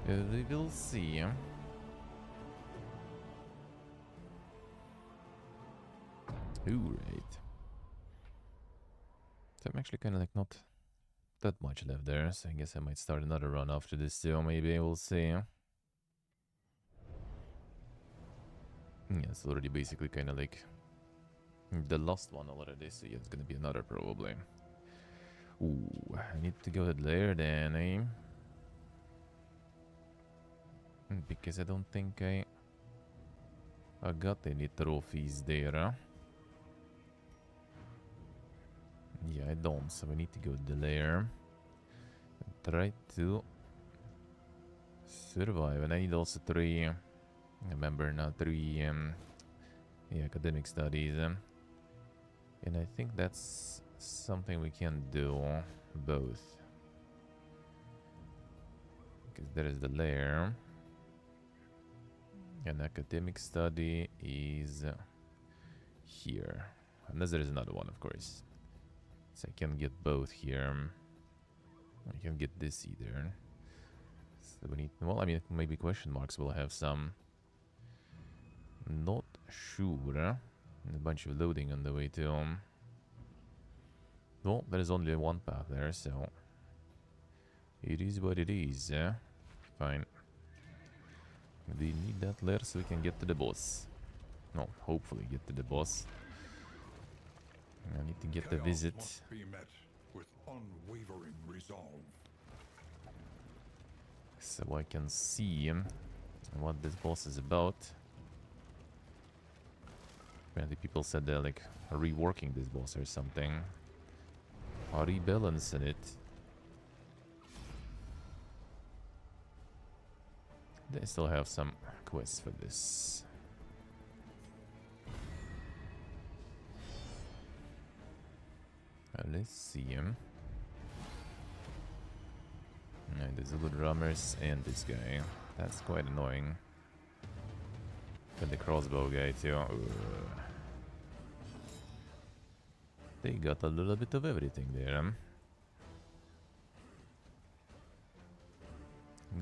We will see. Ooh, right. So I'm actually kind of like not that much left there, so I guess I might start another run after this too. Maybe we'll see. Yeah, it's already basically kind of like the last one already, so yeah, it's gonna be another probably. Ooh, I need to go there then, eh? Because I don't think I got any trophies there. Huh? Yeah, I don't, so we need to go there. Try to survive, and I need also 3. Remember now 3 yeah, academic studies. And I think that's something we can do both. Because there is the lair. An academic study is here. Unless there is another one, of course. So I can get both here. I can get this either. So we need... Well, I mean, maybe question marks will have some. Not sure. And a bunch of loading on the way to... Well, there is only one path there, so... It is what it is. Fine. We need that lair so we can get to the boss. No, hopefully get to the boss. I need to get the visit. Must be met with unwavering resolve. So I can see what this boss is about. Apparently people said they're like reworking this boss or something. Or rebalancing it. They still have some quests for this. Let's see him. And the Zulu drummers and this guy. That's quite annoying. And the crossbow guy too. They got a little bit of everything there.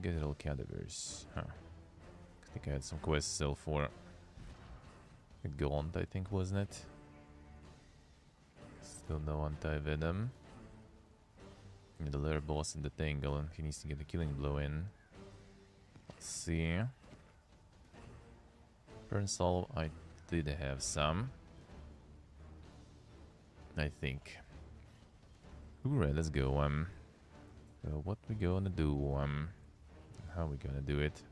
Get all cadavers. Huh. I think I had some quests still for a Gaunt, I think, wasn't it? Still no anti-venom. The lair boss in the Tangle, and he needs to get the killing blow in. Let's see. Burn Soul, I did have some. I think. Alright, let's go. So what we gonna do? How we gonna do it?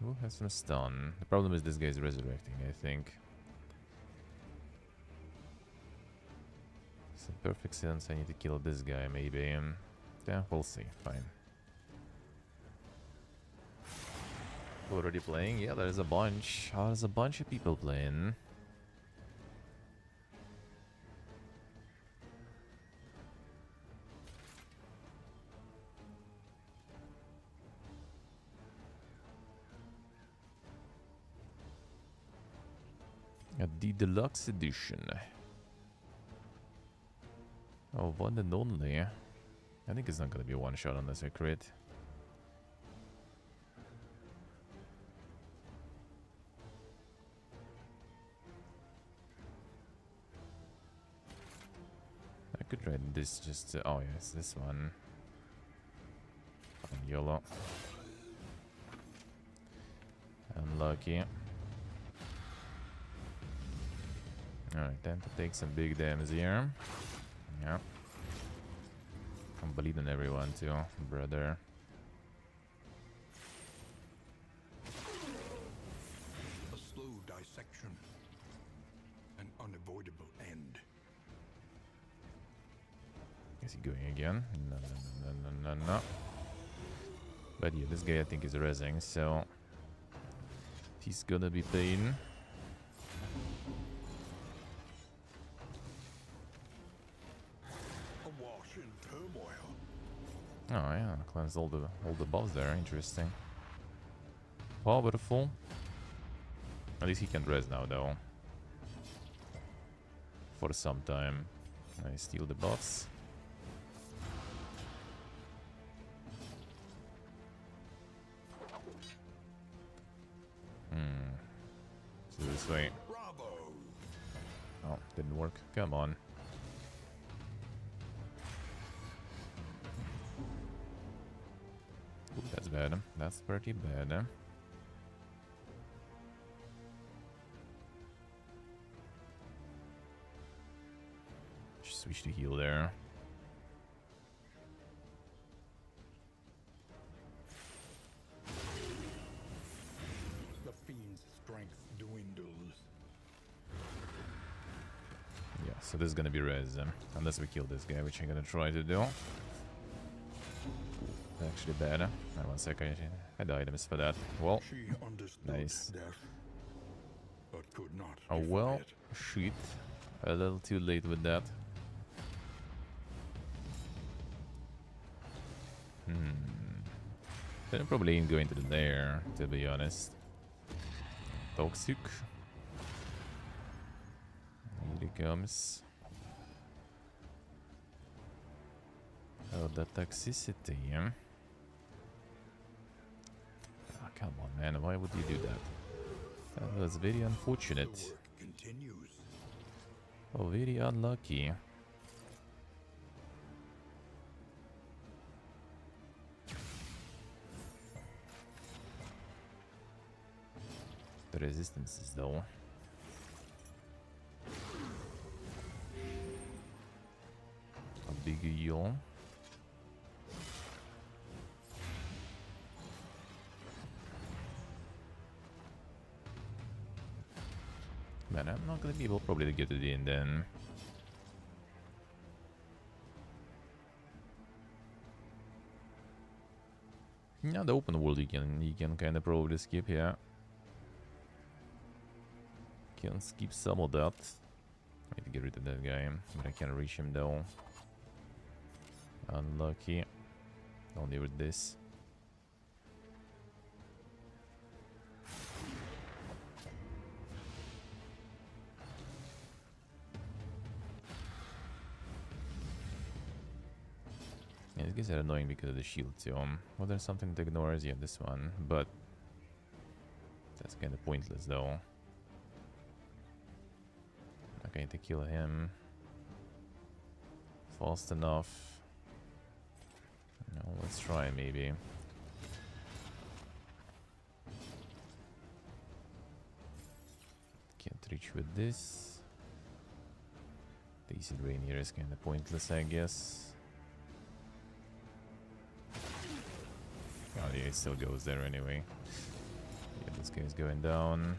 Who has some stun? The problem is this guy is resurrecting, I think. It's a perfect sense. I need to kill this guy, maybe. Yeah, we'll see. Fine. Already playing? Yeah, there's a bunch. Oh, there's a bunch of people playing. The deluxe edition. Oh, one and only. I think it's not gonna be a one shot unless I crit. I could try this just to... Oh, yes, this one. Fucking YOLO. Unlucky. Alright, time to take some big damage here. Yeah. I'm bleeding everyone too, brother. A slow dissection. An unavoidable end. Is he going again? No, no, no, no, no, no, no. But yeah, this guy I think is rezzing, so... He's gonna be pain. Awash in turmoil. Oh yeah, cleansed all the buffs there, interesting. Powerful. At least he can res now, though. For some time. I steal the buffs. So this way. Bravo! Oh, didn't work. Come on. Ooh, that's bad. That's pretty bad. Just switch to heal there. The fiend's strength dwindles. Yeah, so this is gonna be res. Unless we kill this guy, which I'm gonna try to do. Actually bad. Wait 1 sec, I had items for that. Well, She understood nice. death, but could not Oh defy well, it. shit. A little too late with that. Then I probably ain't going to the lair, to be honest. Toxic. Here he comes. Oh, the toxicity. Ah, come on, man. Why would you do that? That was very The unfortunate. work continues. Oh, very unlucky. The resistances, though. A big heal. Man, I'm not gonna be able probably to get it in then. Yeah, the open world you can kind of probably skip, yeah. Can skip some of that. I need to get rid of that guy, but I can't reach him though. Unlucky. Only with this. Yeah, these guys are annoying because of the shield too. Well, there's something that ignores, yeah, this one, but that's kind of pointless though. Not going to kill him fast enough. No, let's try maybe. Can't reach with this. The Acid Rain here is kind of pointless, I guess. Oh yeah, it still goes there anyway. Yeah, this guy's going down.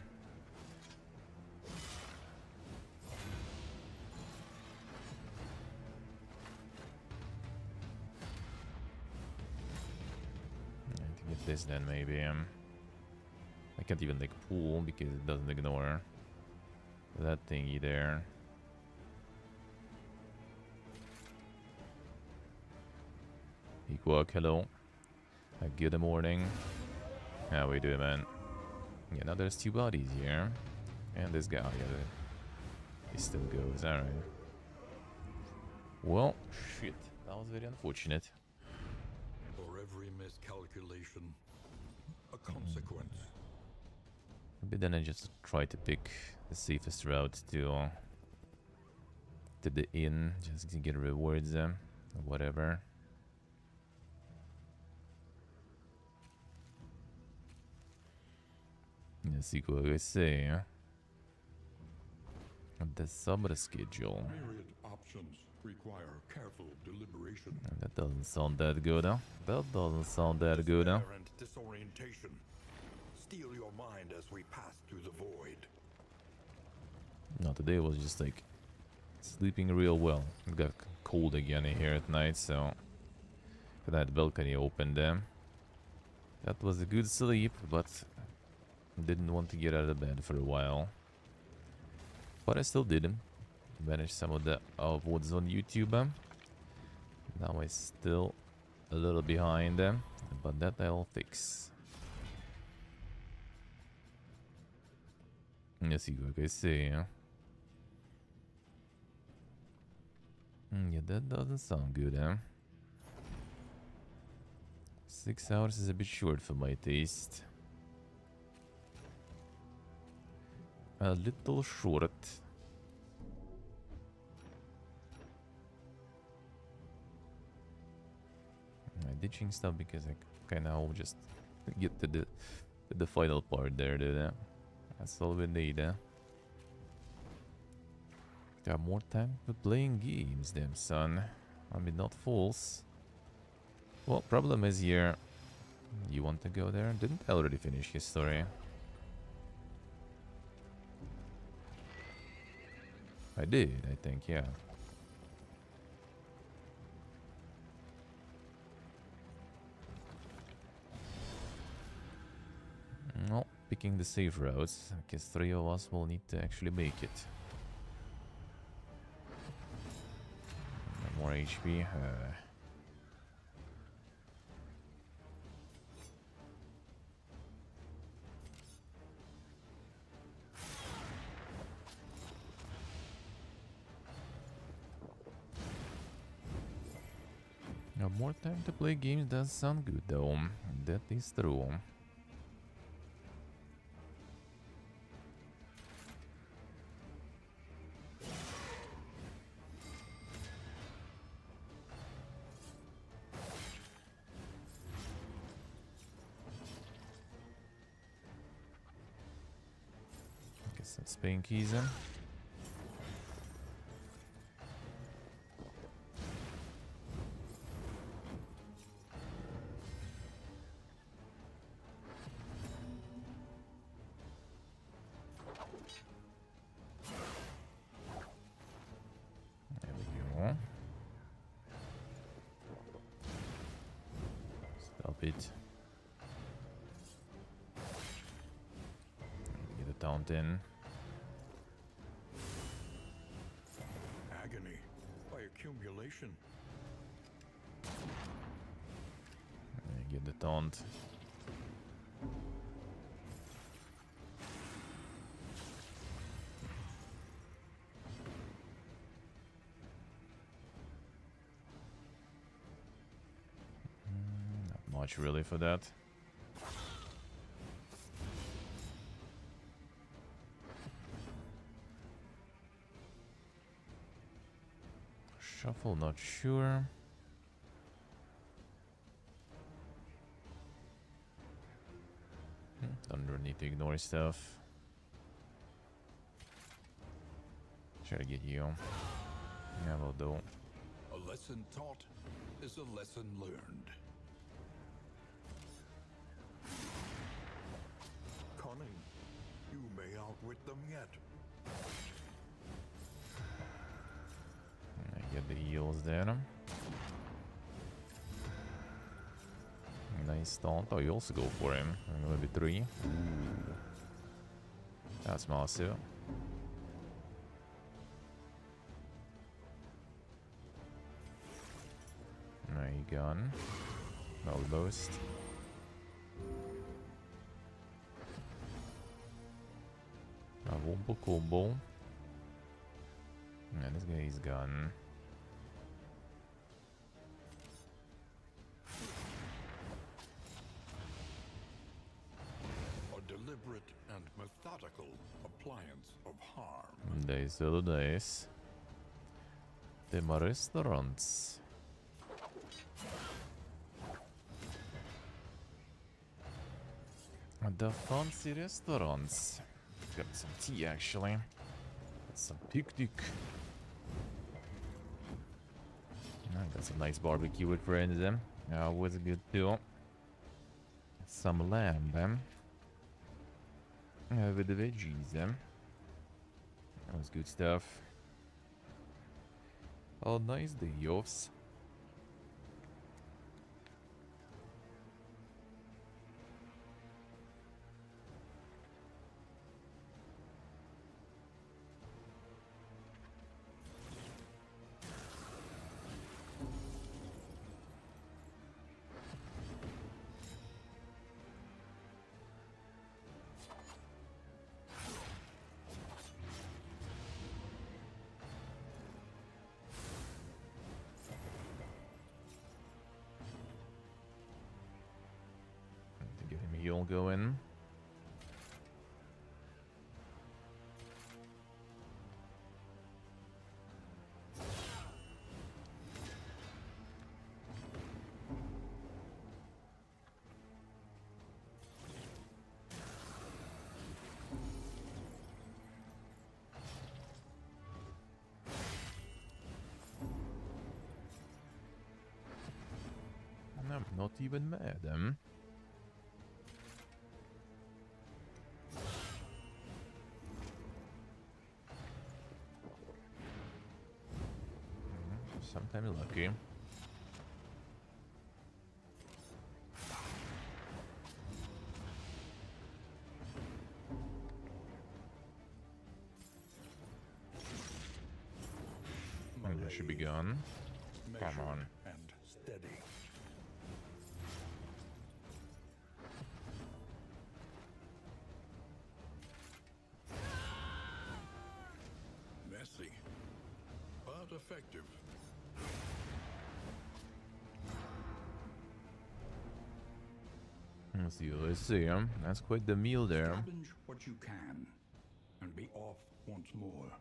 I need to get this then maybe. I can't even like pull because it doesn't ignore that thingy there. Equark, hello. Good morning. How we doing, man? Yeah, now there's 2 bodies here. And this guy, yeah, he still goes, alright. Well, shit. That was very unfortunate. For every miscalculation, a consequence. But then I just try to pick the safest route to the inn, just to get rewards, whatever. Let's see what I say. The summer schedule. Myriad options require careful deliberation. That doesn't sound that good, huh? That doesn't sound that good, huh? Despair and disorientation. Steal your mind as we pass through the void. No, today was just like sleeping real well. It got cold again here at night, so that balcony opened there. That was a good sleep, but didn't want to get out of bed for a while. But I still did manage some of the awards on YouTube. Now I'm still a little behind, but that I'll fix. I see what I say. Yeah, that doesn't sound good, huh? 6 hours is a bit short for my taste. A little short. I'm ditching stuff because I kinda just get to the final part there, dude. That's all we need, huh? Got more time for playing games, damn son. I mean, not fools. Well, problem is here. You want to go there? Didn't I already finish his story? I did, I think, yeah. No, picking the safe routes, because 3 of us will need to actually make it. More HP. Now, more time to play games does sound good, though. That is true. Guess that's Pinkies then. There we go. Stop it. Get a taunt in. Agony by accumulation. Get the taunt. Not much really for that. Shuffle, not sure. Don't need to ignore stuff. Try to get you. Yeah, will do. A lesson taught is a lesson learned. Cunning, you may outwit them yet. I get the heals there. Nice taunt. Oh, you also go for him. Maybe 3. Ooh. That's massive. There you gone. Almost. A wombo combo. And this guy is gone. Deliberate and methodical appliance of harm. Days are the days. Them are restaurants. The fancy restaurants. Got some tea actually. Got some picnic. Got some nice barbecue with friends then. Was good too. Some lamb then. With the veggies then. That was good stuff. Oh, nice day offs. mill going. I'm not even mad, Sometimes lucky. I should be gone. Come on. And steady. Messy, but effective. Let's see. That's quite the meal there. Scavenge what you can, and be off once more.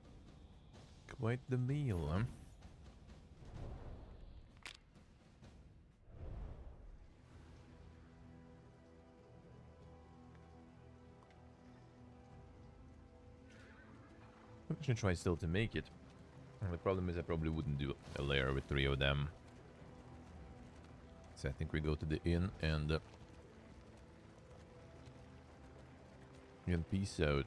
Quite the meal, I'm gonna try still to make it. The problem is I probably wouldn't do a layer with 3 of them. So I think we go to the inn and peace out.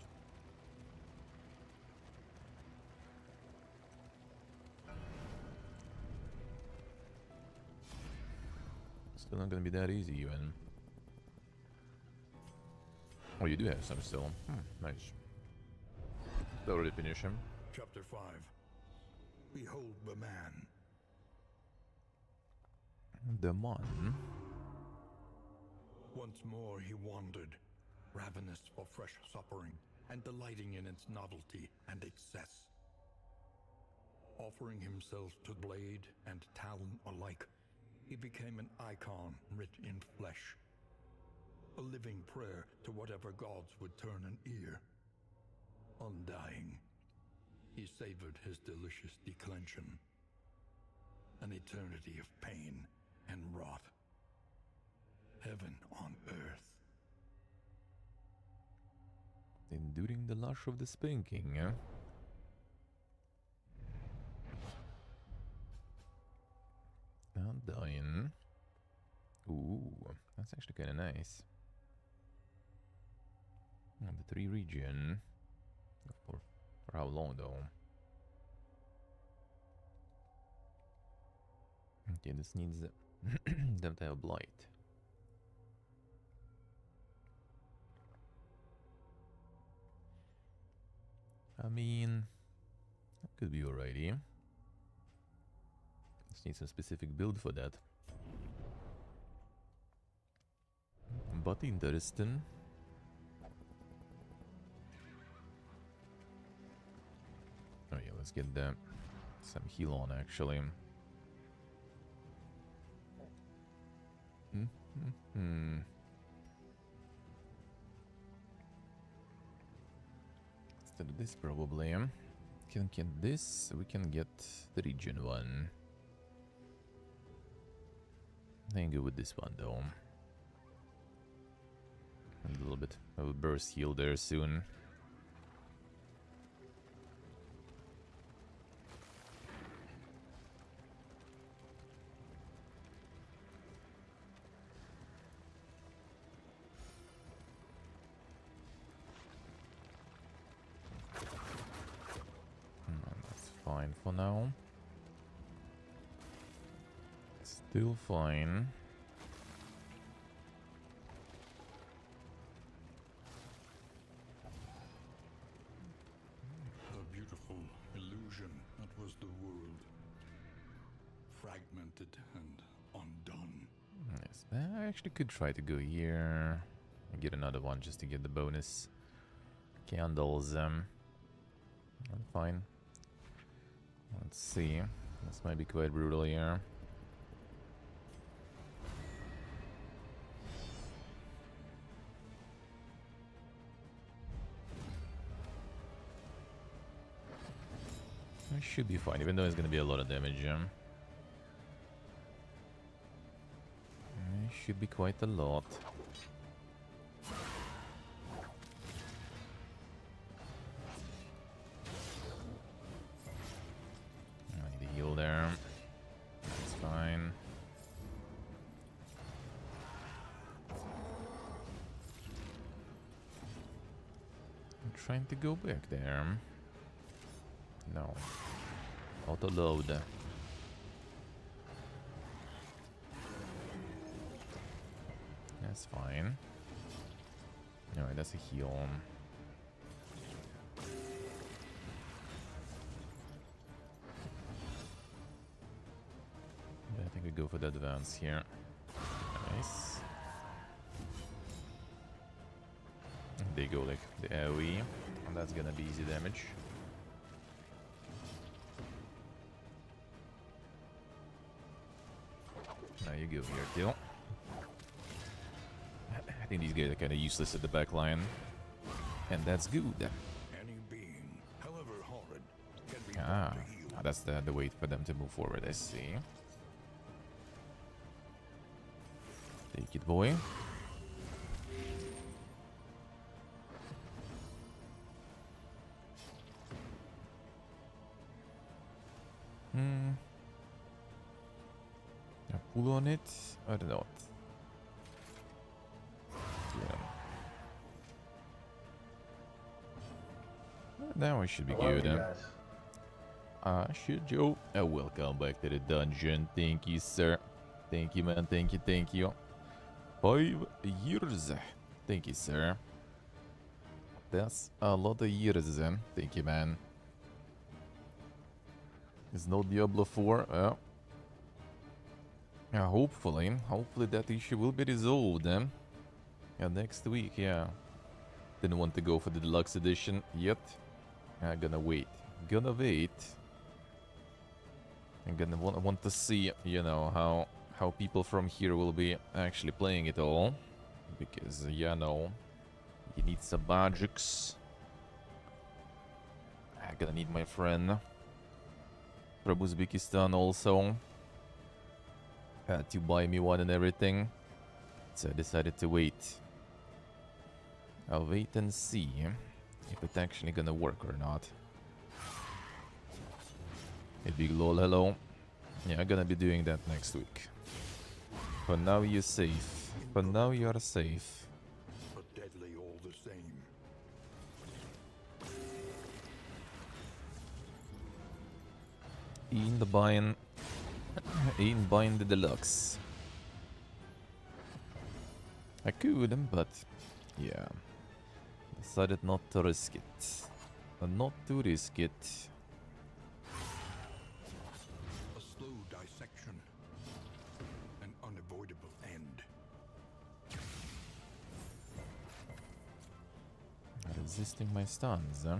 Still not gonna be that easy even. Oh, you do have some still. Nice. Already finish him. Chapter 5. Behold the man. The man. Once more he wandered, ravenous for fresh suppering, and delighting in its novelty and excess. Offering himself to blade and talon alike, he became an icon writ in flesh. A living prayer to whatever gods would turn an ear. Undying, he savored his delicious declension. An eternity of pain and wrath. Heaven on earth. Enduring the lush of the spanking, eh? Undying. Ooh, that's actually kind of nice. Oh, the 3 region. For how long though? Okay, this needs them to have blight. I mean, that could be alrighty. Just need some specific build for that. But interesting. Oh yeah, let's get some heal on actually. Instead of this probably. Can get this, we can get the region one. I think go with this one though. A little bit of a burst heal there soon. That's fine for now. Still fine. A beautiful illusion that was the world. Fragmented and undone. Yes, I actually could try to go here and get another one just to get the bonus candles. I'm fine. Let's see. This might be quite brutal here. Should be fine, even though it's gonna be a lot of damage. Should be quite a lot. I need to heal there. That's fine. I'm trying to go back there. No. Auto load. That's fine. Alright, that's a heal. Yeah, I think we go for the advance here. Nice. They go like the AoE, and that's gonna be easy damage. Now you go here, too. I think these guys are kind of useless at the back line, and that's good. Any being, however horrid, can be brought to heal. That's the way for them to move forward. I see. Take it, boy. I pull on it or not? Now I should be good. Should you? Welcome back to the dungeon. Thank you, sir. Thank you, man. Thank you, thank you. 5 years. Thank you, sir. That's a lot of years, then. Thank you, man. It's no Diablo 4. Yeah, hopefully that issue will be resolved, then. Yeah, next week, yeah. Didn't want to go for the deluxe edition yet. I'm gonna wait. Gonna wait. I'm gonna want to see, you know, how people from here will be actually playing it all. Because, you know, you need some magics. I'm gonna need my friend from Uzbekistan also to buy me one and everything. So I decided to wait. I'll wait and see if it's actually gonna work or not. Hey, big lol, hello. Yeah, I'm gonna be doing that next week. For now, you're safe. For now, you are safe. But deadly all the same. In buying the deluxe. I could, but yeah. Decided not to risk it. Not to risk it. A slow dissection. An unavoidable end. Resisting my stuns, huh?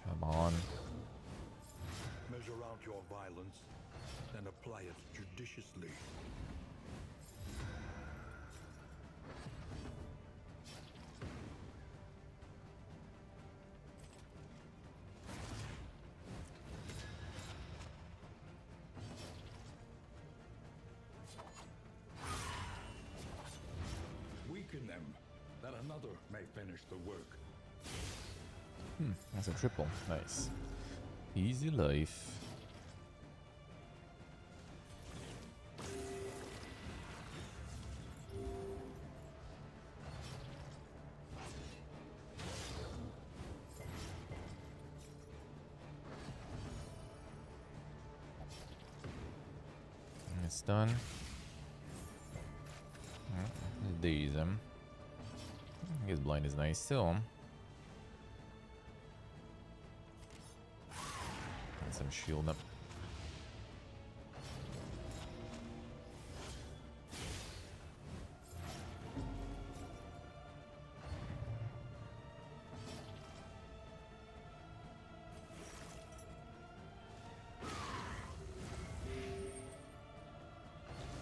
Come on. Measure out your violence, then apply it judiciously. Weaken them, that another may finish the work. That's a triple. Nice. Easy life. It's done. These his blind is nice still. And some shield up.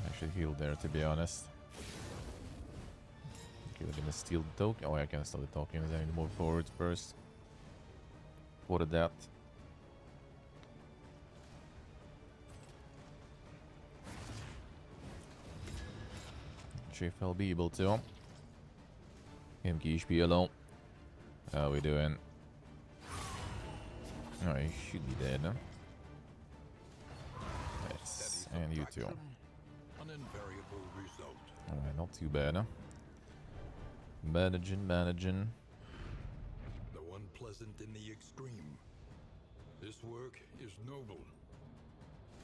I should heal there, to be honest. Okay, we're gonna steal the token. Oh, I can steal the tokens. I need more forwards first. What is that? Sure if I'll be able to. MK alone. How we doing? Oh, he should be dead. Huh? Yes, and you too. An invariable result. Alright, not too bad. Huh? Managing. Though unpleasant in the extreme, this work is noble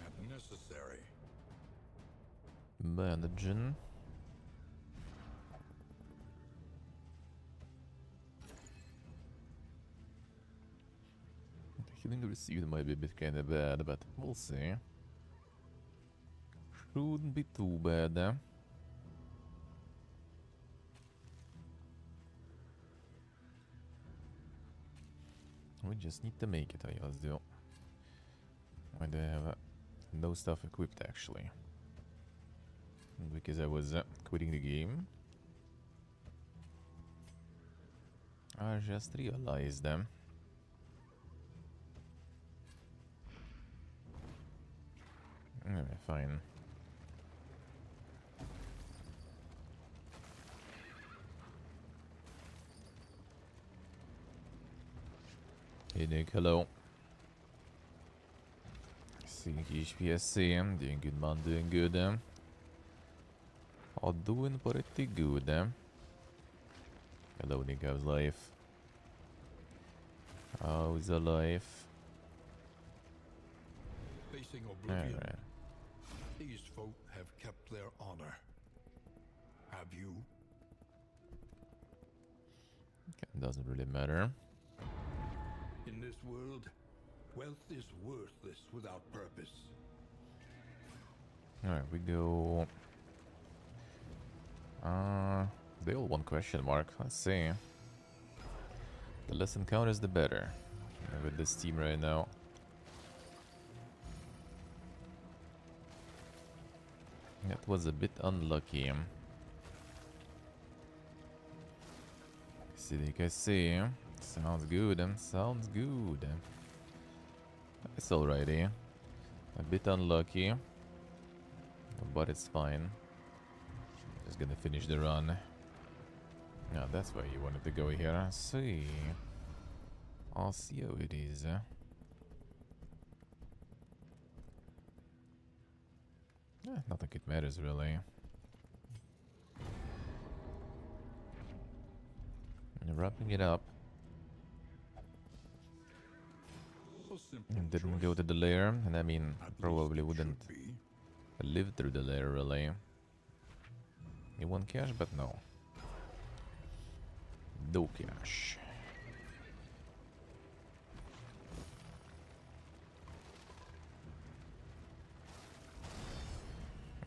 and necessary. Managing. Healing received might be a bit kinda bad, but we'll see. Shouldn't be too bad. We just need to make it, I guess, do. I do have no stuff equipped, actually. Because I was quitting the game. I just realized them. Alright, fine. Hey Nick, hello. Seeing HPSC, doing good man, doing good. All doing pretty good. Hello Nick, how's life? How's the life? Facing oblivion, Alright. these folk have kept their honor. Have you? Okay, doesn't really matter. In this world, wealth is worthless without purpose. Alright, we go. They all want question mark. Let's see. The less encounters, the better. With this team right now. That was a bit unlucky. I see. Sounds good. Sounds good. It's alrighty. A bit unlucky. But it's fine. Just gonna finish the run. Yeah, that's why you wanted to go here. I see. I'll see how it is. Not like it matters really. And wrapping it up. A simple And didn't choice, go to the lair, and I mean, at least probably it wouldn't should be. live through the lair really. You want cash, but no. No cash.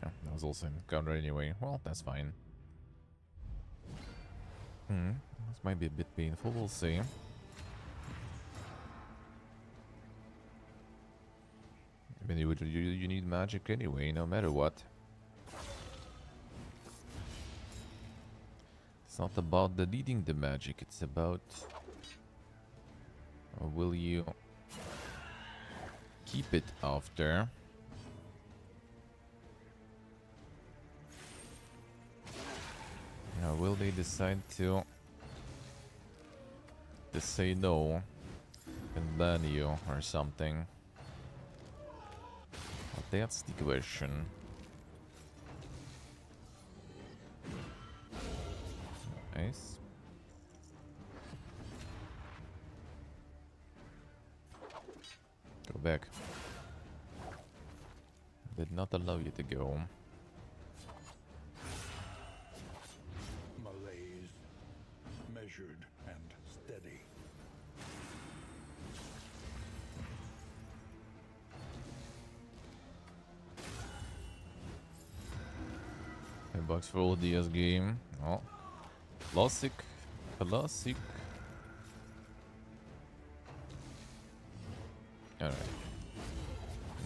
Yeah, that was also encounter anyway. Well, that's fine. This might be a bit painful, we'll see. I mean, you need magic anyway, no matter what. It's not about the needing the magic, it's about... will you keep it after? Will they decide to say no and ban you or something? Well, that's the question. Nice. Go back. Did not allow you to go. Malaise, measured and steady. $10 for all DS game. Oh, classic. Alright.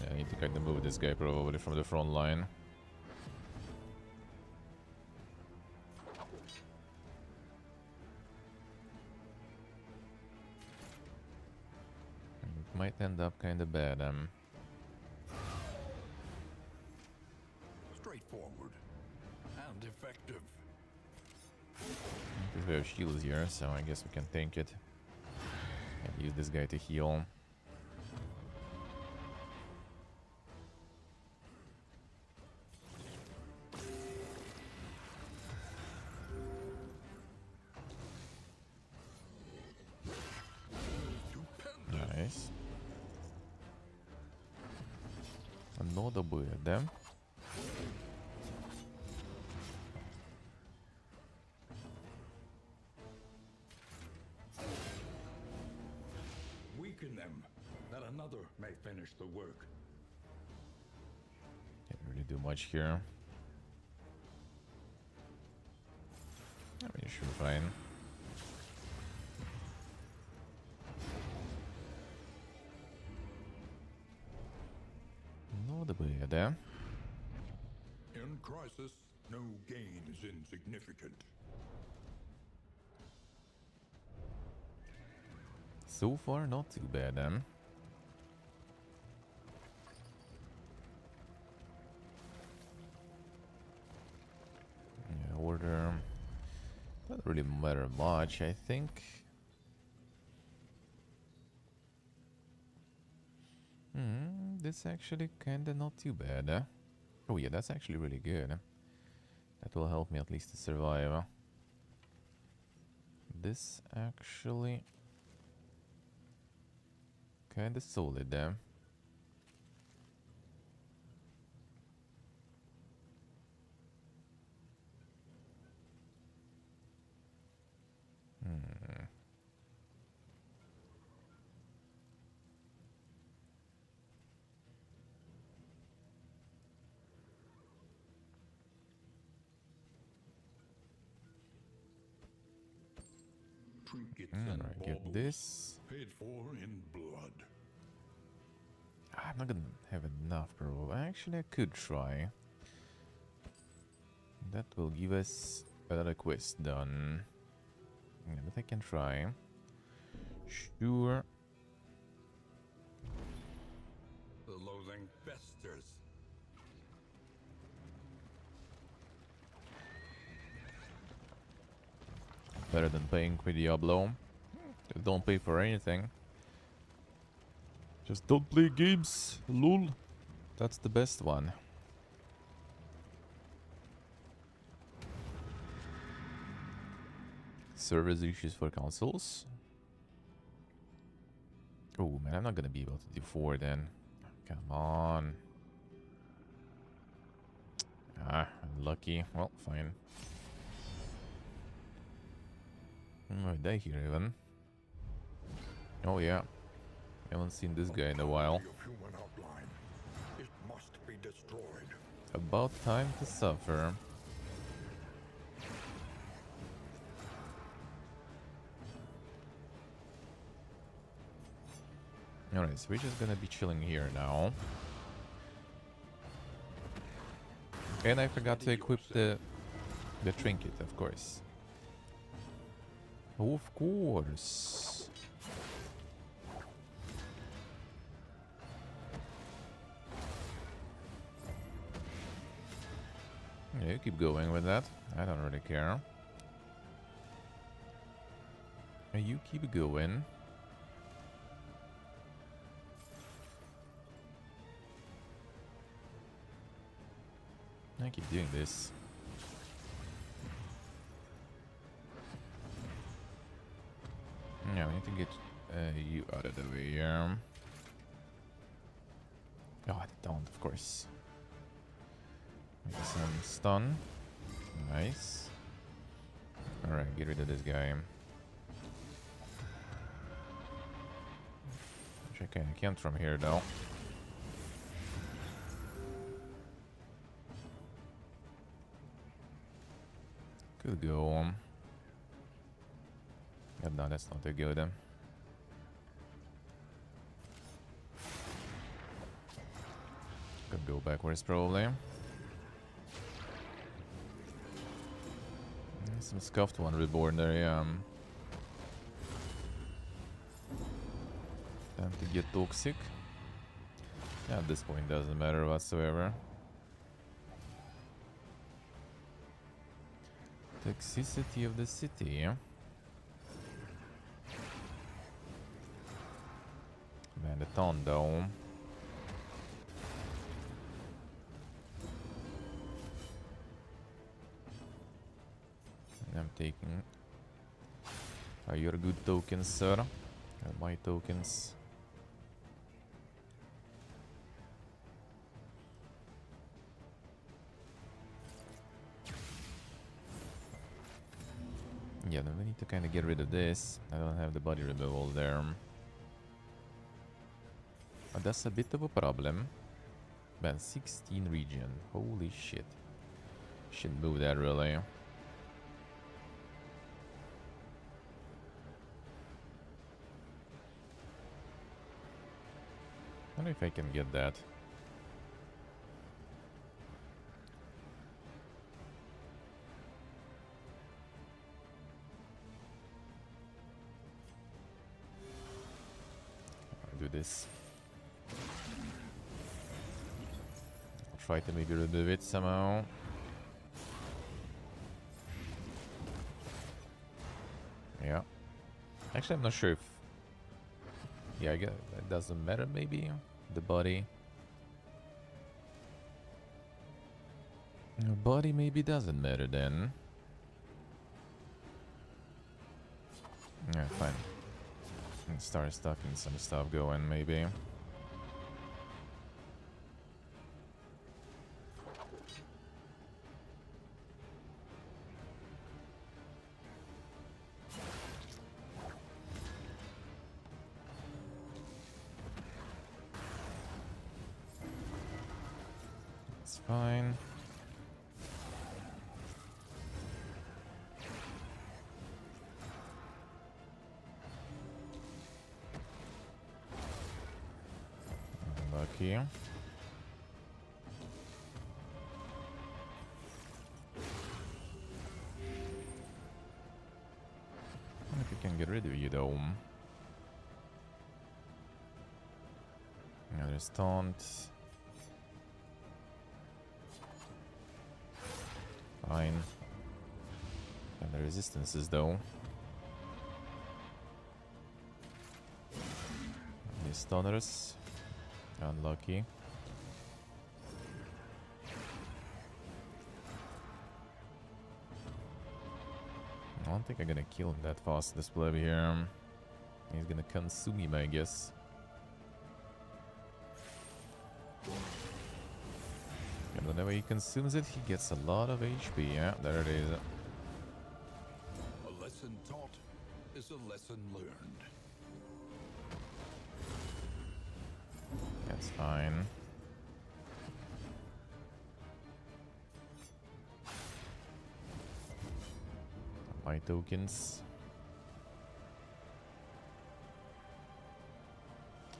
Yeah, I need to kind of move this guy probably from the front line. might end up kind of bad. Straightforward and effective. Because we have shields here, so I guess we can tank it. And use this guy to heal. Nice. Another bird, them. Weaken them, that another may finish the work. Can't really do much here. I mean, it should be fine. No, the bird there. In crisis, no gain is insignificant. So far, not too bad, then. Yeah, order. Doesn't really matter much, I think. This actually kinda not too bad. Oh yeah, that's actually really good. That will help me at least to survive. This actually kinda solid there. Trinkets and Alright, get baubles, this. paid for in blood. I'm not gonna have enough, bro. Actually, I could try. That will give us another quest done. Yeah, but I can try. Sure. The loathing festers. Better than paying for Diablo. Just don't pay for anything. Just don't play games, lol. That's the best one. Service issues for consoles. Oh man, I'm not gonna be able to do 4 then. Come on. Ah, lucky. Well, fine. Oh, die here even. Oh yeah. Haven't seen this guy in a while. Of human outline. It must be destroyed. About time to suffer. Alright, so we're just gonna be chilling here now. And I forgot to equip the trinket, of course. Of course. Yeah, you keep going with that. I don't really care. You keep going. I keep doing this. Yeah, we need to get you out of the way here. Oh, I don't, of course. Make some stun. Nice. Alright, get rid of this guy. Which I can't from here though. Could go. Yeah, no, that's not a good. Could go backwards probably. Some scuffed one reborn there, yeah. Time to get toxic. At this point doesn't matter whatsoever. Toxicity of the city. Bandit though. I'm taking your good tokens, sir. My tokens. Yeah, then we need to kind of get rid of this. I don't have the body removal there. But that's a bit of a problem. Man, 16 region. Holy shit. Shouldn't move that really. I don't know if I can get that. I'll do this. I'll try to maybe remove it somehow. Yeah. Actually, I'm not sure if... Yeah, I guess it doesn't matter maybe. The body. The body maybe doesn't matter then. Yeah, fine. And start stocking some stuff going maybe. It's fine. Lucky. I wonder if we can get rid of you though. Yeah, there's taunt. Fine. And the resistances though. These stunners. Unlucky. I don't think I'm gonna kill him that fast, this pleb here. He's gonna consume him, I guess. And whenever he consumes it, he gets a lot of HP. Yeah, there it is. A lesson taught is a lesson learned. That's fine. My tokens.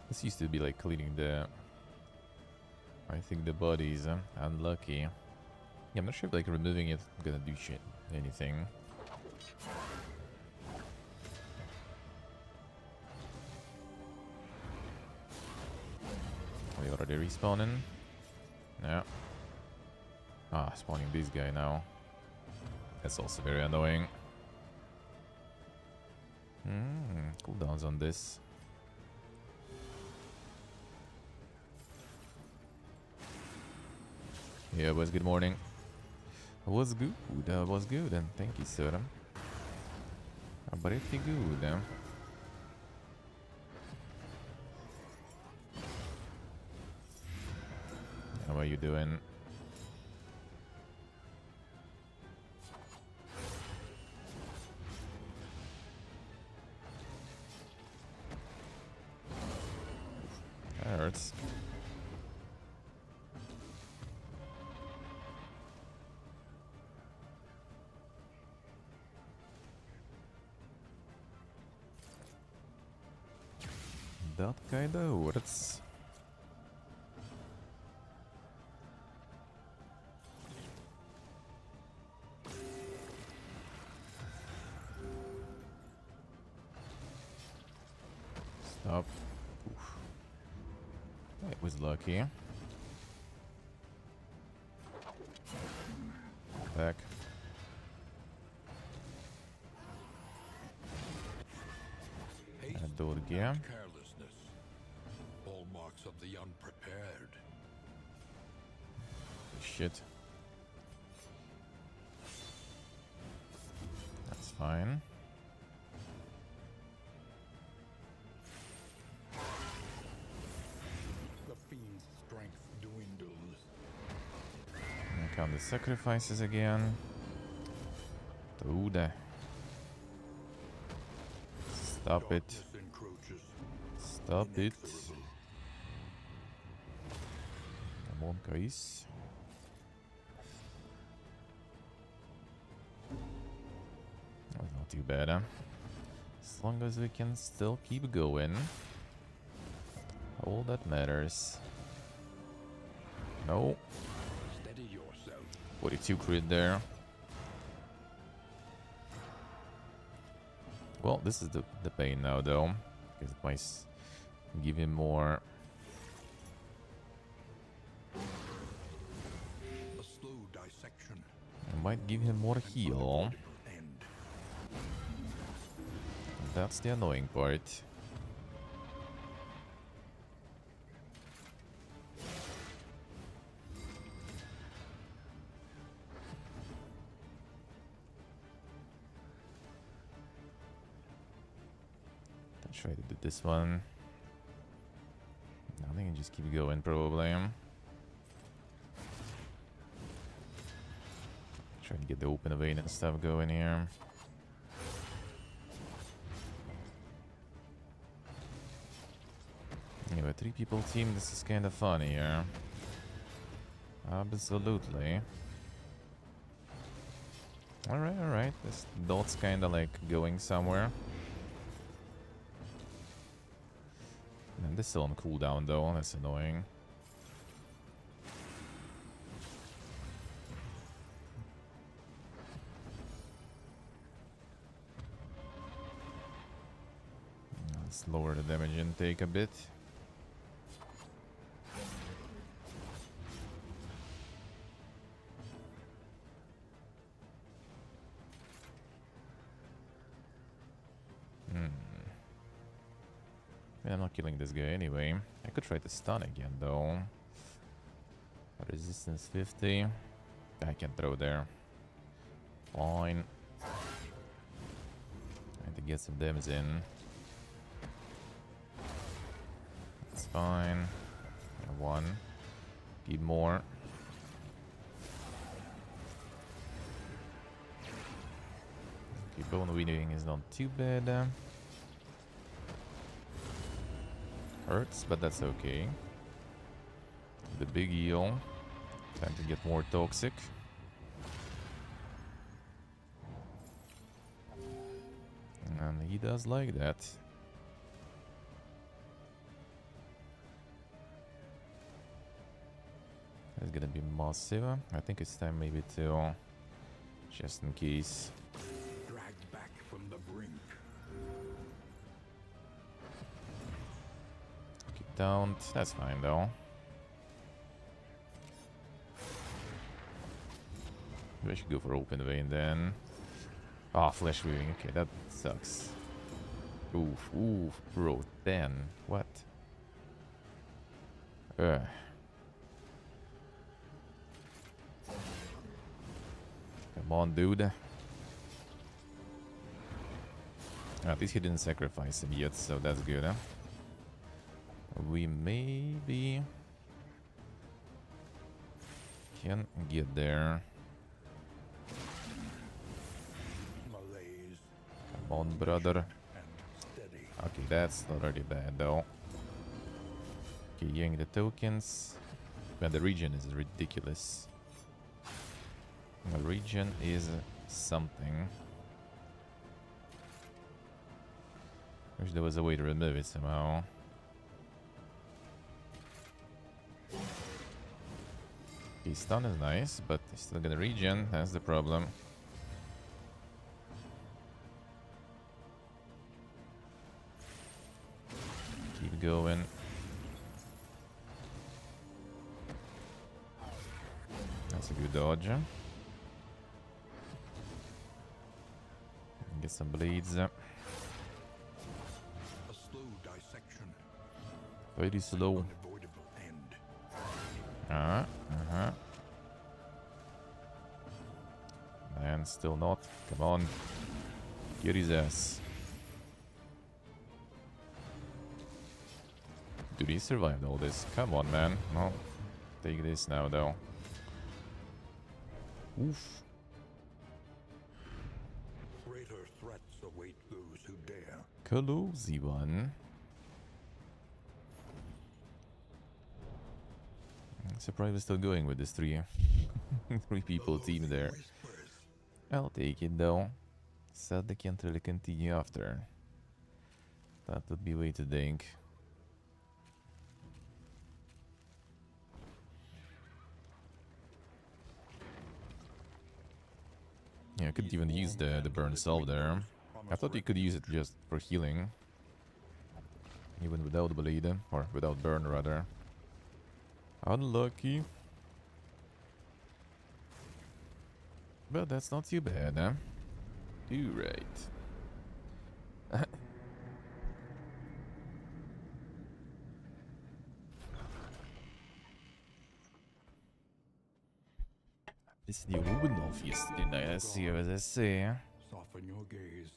This used to be like cleaning the... I think the body's unlucky. Yeah, I'm not sure if like removing it gonna do shit, anything. We already respawning. Yeah. Ah, spawning this guy now. That's also very annoying. Cooldowns on this. Yeah, boys, good morning. Was good, was good, and thank you, sir. Pretty good. How are you doing? That hurts. That kinda hurts. Stop. Oof. Was lucky. Back. Haste Do it and again. carelessness, all marks of the unprepared. Shit. That's fine. The fiend's strength dwindles. And count the sacrifices again. Dude. Stop it. Darkness encroaches, Stop it. inexorable. Come on, guys. That's not too bad, huh? As long as we can still keep going. All that matters. No. Steady yourself. 42 crit there. Well, this is the pain now, though. Because it might give him more. A slow dissection. It might give him more heal. End. That's the annoying part. Try to do this one. I think I just keep going probably. Try to get the open vein and stuff going here. Anyway, 3 people team, this is kind of fun here. Absolutely. Alright. This dot's kind of like going somewhere. And this is still on cooldown though, that's annoying. Let's lower the damage intake a bit. I'm not killing this guy anyway. I could try to stun again though. Resistance 50. I can throw there. Fine. I had to get some damage in. That's fine. One. Keep more. Okay, bone weaving is not too bad. Hurts, but that's okay. The big heal. Time to get more toxic. And he does like that. It's gonna be massive. I think it's time maybe to, just in case. Dragged back from the brink. Don't. That's fine though. Maybe I should go for open vein then. Ah, flesh weaving. Okay, that sucks. Oof, bro. 10. What? Come on, dude. At least he didn't sacrifice him yet, so that's good, huh? We maybe can get there. Malaise Come on, brother. and steady. Okay, that's already bad though. Okay, getting the tokens. Man, the region is ridiculous. The region is something. Wish there was a way to remove it somehow. Okay, stun is nice, but he's still gonna regen, that's the problem. Keep going. That's a good dodge. Get some blades. A slow dissection. Very slow. Unavoidable end. Uh-huh. And still not. Come on. Get his ass. Dude, he survived all this. Come on, man. No. Take this now, though. Oof. Greater threats await those who dare. Cozy one. I'm surprised we're still going with this three people team there. I'll take it though. Sadly can't really continue after. That would be way too dank. Yeah, I couldn't even use the burn salve there. I thought you could use it just for healing. Even without bleed, or without burn rather. Unlucky. But that's not too bad, huh? Too right. This new Rubenov yesterday, I see as I say. Soften your gaze.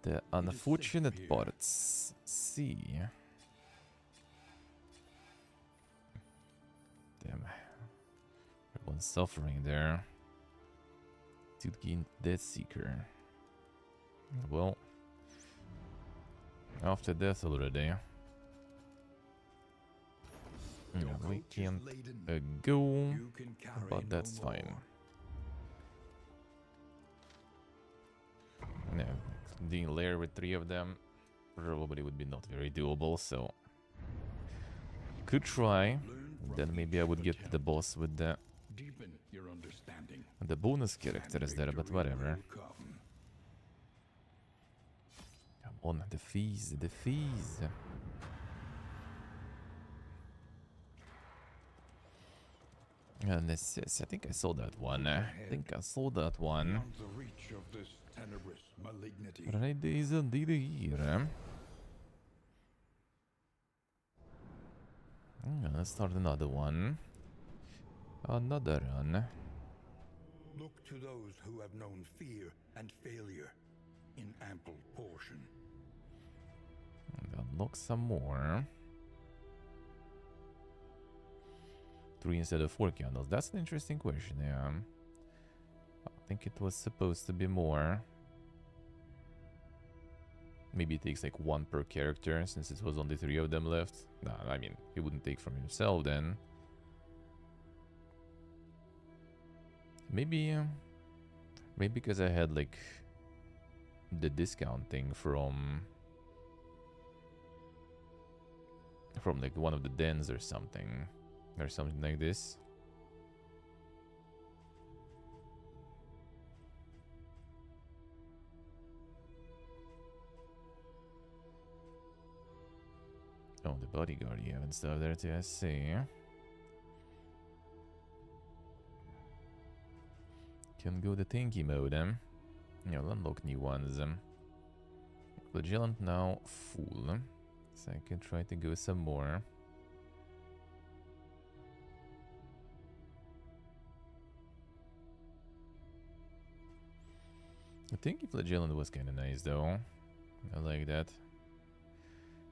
The unfortunate parts. See. Damn. Everyone's suffering there. To gain Death Seeker. Well. After death already. Yeah, we can't go. But that's fine. No, being lair with 3 of them probably would be not very doable, so could try. Then maybe I would get the boss with the bonus characters there, but whatever. Come on, the fees, the fees. And this is, I think I saw that one. I think I saw that one. Right, is indeed here. Let's start another one. Another run. Look to those who have known fear and failure in ample portion. And unlock some more. 3 instead of 4 candles. That's an interesting question, yeah. I think it was supposed to be more. Maybe it takes like 1 per character, since it was only 3 of them left. Nah, I mean, he wouldn't take from himself then. Maybe because I had like the discounting from like one of the dens or something like this. Oh, the bodyguard you haven't stuff there too, I see. Can go the tanky mode, Yeah, I'll unlock new ones. Flagellant now full. So I can try to go some more. I think Flagellant was kinda nice though. I like that.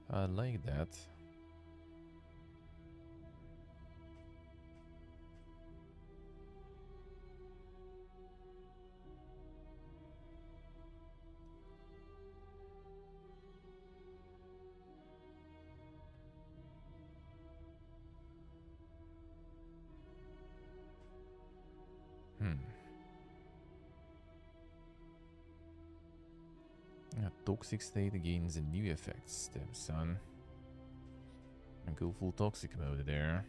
I like that. Toxic state gains a new effects, damn son. And go full toxic mode there.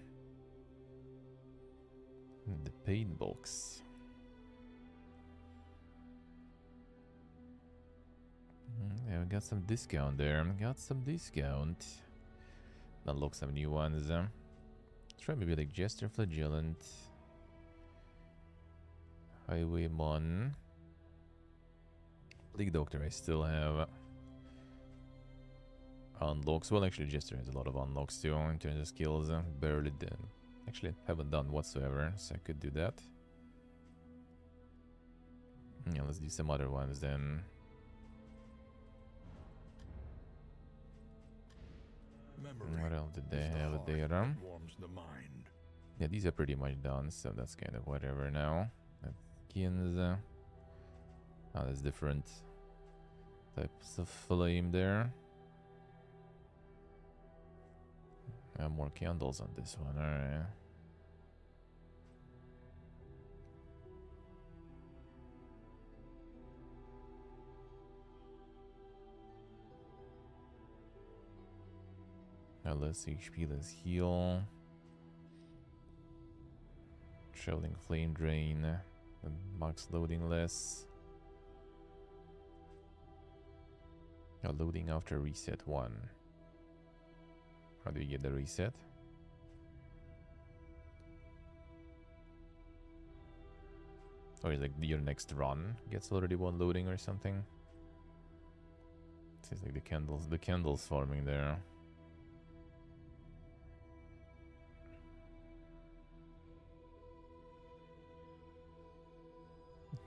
The pain box. Yeah, we got some discount there. Got some discount. Unlock some new ones. Try maybe like Jester Flagellant. Highwayman. League Doctor, I still have unlocks. Well, actually, Jester has a lot of unlocks too in terms of skills. Barely did. Actually, haven't done whatsoever, so I could do that. Yeah, let's do some other ones then. What else did they have there? Yeah, these are pretty much done, so that's kind of whatever now. Skins. Oh, there's different types of flame there. More candles on this one, alright. Now less HP, let's heal. Traveling flame drain. And max loading less. Now loading after reset 1. How do you get the reset? Or is like your next run gets already one loading or something? It says like the candles forming there.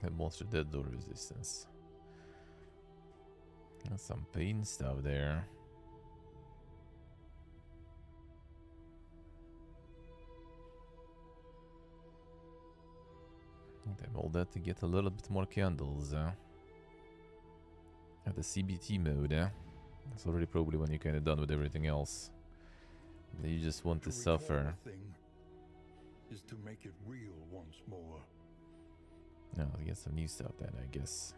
And monster dead door resistance. And some pain stuff there. Damn, all that to get a little bit more candles. At the CBT mode, that's already probably when you're kind of done with everything else. Then you just want to suffer. Is to make it real once more. No, to get some new stuff then, I guess.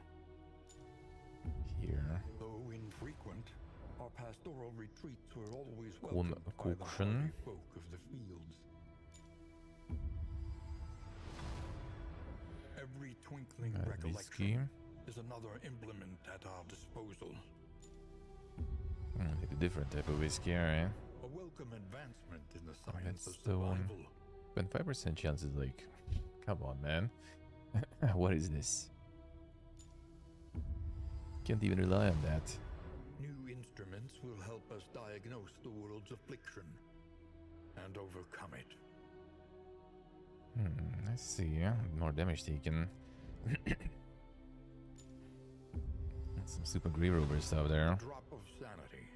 Here. Though infrequent, our pastoral retreats were always welcomed by the Caution. hardy folk of the fields. Every twinkling recollection is another implement at our disposal. Like a different type of whiskey, alright. A welcome advancement in the science of Redstone. survival. 25% chance is like, come on, man. What is this? Can't even rely on that. New instruments will help us diagnose the world's affliction and overcome it. Let's see, yeah. More damage taken. Some super Grey Rover stuff there. A drop of sanity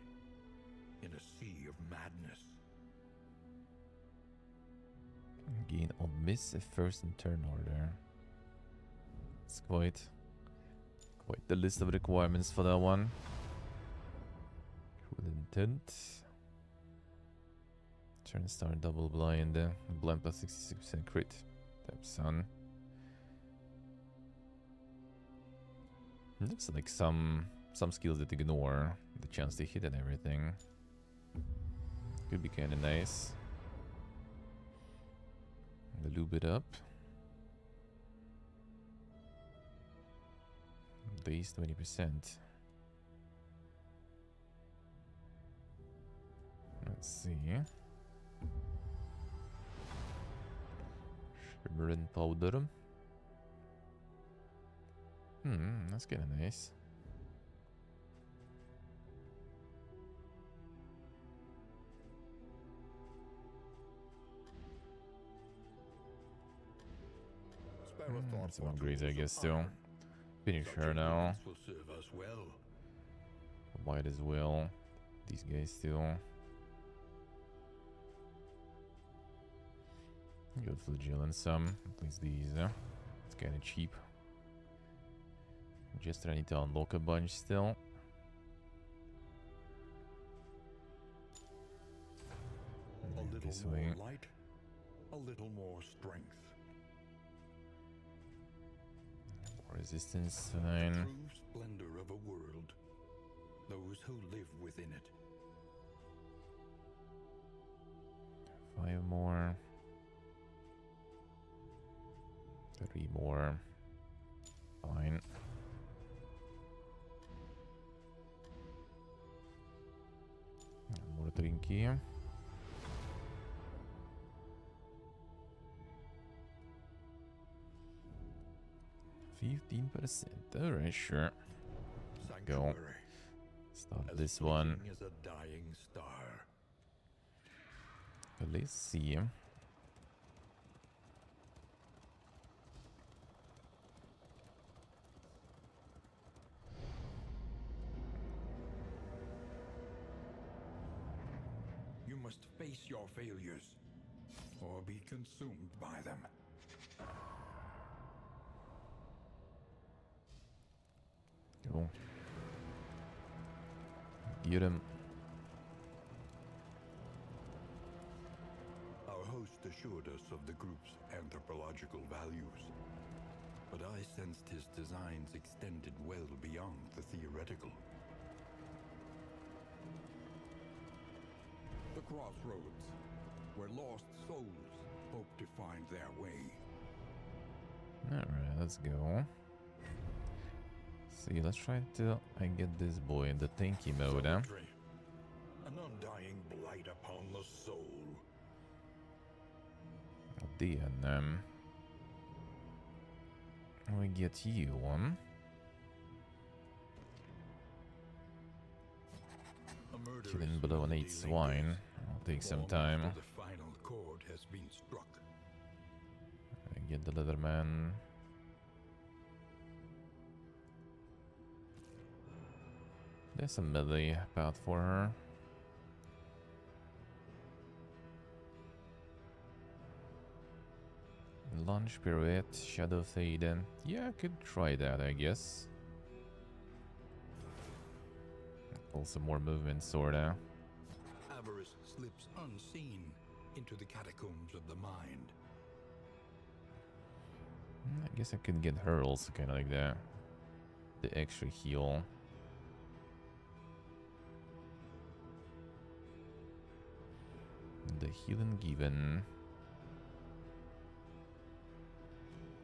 in a sea of madness. Gain on miss a first and turn order. It's quite the list of requirements for that one. Cruel intent. Turn star double blind. Blind plus 66% crit. Type son. Looks like some skills that ignore the chance to hit and everything. Could be kind of nice. Lube it up. Base 20%. Let's see. Shimmering powder. That's kind of nice. Some upgrades, I guess, still. Finish her now. Will serve us well. Might as well. These guys still. Good flagell and some. At least these. It's kind of cheap. Just I need to unlock a bunch still. A little This more way. light, a little more strength. Resistance The sign. true splendor of a world. Those who live within it. 5 more. 3 more. Fine. More drinky. 15%. Alright, sure. Go. Sanctuary. Start As this one. fleeting as a dying star. Let's see. You must face your failures, or be consumed by them. Go. Get him. Our host assured us of the group's anthropological values, but I sensed his designs extended well beyond the theoretical. The crossroads, where lost souls hope to find their way. Alright, let's go. See, let's try to get this boy in the tanky mode, huh? Solitary, an undying blight upon the soul. Then, we get you one. Killing below an 8 swine. I'll take some time. The final chord has been struck. I get the Leatherman. There's a melee path for her. Lunge, pirouette, shadow fade. Yeah, I could try that, I guess. Pull some more movement, sorta. Avarice slips unseen into the catacombs of the mind. I guess I could get her also, kind of like that. The extra heal. The healing given.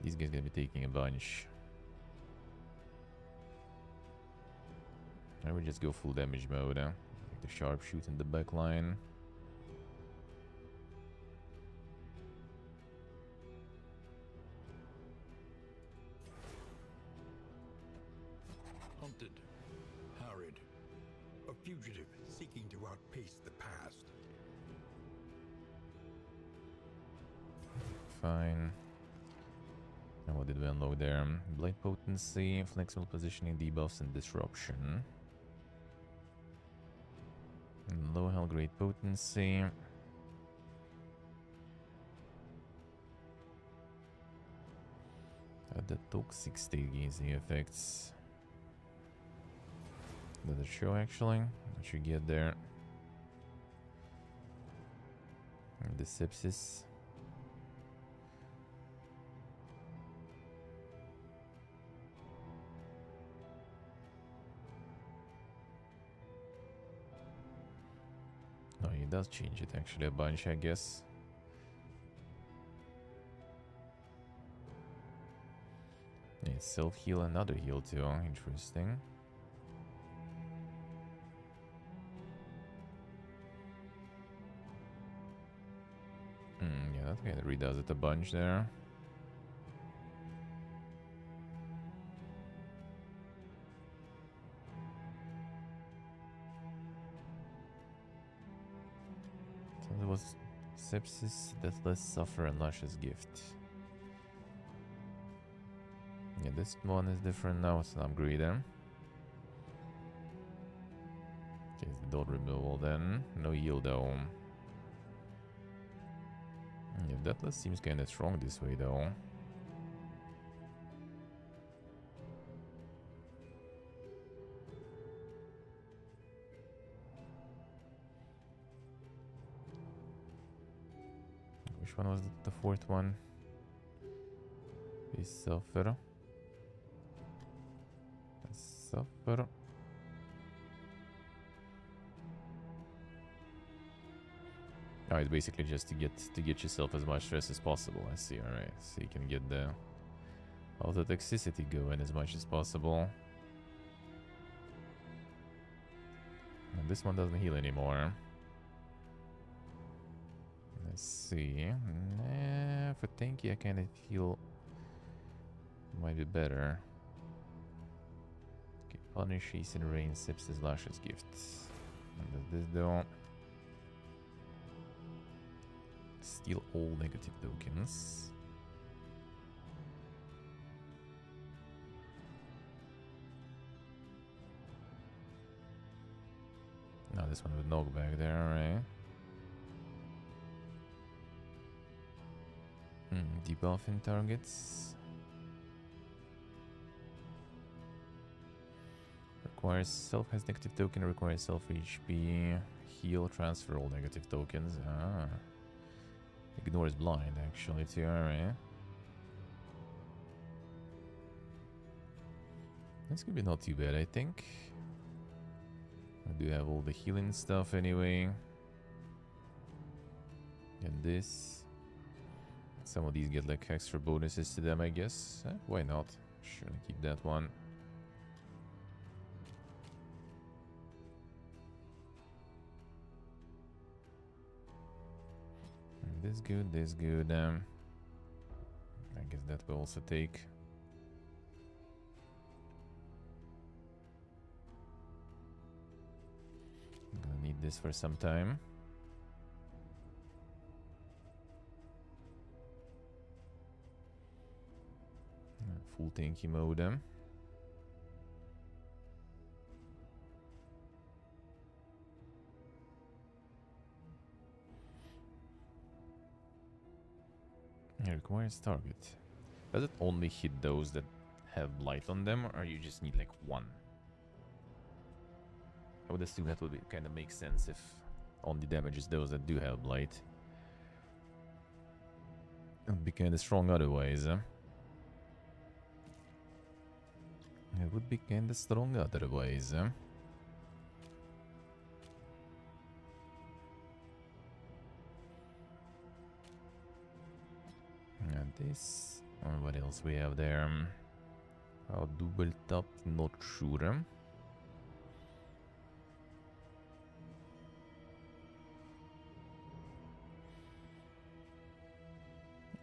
These guys gonna be taking a bunch. I would just go full damage mode. Like the sharpshoot in the back line. Hunted, harried, a fugitive seeking to outpace the past. Fine. And what did we unlock there? Blade potency, flexible positioning, debuffs, and disruption. And low health, great potency. The toxic state gains the effects. Does it show actually? What you get there? And the sepsis. No, he does change it actually a bunch, I guess. Yeah, self-heal, another heal too. Interesting. Yeah, that kind of redoes it a bunch there. So there was sepsis, deathless, suffer, and luscious gift. Yeah, this one is different now, it's an upgrader. Okay, it's the dot removal then. No yield though. Yeah, deathless seems kinda strong this way though. Which one was the fourth one? Is suffer. Suffer. Oh, it's basically just to get yourself as much stress as possible. I see. All right, so you can get the all the toxicity going as much as possible. And this one doesn't heal anymore. Let's see. Nah, for tanky, I kind of feel Might be better. Okay, punish, Hasten, Rain, Sepsis, Lashes, Gifts. And does this though? Steal all negative tokens. Now this one with knockback there, right? Debuffing targets. Requires self has negative token, requires self HP. Heal, transfer all negative tokens. Ah. Ignores blind actually too, alright. This could be not too bad, I think. I do have all the healing stuff anyway. And this. Some of these get like extra bonuses to them, I guess. Why not? Sure, keep that one. This good, this good. I guess that will also take. I'm gonna need this for some time. Full tanky mode. It requires target. Does it only hit those that have blight on them, or you just need like one? I would assume that would kind of make sense if only damages those that do have blight. It would be kind of strong otherwise. It would be kind of strong otherwise. And this. What else we have there? Double tap, not sure.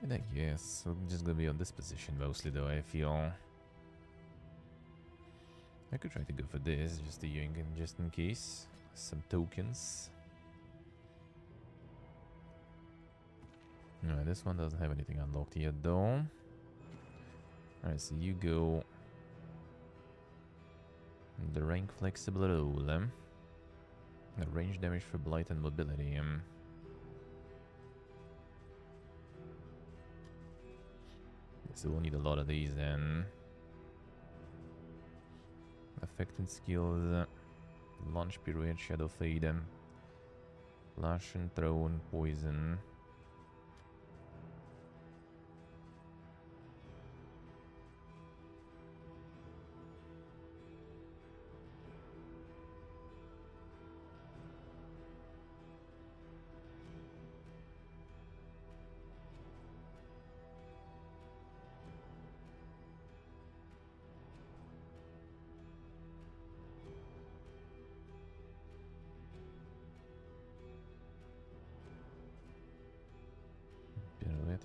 And I guess we're just gonna be on this position mostly, though. I feel I could try to go for this, just just in case. Some tokens. No, this one doesn't have anything unlocked yet, though. Alright, so you go the rank flexible role. The range damage for blight and mobility. So we'll need a lot of these then. Affected skills. Launch, pirouette, shadow fade. Flash and thrown, poison.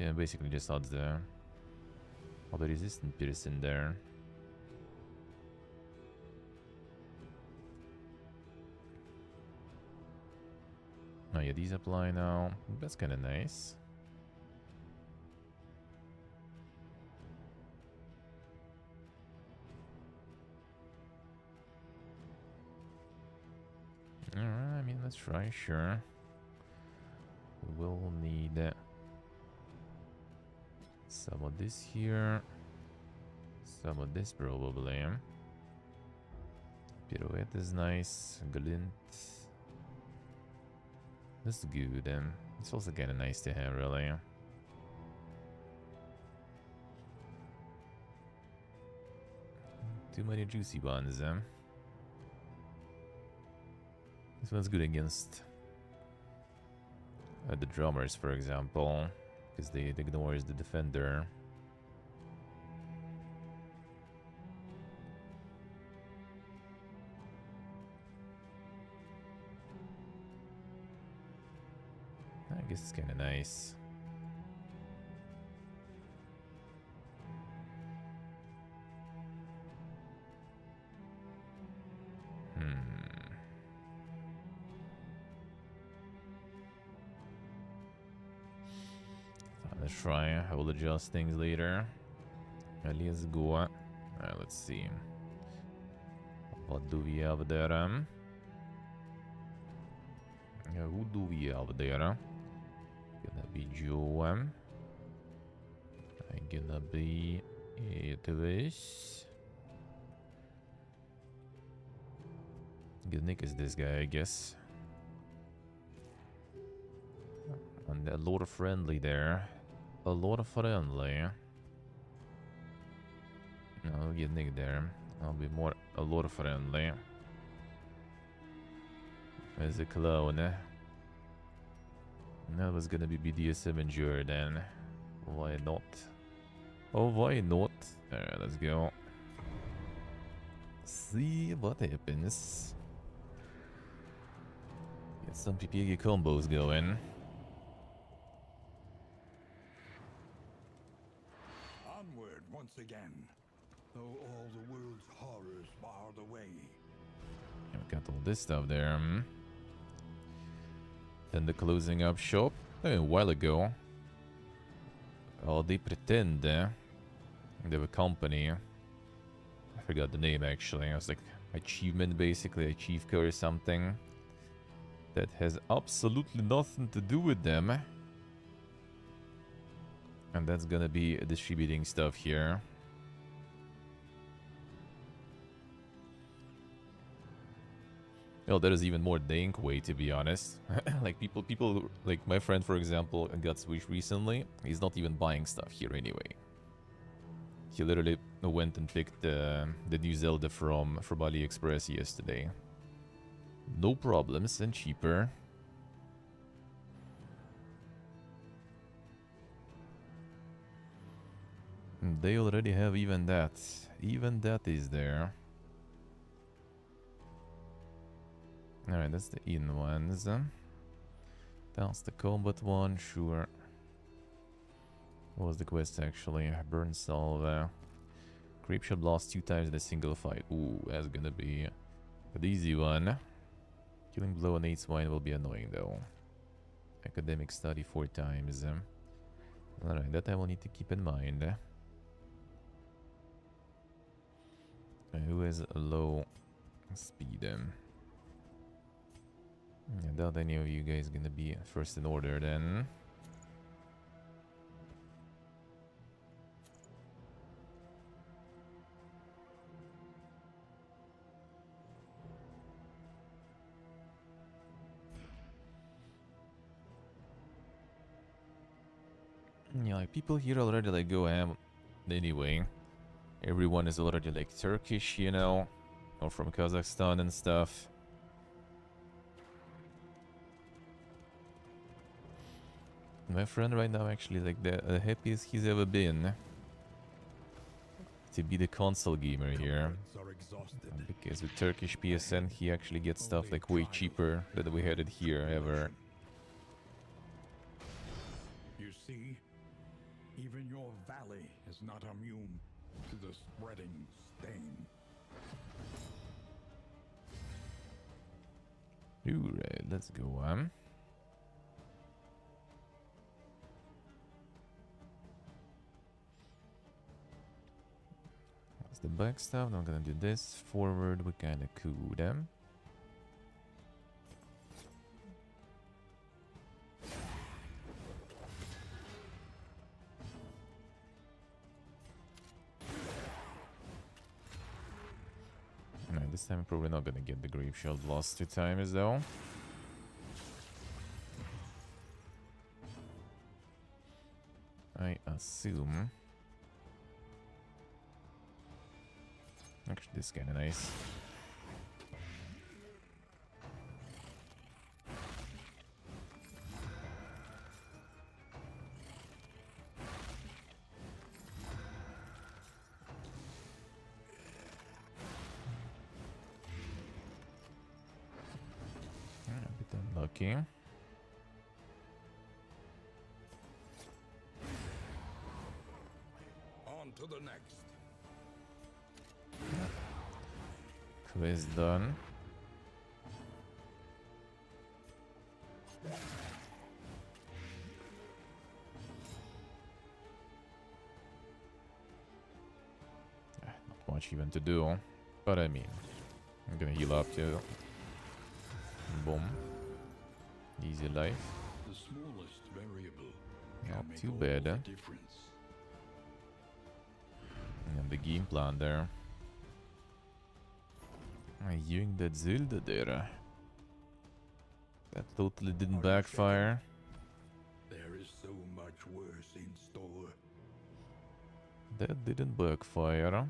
Yeah, basically just adds the resistant pierce in there. Oh yeah, these apply now. That's kind of nice. Alright, I mean, let's try, sure. We will need some of this here. Some of this probably. Pirouette is nice. Glint. This is good. It's also kind of nice to have, really. Too many juicy ones. This one's good against the drummers, for example, because they ignores the defender. I guess it's kind of nice. try. I will adjust things later. Let's go. Let's see. What do we have there? Who do we have there? Gonna be Joe. I'm gonna be this. Good Nick is this guy, I guess. And a lot of friendly there. A lot of friendly. I'll get Nick there. I'll be more a lot of friendly. As a clone. That was gonna be BDSM and Jordan. Why not? Oh, why not? Alright, let's go. See what happens. Get some PPG combos going. Onward once again, though all the world's horrors bar the way. I've got all this stuff there. Then the closing up shop a while ago. Oh, they pretend they have a company. I forgot the name actually. It was like achievement, basically, Achievco or something. That has absolutely nothing to do with them. And that's gonna be distributing stuff here. Well, there is even more dank way, to be honest. Like people like my friend, for example, got Switch recently. He's not even buying stuff here anyway. He literally went and picked the new Zelda from AliExpress yesterday. No problems and cheaper. And they already have even that. Even that is there. Alright, that's the in ones. That's the combat one, sure. What was the quest actually? Burn Salve. Creepshot blast 2 times in a single fight. Ooh, that's gonna be an easy one. Killing blow on 8 swine will be annoying though. Academic study 4 times. Alright, that I will need to keep in mind. Who has a low speed? I doubt any of you guys gonna be first in order then. Yeah, like people here already like go ham anyway. Everyone is already like Turkish, you know, or from Kazakhstan and stuff. My friend right now actually like the happiest he's ever been to be the console gamer here. Because with Turkish PSN he actually gets stuff like way cheaper than we had it here ever. You see, even your valley is not immune to the spreading stain. Alright, let's go on. That's the back stuff. Now I'm gonna do this. Forward, we kinda cool them. Alright, this time I'm probably not gonna get the Grave Shield lost 2 times though. I assume. Actually, this is kinda nice. A bit unlucky. On to the next. Quest done. even to do. But I mean, I'm gonna heal up too. Boom. Easy life. The smallest variable Not can make too all bad, the difference. And the game plan there. Using that Zelda there. That totally didn't backfire. There is so much worse in store. That didn't backfire.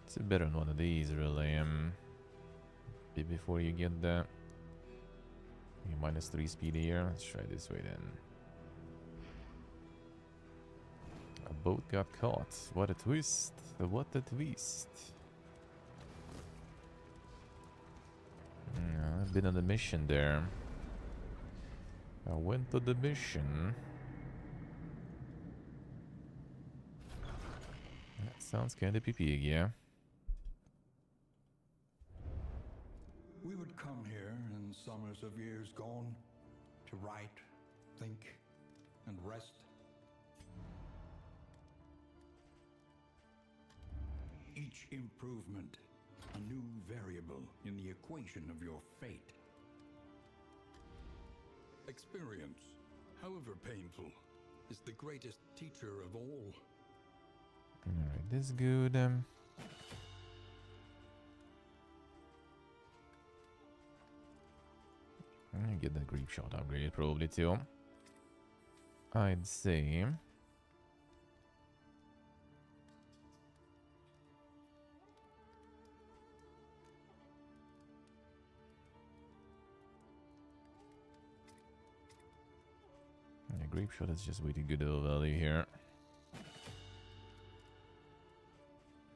It's a better one of these, really. Before you get the -3 speed here, let's try this way then. A boat got caught. What a twist! What a twist! I've been on a mission there. I went to the mission. That sounds kinda pee-pee, yeah. We would come here in summers of years gone to write, think, and rest. Each improvement, a new variable in the equation of your fate. Experience, however painful, is the greatest teacher of all. Alright, this is good. I'm gonna get that creep shot upgraded probably too. I'd say. Yeah, grape shot is just way too good of a value here.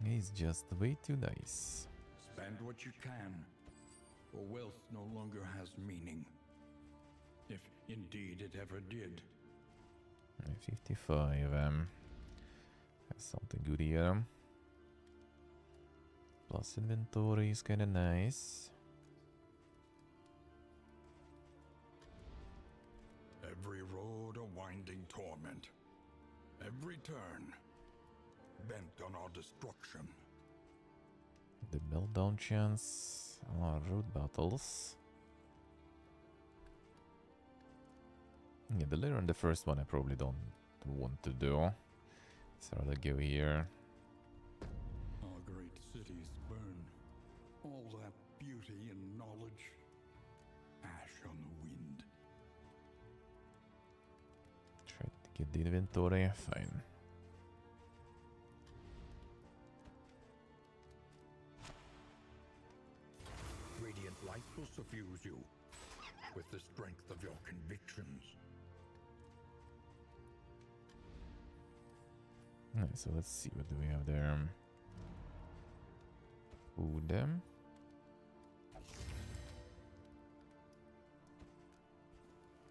He's just way too nice. Spend what you can, for wealth no longer has meaning. If indeed it ever did. 55, that's something good here. Plus inventory is kinda nice. Every road a winding torment. Every turn bent on our destruction. The meltdown chance. Road battles. Yeah, the later on the first one I probably don't want to do. So I'll go here. Our great cities burn. All that beauty and knowledge. Ash on the wind. Try to get the inventory. Fine. Radiant light will suffuse you with the strength of your convictions. Alright, so let's see, what do we have there? Food.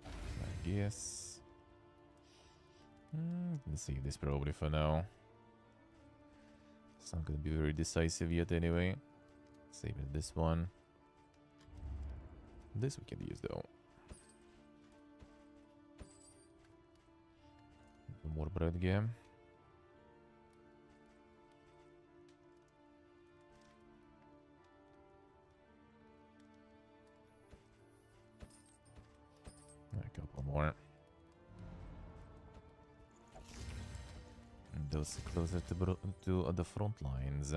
I guess. Let's save this probably for now. It's not gonna be very decisive yet anyway. Save it this one. This we can use though. More bread game. A couple more. And those closer to the front lines.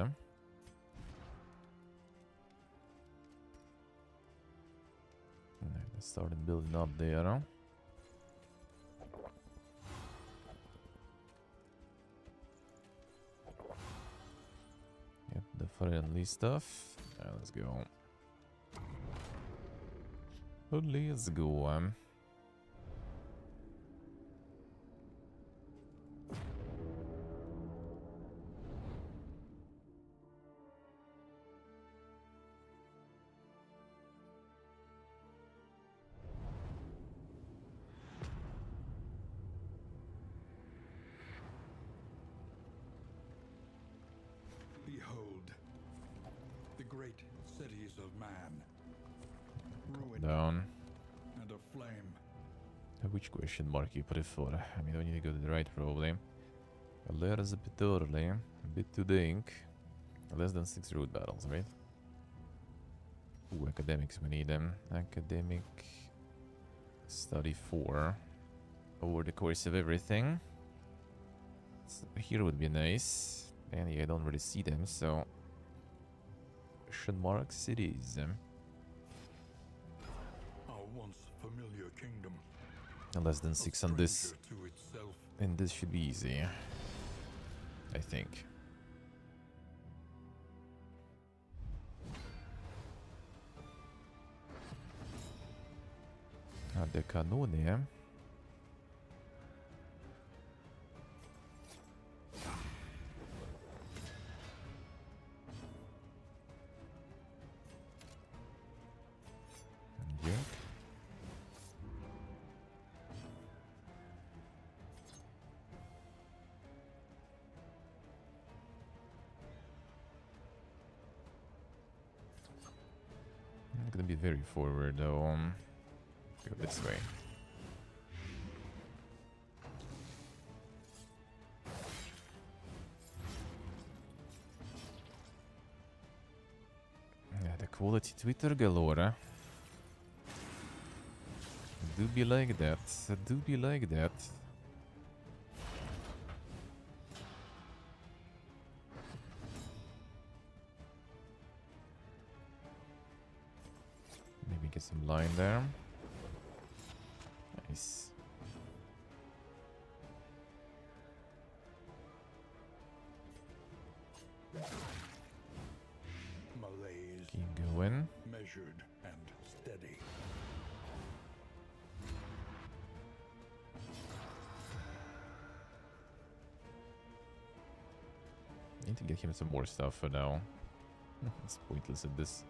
Let's start building up there. Get the friendly stuff. Let's go. Let's go. Behold, the great cities of man, ruin Down. and a flame. Which question mark you prefer? I mean, we need to go to the right, probably. Alert is a bit early. A bit too dink. Less than 6 road battles, right? Ooh, academics, we need them. Academic... Study 4. Over the course of everything. So here would be nice. And yeah, I don't really see them, so... Question marks it is. Our once familiar kingdom. Less than 6 on this. To itself. And this should be easy. I think. The Canone. I'm gonna be very forward though. Go this way. Yeah, the quality Twitter galore. Do be like that. Do be like that. Maybe get some line there. Nice. Malaise. Keep going. Measured and steady. Need to get him some more stuff for now. It's pointless at this.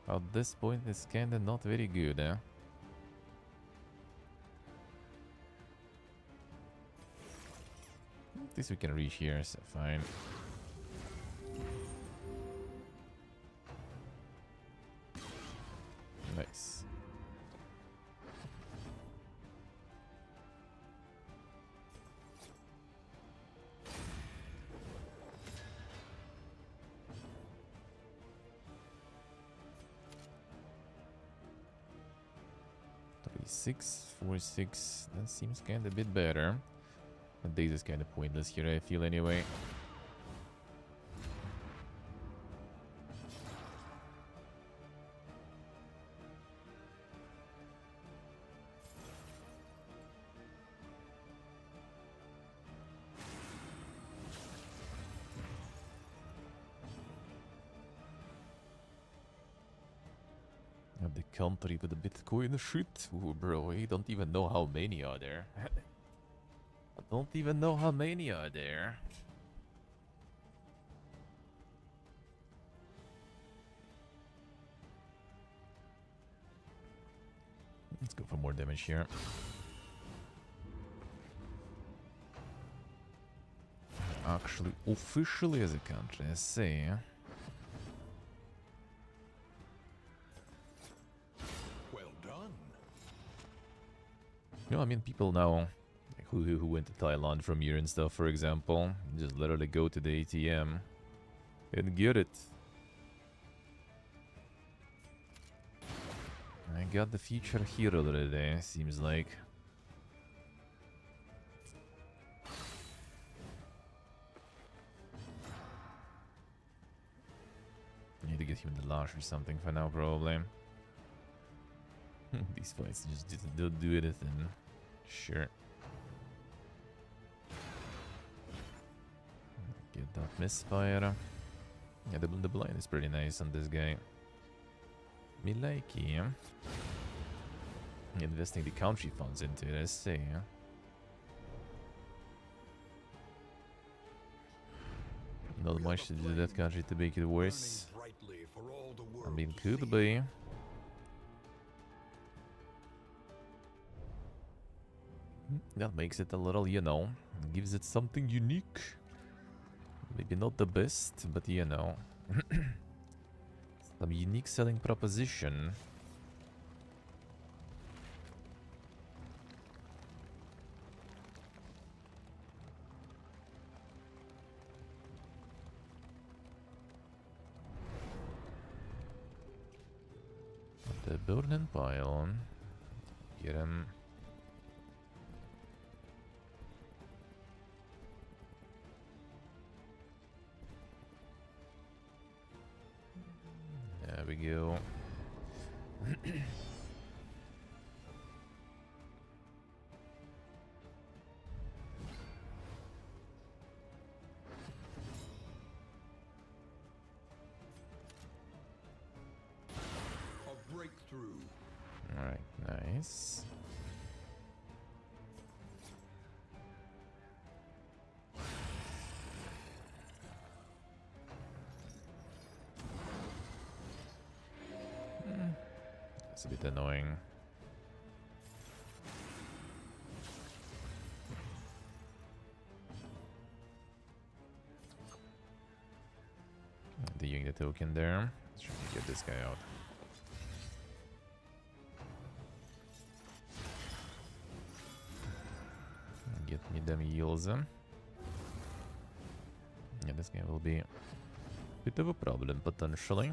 At this point, it's kinda not very good, eh? At least we can reach here, so fine. Nice. Six, 4, 6. That seems kind of a bit better. But days is kind of pointless here, I feel anyway. The country with the Bitcoin shit. Ooh, bro, I don't even know how many are there. I don't even know how many are there. Let's go for more damage here. Actually, officially as a country, I say. You know, I mean, people now who went to Thailand from here and stuff, for example, just literally go to the ATM and get it. I got the future here already, seems like. Need to get him the lash or something for now, probably. These fights just don't do anything. Sure. Get that misfire. Yeah, the blind is pretty nice on this guy. Me like him. Investing the country funds into it, I say. Not much to do that country to make it worse. I mean, could be. That makes it a little, you know, gives it something unique. Maybe not the best, but you know. Some unique selling proposition. The burden pile. Get him. There we go. A breakthrough. Alright, nice. That's a bit annoying. Doing the token there. Let's try to get this guy out. Get me them heals. Yeah, this guy will be a bit of a problem potentially.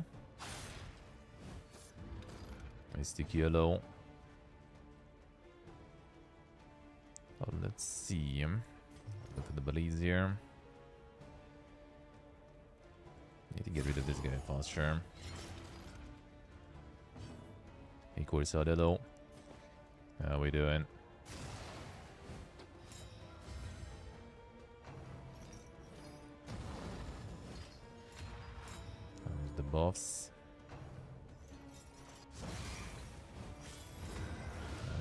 Mystic yellow. Oh, let's see. Go to the blaze here. Need to get rid of this guy faster. Hey, Corsadillo. How we doing? There's the buffs.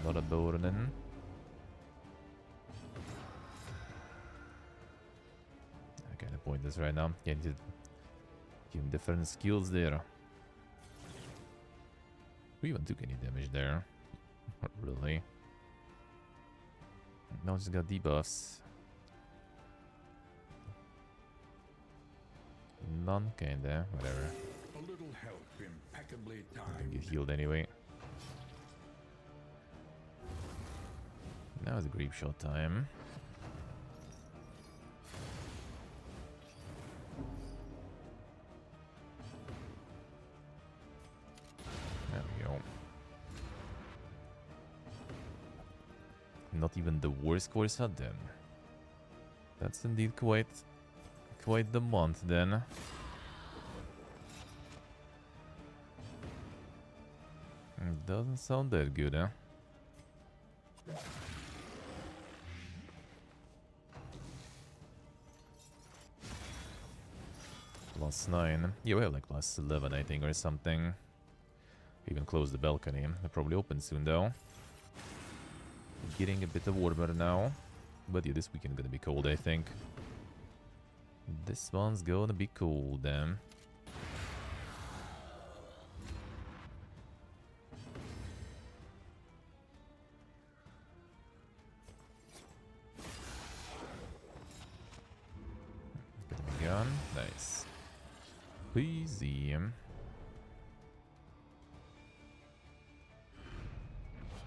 A lot of burden. I kind of point this right now. Get to give him different skills there. We even took any damage there. Not really. Now just got debuffs. None, kinda. Whatever. A little help impeccably I timed. get healed anyway. Now it's a Grape Shot time. There we go. Not even the worst course out then. That's indeed quite the month then. Doesn't sound that good, huh? +9. Yeah, we have like +11, I think, or something. Even close the balcony. They'll probably open soon, though. Getting a bit of warmer now. But yeah, this weekend gonna be cold, I think. This one's gonna be cold, then. Get my gun. Nice. Easy.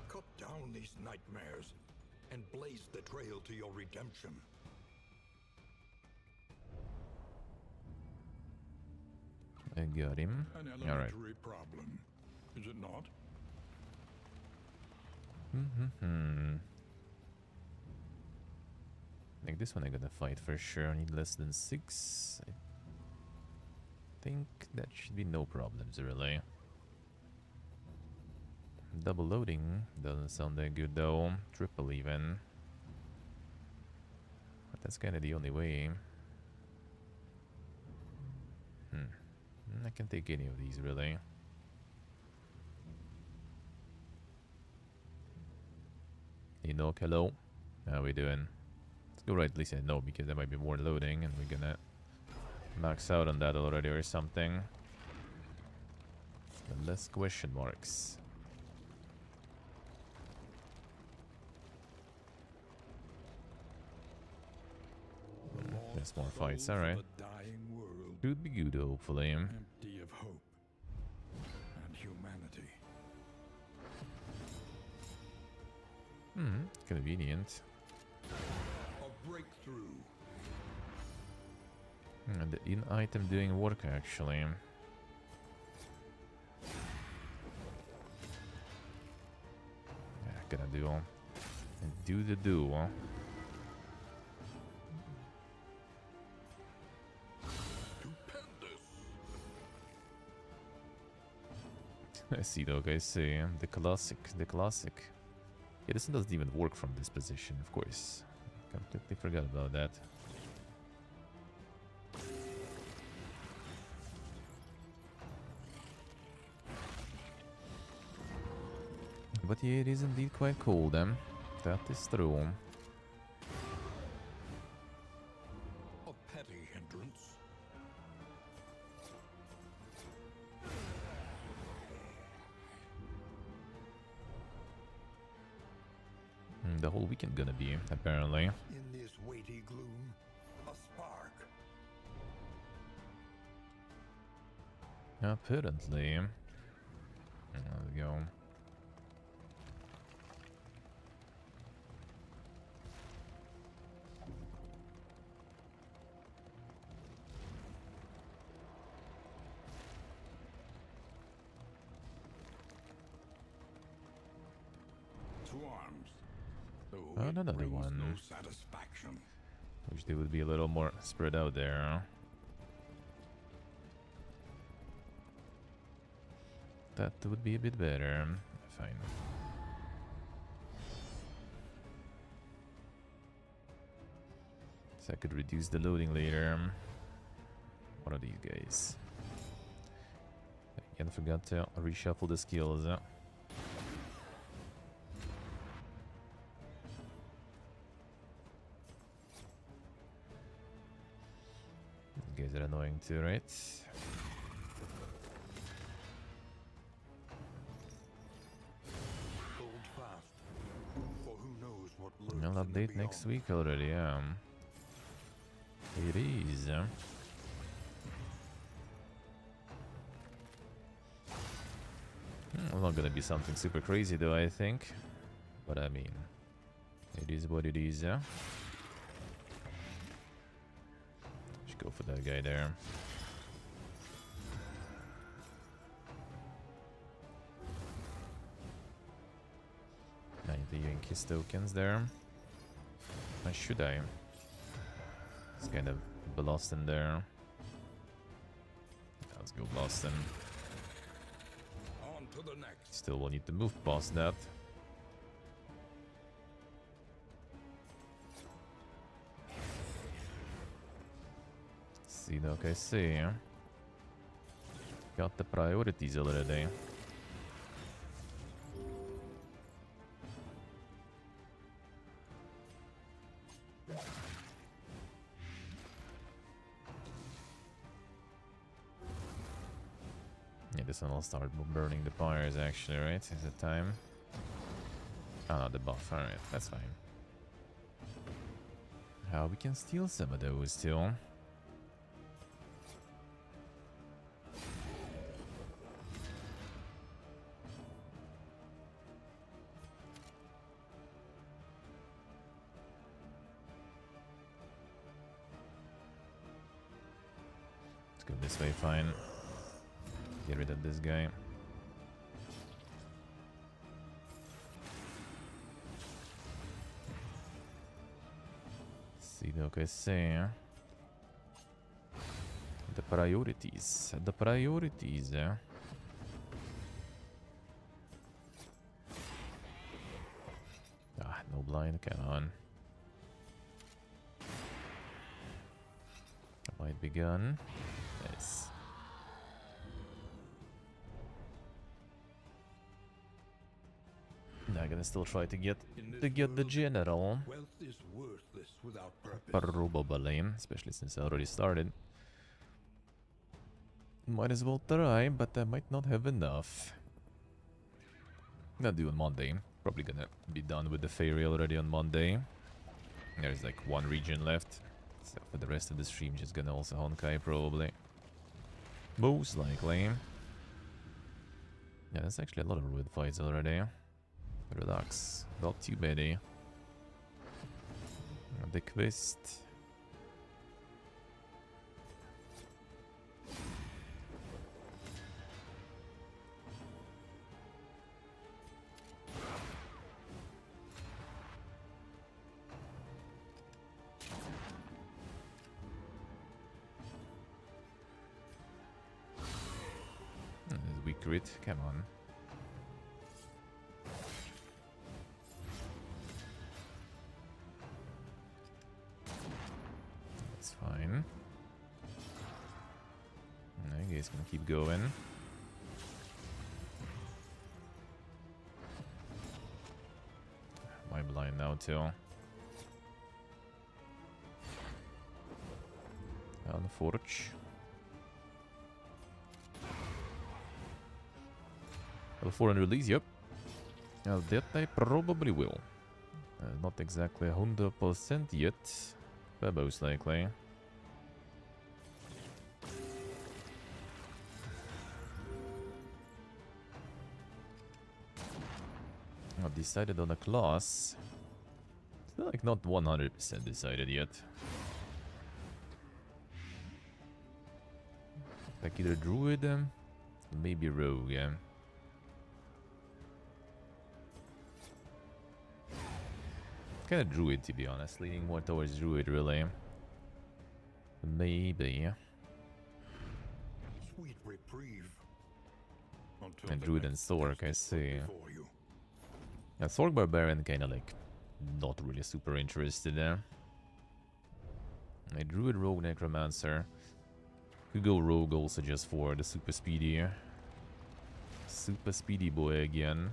Cut down these nightmares and blaze the trail to your redemption. I got him. An All right. elementary problem, is it not? Like this one I gotta fight for sure. I need less than 6. I think that should be no problems really. Double loading doesn't sound that good though. Triple even. But that's kinda the only way. I can take any of these really. Enoch, hello. How we doing? Let's go right, at least I know, because there might be more loading and we're gonna max out on that already or something. And less question marks. There's more fights, alright. Should be good, hopefully. Empty of hope and humanity. Convenient. A breakthrough. And the in-item doing work, actually. gonna do? Do the do. I see, though, guys. See, the classic, the classic. Yeah, this doesn't even work from this position, of course. Completely forgot about that. But yeah, it is indeed quite cold, that is true. A petty hindrance. The whole weekend gonna be, apparently. In this weighty gloom, a spark. Apparently. There we go. To arms. Though Oh, it another brings one. no satisfaction. Wish they would be a little more spread out there. That would be a bit better. Fine. So I could reduce the loading later. One of these guys. Again, forgot to reshuffle the skills. These guys are annoying too, right? Hold fast, for who knows what lurks I'll in the update next beyond. week already, yeah. It is. Not gonna be something super crazy though, I think. But I mean, it is what it is, yeah. Should go for that guy there. 90 Yankees tokens there. Or should I? It's kind of Boston there. Let's go Boston. On to the next. Still will need to move past that. See, okay, see. Got the priorities already. Yeah, this one will start burning the pyres actually, right? Is it time? Oh, not the buff, alright, that's fine. How we can steal some of those too. Let's go this way, fine. Get rid of this guy. See, okay, see. The priorities. The priorities, yeah. Ah, no blind, come on. Might be gun. Yes. Now I'm gonna still try to get the general. Wealth is worthless without purpose. Probably, especially since I already started. Might as well try, but I might not have enough. Gonna do on Monday. Probably gonna be done with the Fairy already on Monday. There's like one region left. So for the rest of the stream, just gonna also Honkai probably. Most likely. Yeah, there's actually a lot of rude fights already. Relax. Not too many. The quest. We crit, come on. That's fine. I guess gonna keep going. Am I blind now too? Unforge. Level 4 and release, yep. That I probably will. Not exactly 100% yet, but most likely. I've decided on a class. Still like not 100% decided yet. Like either druid, maybe rogue. Kind of druid, to be honest. Leaning more towards druid, really. Maybe. Sweet reprieve. Until And the druid and next Thork, test I is put see. before you. Yeah, Thork Barbarian kind of like not really super interested there. A druid rogue necromancer. Could go rogue also just for the super speedy. Super speedy boy again.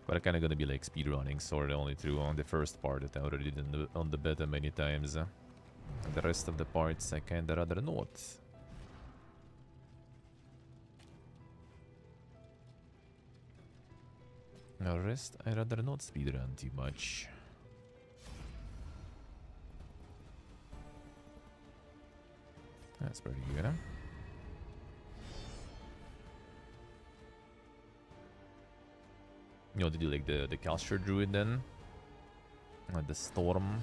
But I'm kind of gonna be like speedrunning sort of only through on the first part that I already did on the beta many times. The rest of the parts I kinda rather not. The rest I rather not speedrun too much. That's pretty good, huh? You want to do like the Calster Druid then? The Storm.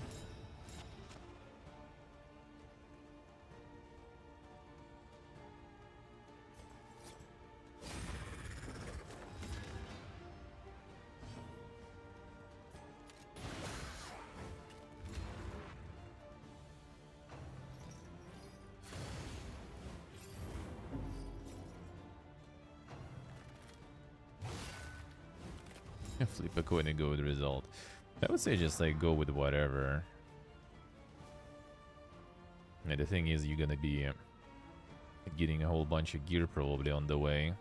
Flip a coin and go with the result. I would say just like go with whatever. And the thing is, you're gonna be getting a whole bunch of gear probably on the way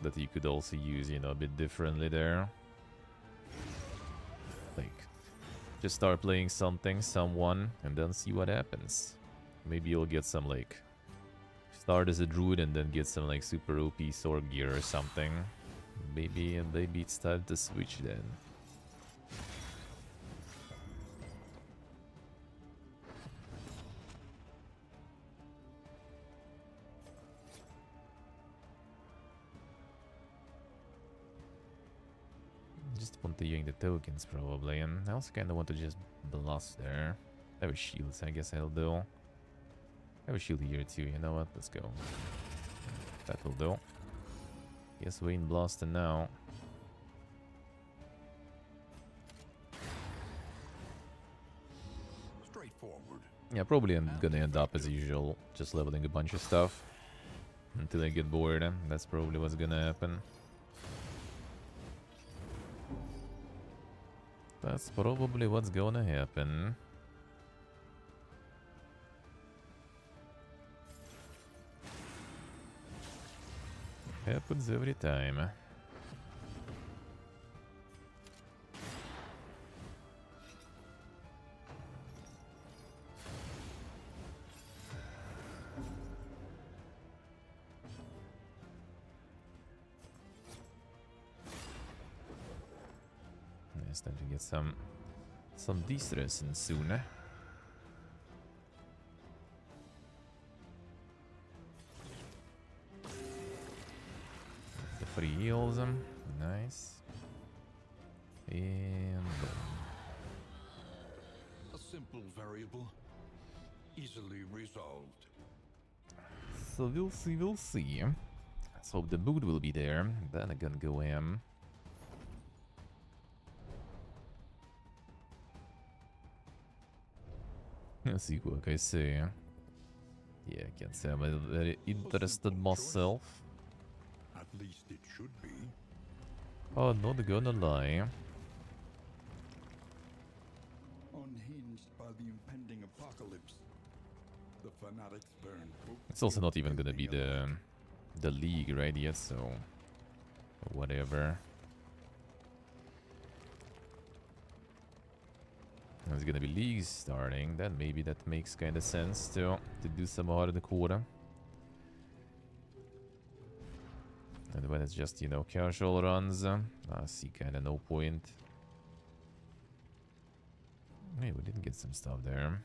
that you could also use, you know, a bit differently there. Like, just start playing something, someone, and then see what happens. Maybe you'll get some like start as a druid and then get some like super OP sword gear or something. Maybe it's time to switch then. Just want to yank the tokens probably, and I also kind of want to just blast there. I have a shield, so I guess I'll do. I have a shield here too, you know what? Let's go. That will do. Guess we ain't blasting now. Straightforward. Yeah, probably I'm gonna end up as usual, just leveling a bunch of stuff until I get bored. That's probably what's gonna happen. That's probably what's gonna happen. Happens every time. It's time to get some de-stressing soon. The free heals, nice. And A simple variable, easily resolved. so we'll see, we'll see. Let's hope the mood will be there. Then I'm gonna go ham. Let's see what I say. Yeah, I can't say I'm very interested myself. At least it should be. Oh, not gonna lie. Unhinged by the impending apocalypse, the fanatics burn. It's also not even gonna be the league right yet, so whatever. There's gonna be leagues starting, then maybe that makes kind of sense to do some hardcore. And when it's just, you know, casual runs, I see kind of no point. Hey, we did get some stuff there.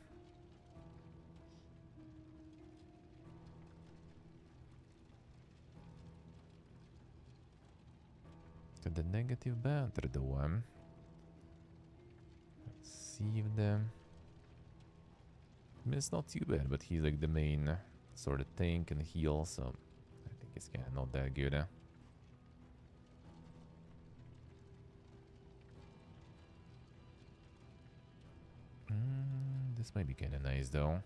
To the negative banter though. Let's see if the... I mean, it's not too bad, but he's like the main sort of tank and heal, so I think it's kind of not that good. This might be kind of nice though.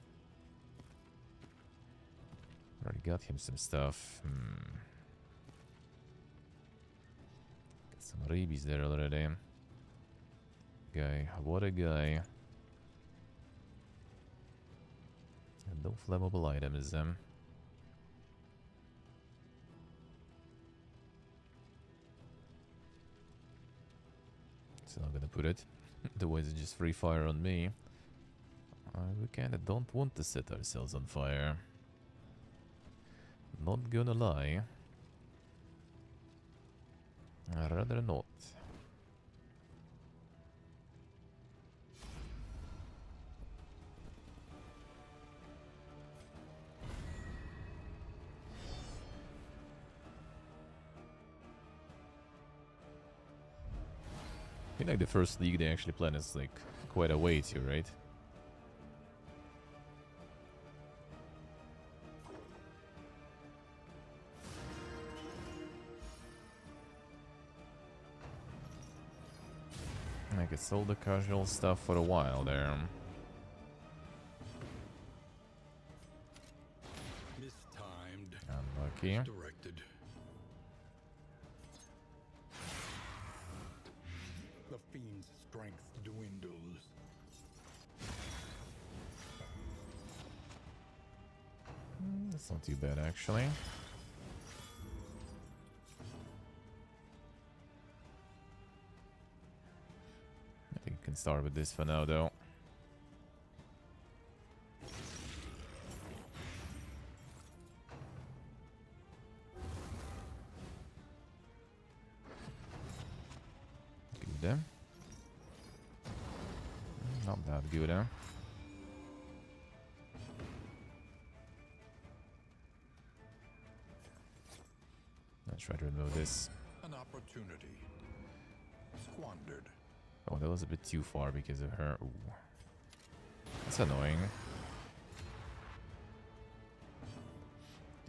Already got him some stuff. Got some rabies there already. Guy, what a guy. And no flammable items. So I'm gonna put it. Otherwise it's just free fire on me. We kinda don't want to set ourselves on fire. Not gonna lie. I'd rather not. I think like the first league they actually plan is like quite a way too, right? I could sold the casual stuff for a while there. Mistimed. Unlucky. Directed. The fiend's strength dwindles. That's not too bad actually. I think we can start with this for now though. Good. Not that good, huh? Let's try to remove this. An opportunity. Squandered. Oh, that was a bit too far because of her. Ooh. That's annoying.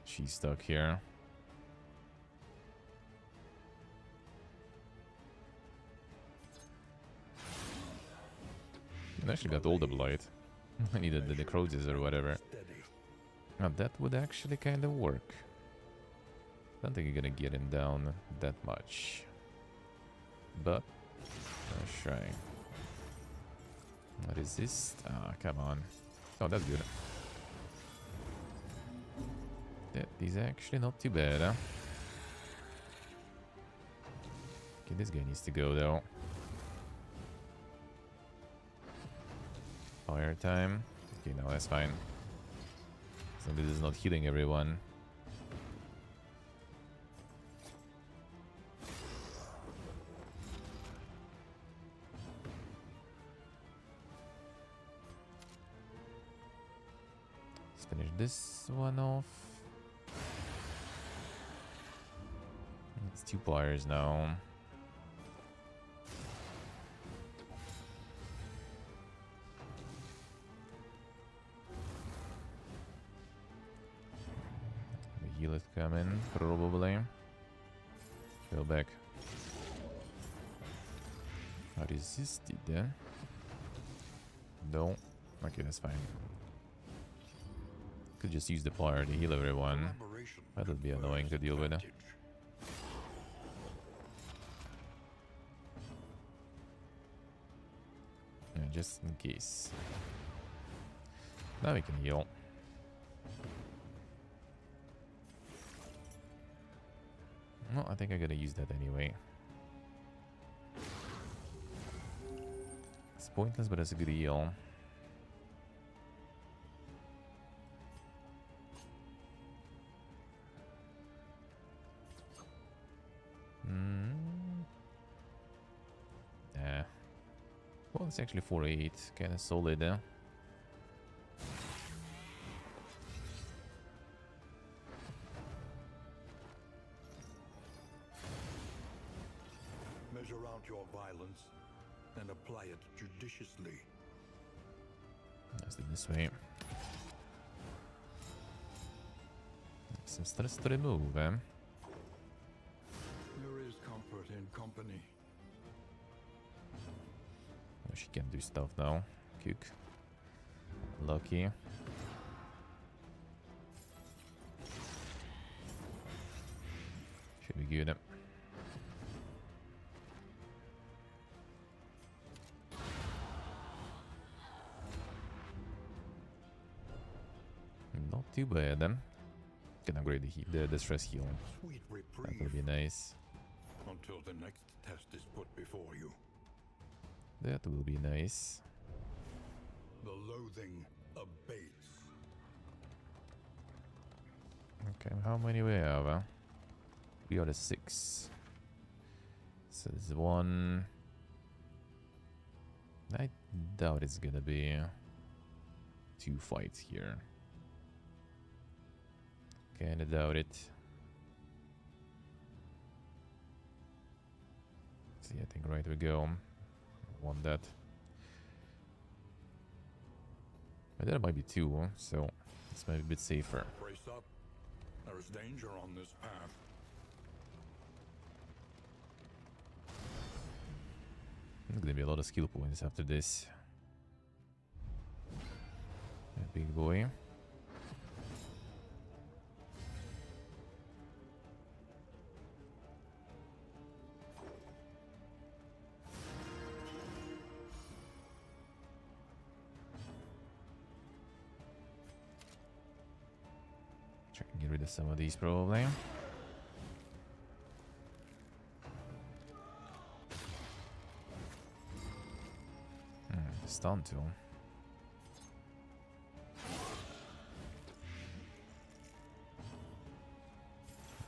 She's stuck here. I actually got all the blight. I needed the necrosis or whatever. Now that would actually kind of work. Don't think you're gonna get him down that much. But let's try. Resist. Ah, come on. Oh, that's good. That is actually not too bad, huh? Okay, this guy needs to go though. Fire time. Okay, no, that's fine. As long as this is not healing everyone. Let's finish this one off. It's 2 pliers now. Heal it coming, probably. Go back. I resisted then. No. Okay, that's fine. Could just use the pyre to heal everyone. Collaboration That'll be annoying to confers deal with. advantage. Yeah, just in case. Now we can heal. No, I think I gotta use that anyway. It's pointless, but it's a good heal. Yeah. Well, it's actually 4-8. Kinda solid, eh? Measure out your violence and apply it judiciously. Let's do it this way. Some stress to remove, eh? There is comfort in company. Oh, she can do stuff now. Cook. Lucky. Should be good. Not too bad. Can upgrade the stress heal. Sweet That reprieve will be nice. until the next test is put before you. That will be nice. The loathing abates. Okay, how many we have? We are the 6. So there's 1. I doubt it's gonna be 2 fights here. Kinda doubt it. See, I think right we go. Want that. But there might be 2, so this might be a bit safer. Brace up. There is danger on this path. There's gonna be a lot of skill points after this. That big boy. Try and get rid of some of these probably. Stun tool.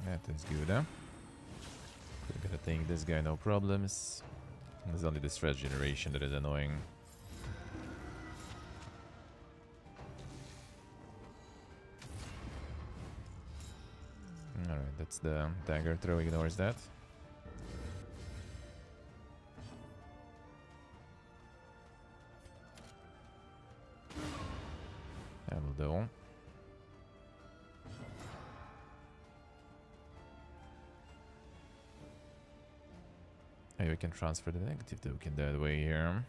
That is good, huh? We're gonna take this guy, no problems. There's only the stress generation that is annoying. Alright, that's the dagger throw, ignores that. That will do. Hey, we can transfer the negative token that way here.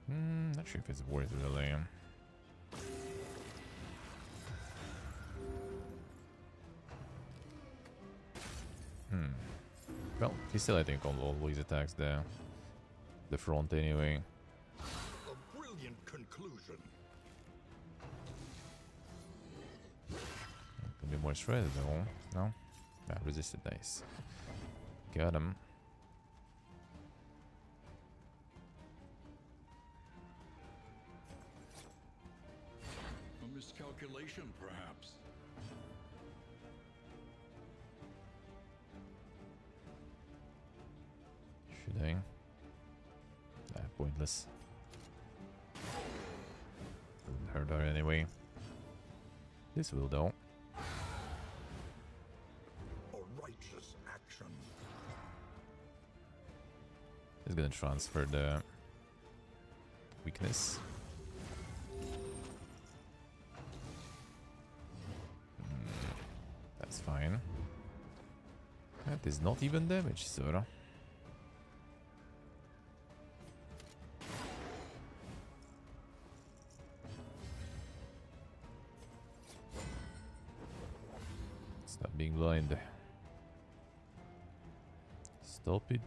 Not sure if it's worth it really. Well, he still, I think, always attacks the front anyway. A brilliant conclusion. A bit more shredded though. No? Yeah, resisted, nice. Got him. A miscalculation, perhaps. Should I? Pointless. Wouldn't hurt her anyway. This will though. A righteous action. It's gonna transfer the weakness. That's fine. That is not even damage, sir. Stop being blind. Stop it.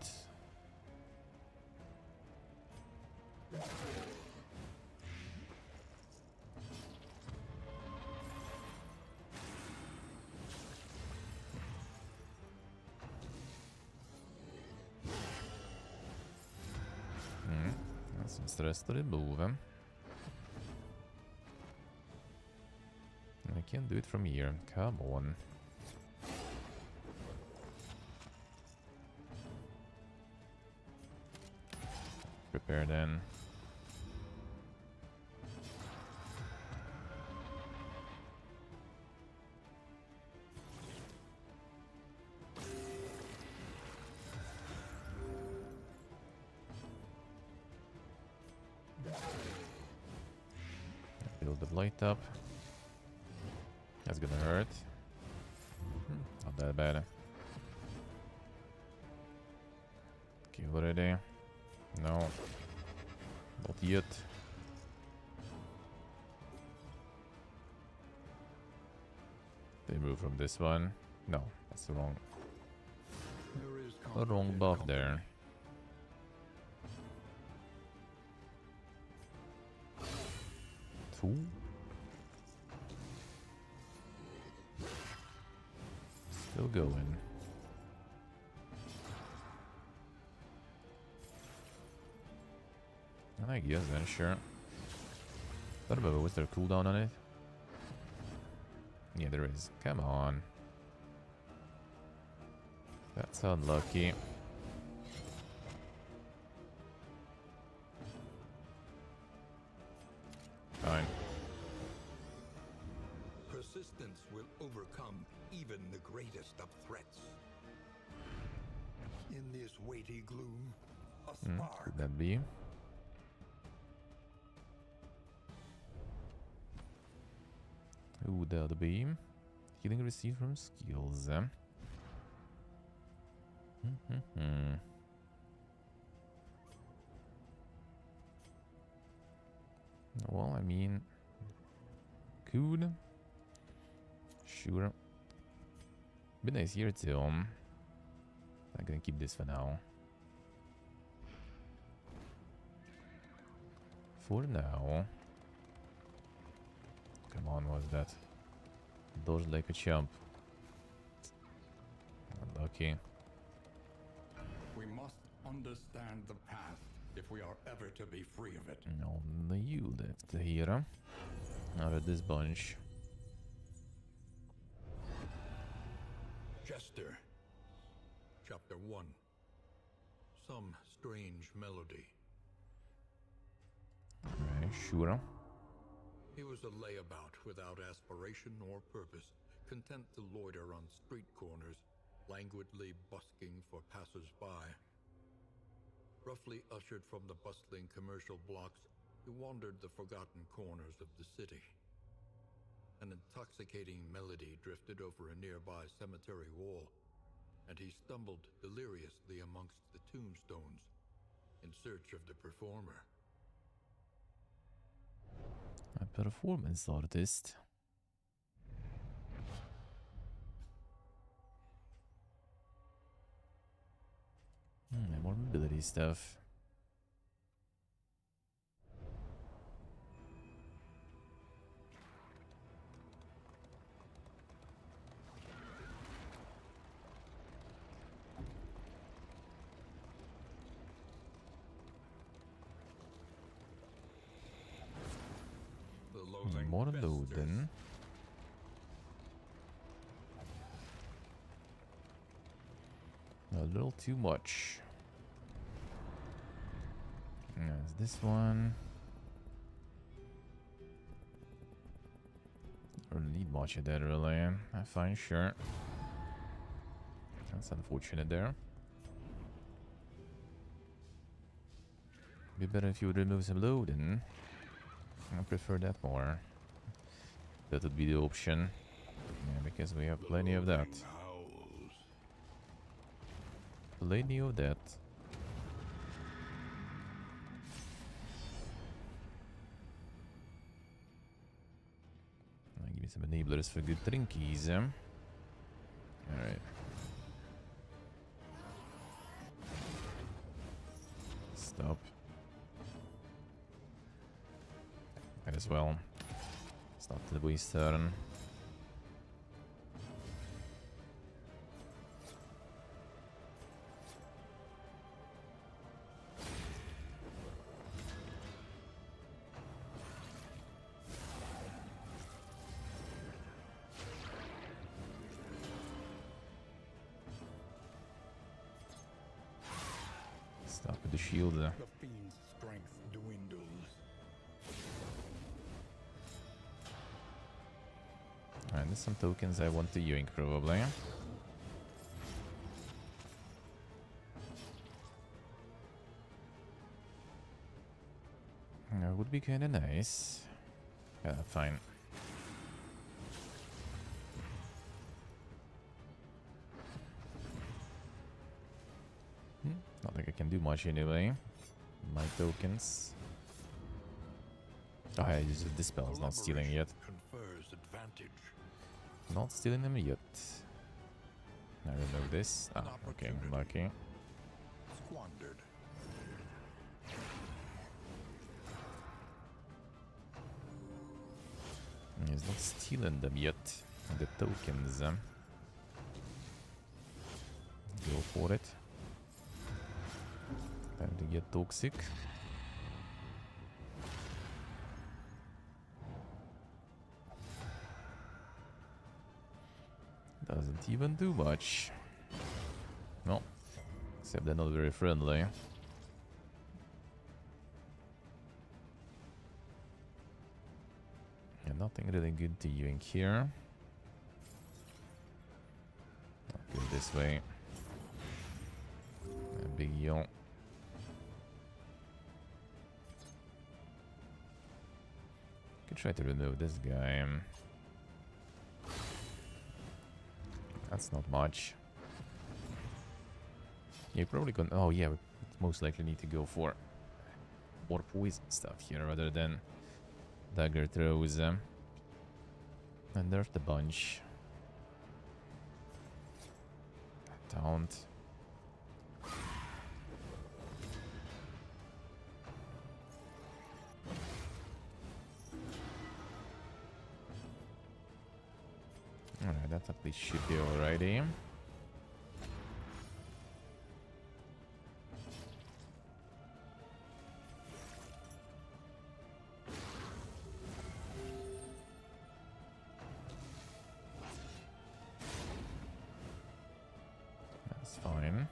Some stress to remove. I can't do it from here. Come on. Prepare then. Build the blight up. That's gonna hurt. Not that bad. Kill already. No. Not yet. They move from this one. No, that's the wrong. Wrong buff there. Two. Still going. I guess then, sure. Thought about it, was there a cooldown on it? Yeah, there is. Come on. That's unlucky. Fine. Persistence will overcome even the greatest of threats. In this weighty gloom, a spark. Could that be? Ooh, the other beam. Healing received from skills. Well, I mean, could. Sure. Be nice here too. I'm gonna keep this for now. For now. Come on, what's that? Dodge like a champ. Unlucky. We must understand the past if we are ever to be free of it. Only you left here. Out of this bunch. Jester. Chapter 1. Some strange melody. Alright, sure. He was a layabout without aspiration or purpose, content to loiter on street corners, languidly busking for passers-by. Roughly ushered from the bustling commercial blocks, he wandered the forgotten corners of the city. An intoxicating melody drifted over a nearby cemetery wall, and he stumbled deliriously amongst the tombstones in search of the performer. A performance artist. More mobility stuff. More loading. A little too much. There's this one. Don't need much of that really. I find sure. That's unfortunate there. Be better if you would remove some loading. I prefer that more. That would be the option. Yeah, because we have plenty of that. Plenty of that. Give me some enablers for good drinkies. Alright. Stop. Might as well. It's not the boy's turn. Stop with the shield. The fiend's strength dwindles. Alright, there's some tokens I want to yoink probably. That would be kinda nice. Yeah, fine. Not like I can do much anyway. My tokens. Oh, I use the dispel. Is not stealing yet. Confers advantage. Not stealing them yet. I remove this. Ah, okay, lucky. Squandered. He's not stealing them yet. The tokens. Go for it. Time to get toxic. Doesn't even do much. No. Except they're not very friendly. And nothing really good to yoink here. Not good this way. A big yawn. Could try to remove this guy. That's not much. Yeah, probably gonna. Oh yeah, we most likely need to go for more poison stuff here rather than dagger throws. And there's the bunch. Taunt. Alright, that at least should be alrighty. That's fine.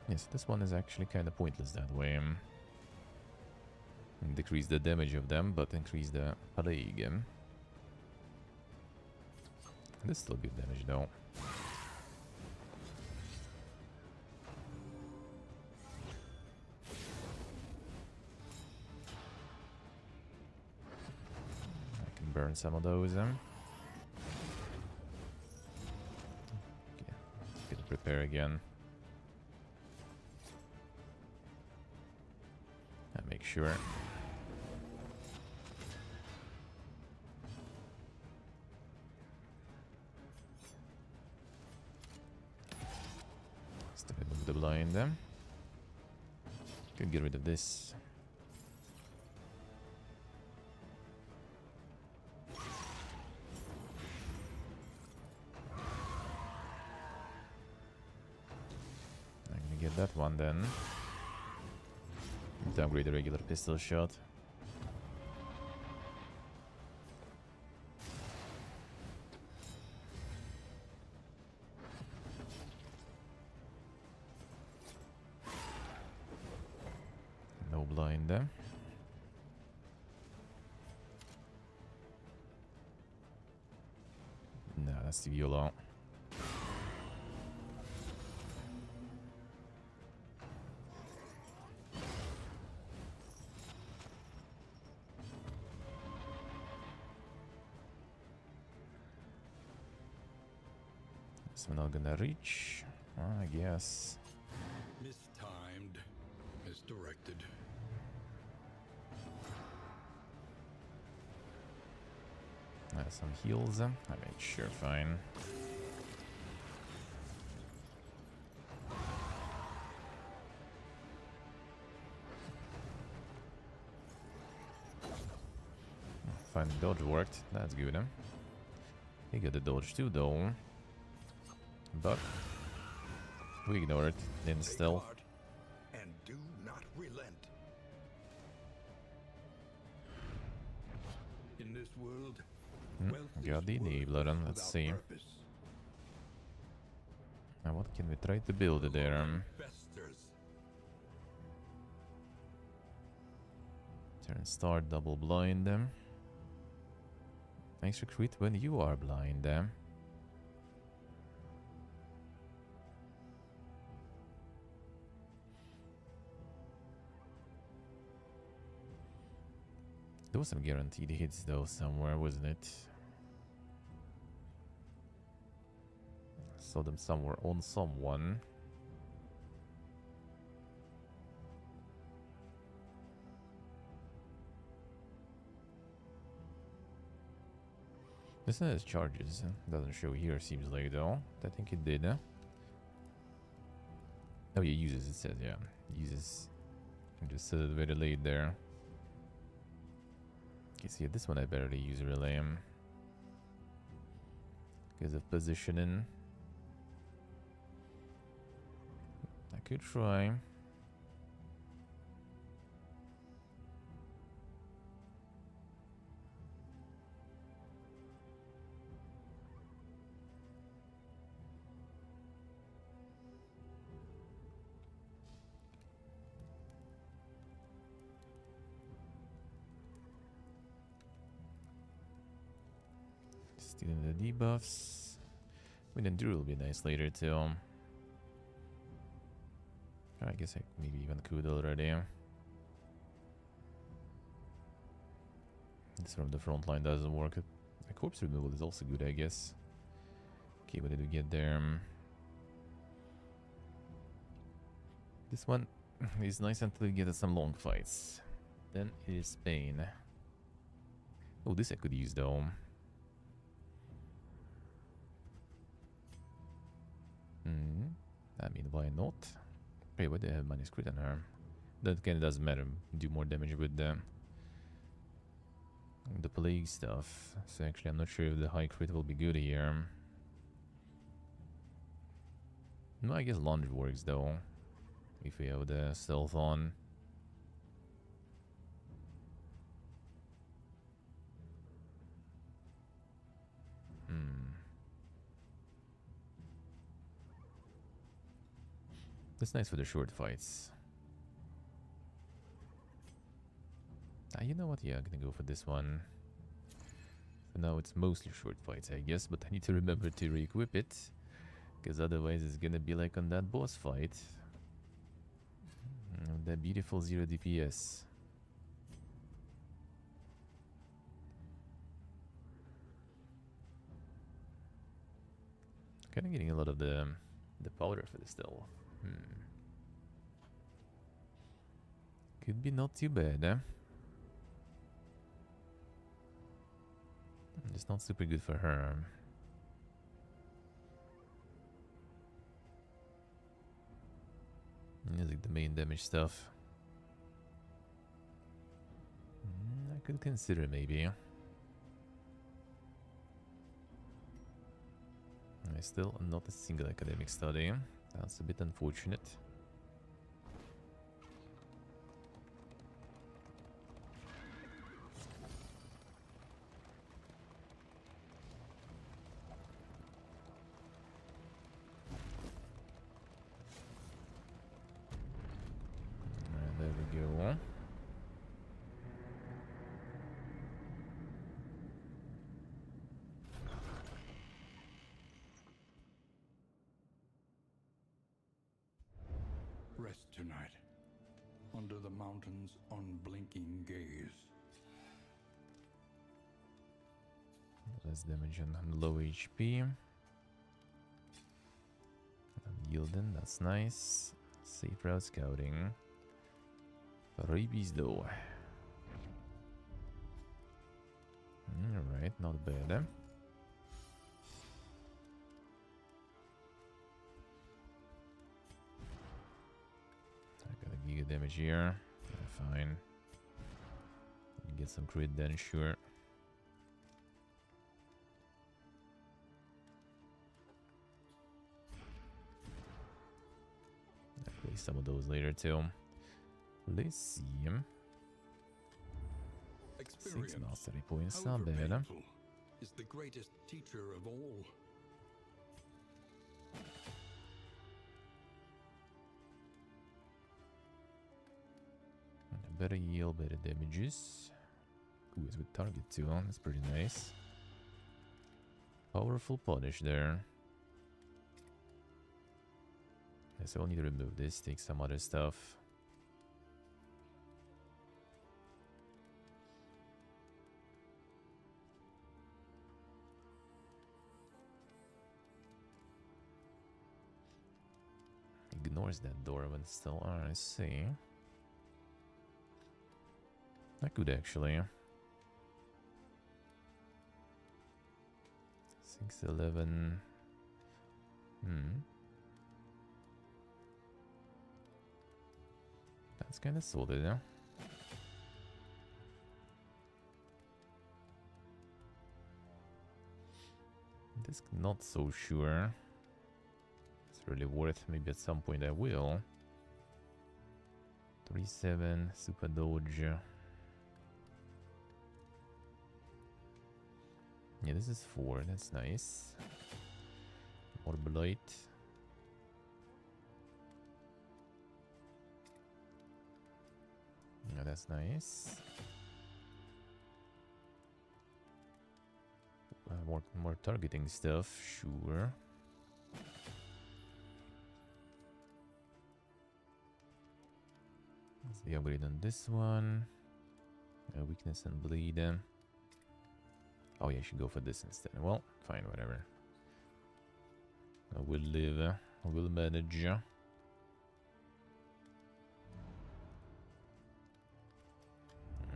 Yes, this one is actually kind of pointless that way. Decrease the damage of them, but increase the plague. This still good damage though. I can burn some of those. Okay. Get to prepare again. And make sure. Remove the blind. Can get rid of this. I'm gonna get that one then. Downgrade the regular pistol shot. No blind there. No, that's the Viola. So we're not gonna reach, I guess. Mistimed. Misdirected. Some heals. I made sure fine. Dodge worked. That's good, huh? He got the dodge too, though. But we ignore it in stealth. And do not relent. In this world, Got the enabler, and let's see. purpose. Now, what can we try to build there? Festers. Turn start, double blind. Extra crit when you are blind. There was some guaranteed hits though somewhere, wasn't it? Saw them somewhere on someone. This has charges. Doesn't show here, seems like though. I think it did. Oh yeah, uses, it says, yeah. Uses. I just said it very late there. Okay, see, this one I barely use really. Because of positioning. I could try. Stealing the debuffs. Wind and Endure will be nice later too. I guess I maybe even could already. This from the front line doesn't work. A corpse removal is also good, I guess. Okay, what did we get there? This one is nice until you get some long fights. Then it is pain. Oh, this I could use though. I mean, why not? Wait, why do I have minus crit on her? That kind of doesn't matter. Do more damage with the plague stuff. So actually, I'm not sure if the high crit will be good here. No, I guess lunge works though. If we have the stealth on. That's nice for the short fights. You know what? Yeah, I'm gonna go for this one. So now it's mostly short fights, I guess, but I need to remember to re-equip it. Because otherwise it's gonna be like on that boss fight. That beautiful 0 DPS. Kinda getting a lot of the powder for this still. Could be not too bad, eh? Just not super good for her. It's like the main damage stuff. I could consider maybe. I still not a single academic study. That's a bit unfortunate. There we go. Rest tonight, under the mountain's unblinking gaze. Less damage on low HP. Yielding, that's nice. Safe route scouting. Rabies though. Alright, not bad. I got a giga damage here. Yeah, fine. Get some crit then, sure. place some of those later too. Let's see. 6 mastery points, not however bad. painful, is the greatest teacher of all. Better yield, better damages. Ooh, it's with target too, huh? That's pretty nice. Powerful punish there. Yes, I'll need to remove this, take some other stuff. Ignores that door, but still, I see. I could actually. 611. That's kind of solid, yeah. This not so sure. It's really worth. Maybe at some point I will. 3-7 super dodge. Yeah, this is 4. That's nice. More blight. Yeah, that's nice. More targeting stuff, sure. Let's the upgrade on this one. Weakness and bleed. Oh yeah, I should go for this instead. Well, fine, whatever. I will live. I will manage.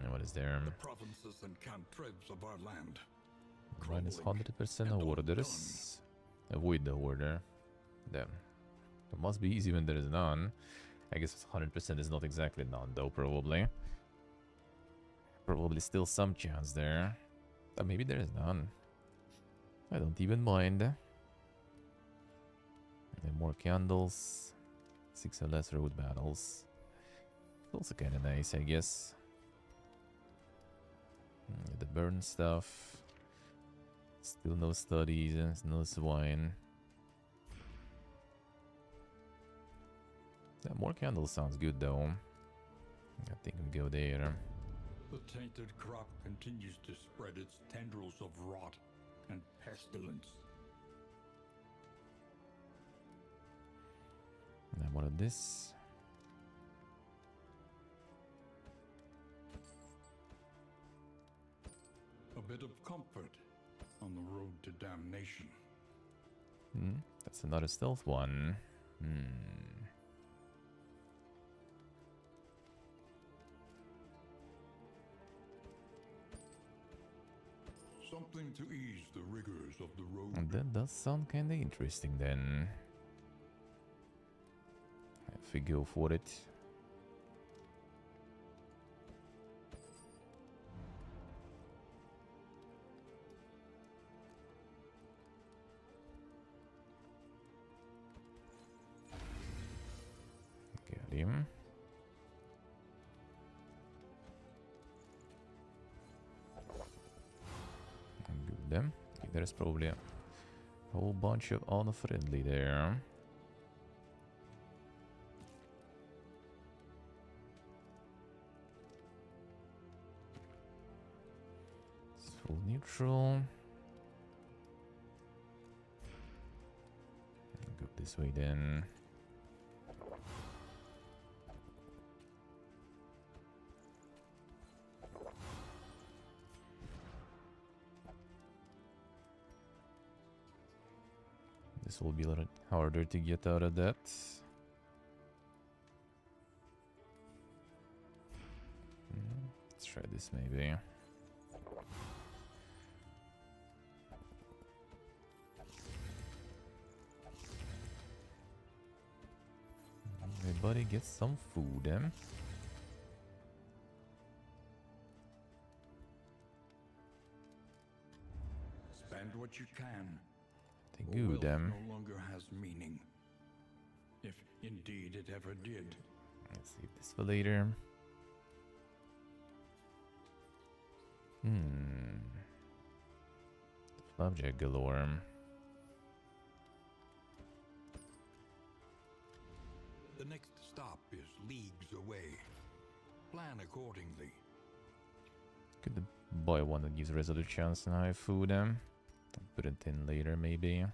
What is there? The provinces and cantrevs of our land. Minus 100% orders. Avoid the order. Damn. It must be easy when there is none. I guess 100% is not exactly none though, probably. Probably still some chance there. But maybe there is none. I don't even mind. And then more candles. 6 or less road battles. It's also kind of nice, I guess. The burn stuff. Still no studies, no swine. Yeah, more candles sounds good though. I think we go there. The tainted crop continues to spread its tendrils of rot and pestilence. And what of this? A bit of comfort on the road to damnation. That's another stealth one. Something to ease the rigors of the road. And that does sound kinda interesting then. If we go for it. Got him. Good. Okay, there's probably a whole bunch of unfriendly there. It's full neutral. Go this way then. This will be a little harder to get out of that. Let's try this maybe. Everybody gets some food, eh? Spend what you can. Good, Wealth no longer has meaning. if indeed it ever did. Let's save this for later. Flapjack galore. The next stop is leagues away. Plan accordingly. Could buy one that gives resolute chance and high food. Put it in later, maybe.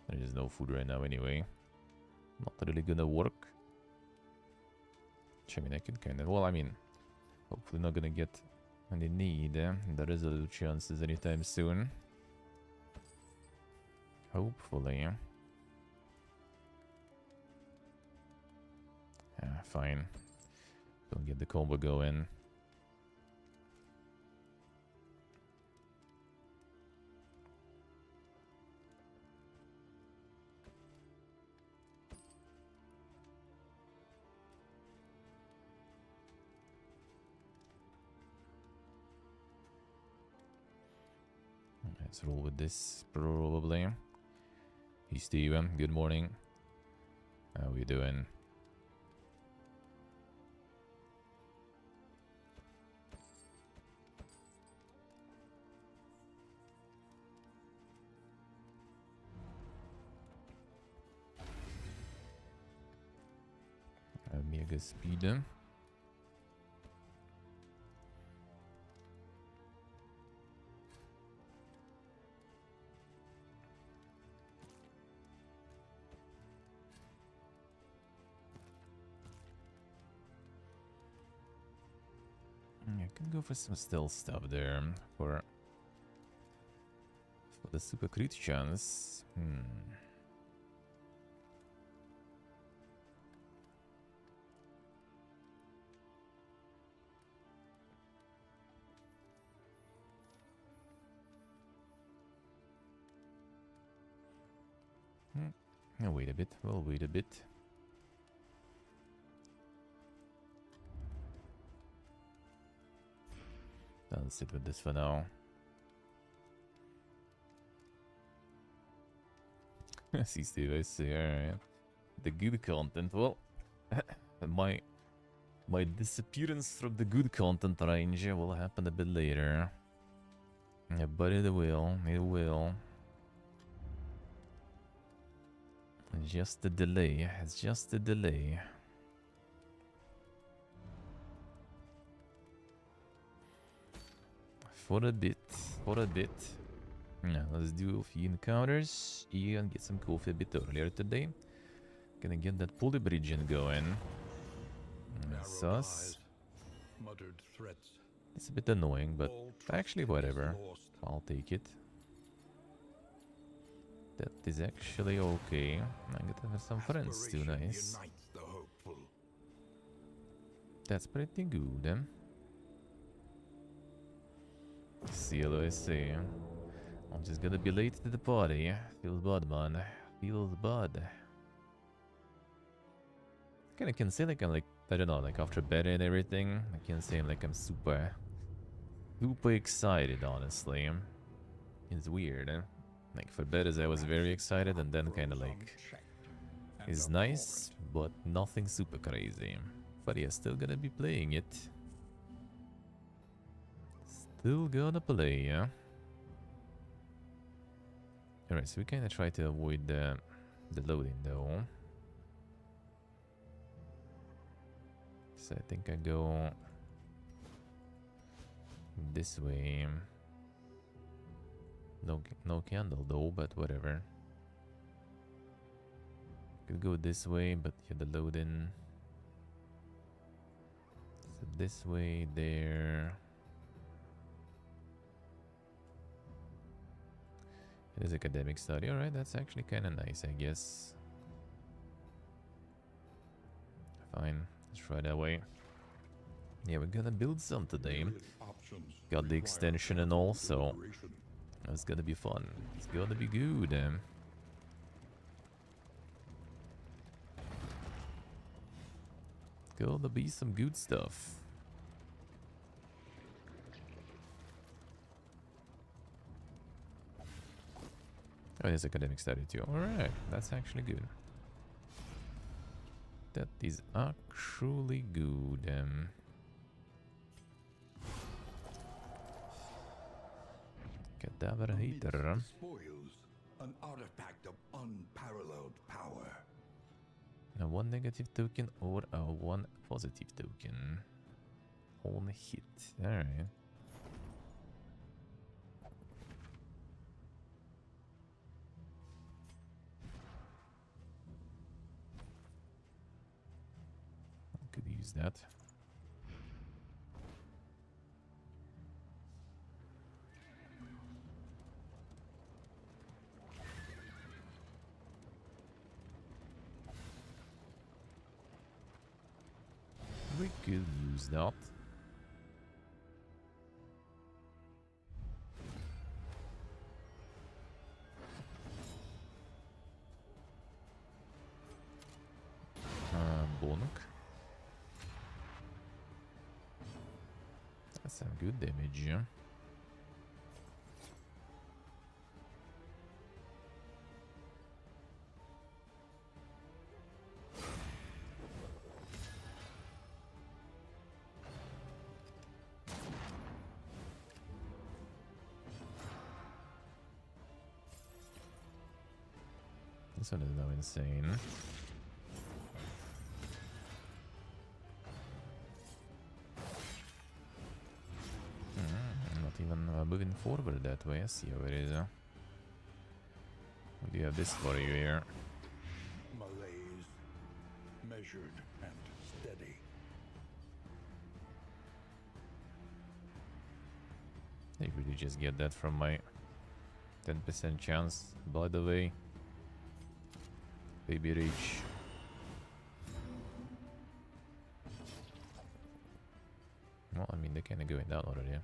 There is no food right now, anyway. Not really gonna work. I mean, I can kind of. Well, I mean, hopefully not gonna get any need the resolute chances anytime soon. Hopefully. Yeah, fine. Don't get the combo going. Let's roll with this, probably. Hey, Steven. Good morning. How we doing? Mega speed. I can go for some stealth stuff there for the super crit chance. Now wait a bit. We'll wait a bit. I'll sit with this for now. See, Steve, I see. Alright. The good content. Well, my disappearance from the good content range will happen a bit later. Yeah, but it will. It will. Just a delay. It's just a delay. For a bit. For a bit. Now, let's do a few encounters and get some coffee a bit earlier today. Gonna get that pulley bridge in going. Sus. Muttered threats. It's a bit annoying, but actually whatever. I'll take it. That is actually okay. I get to have some friends too, nice. That's pretty good, eh? See, I see. I'm just gonna be late to the party. Feels bad, man. Feels bad. Kinda can say like I'm like, I don't know, like after bed and everything, I can say like I'm super excited, honestly. It's weird, eh? Like for bed as I was very excited and then kinda like it's nice, but nothing super crazy. But yeah, still gonna be playing it. Still gonna play, yeah? Alright, so we kinda try to avoid the loading though. So I think I go this way. No candle though, but whatever. Could go this way, but yeah, the load-in. So this way, there. It is academic study. Alright, that's actually kind of nice, I guess. Fine, let's try that way. Yeah, we're gonna build some today. Got the extension and all, so it's gonna be fun. It's gonna be good. Gonna be some good stuff. Oh, there's academic study too. Alright, that's actually good. That is actually good. Cadaver Amidst heater. the spoils, an artifact of unparalleled power. A 1 negative token or a 1 positive token. On hit. Alright. Could use that. We could use that. Bonk. That's some good damage, yeah. This one is now insane. Not even moving forward that way. I see how it is. What do you have this for you here? Malaise, measured and steady. I really just get that from my 10% chance, by the way. Baby reach. Well, I mean, they're kind of going down already.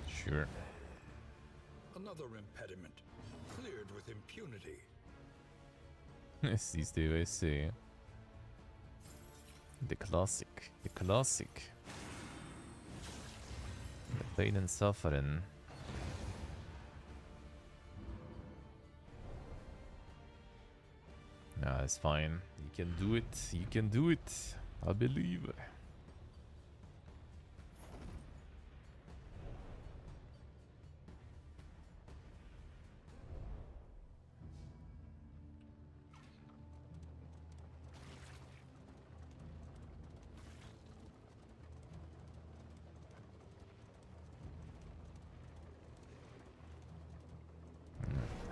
Sure. Another impediment, cleared with impunity. I see, Steve, I see. The classic. The classic. The pain and suffering. Nah, it's fine. You can do it. You can do it. I believe.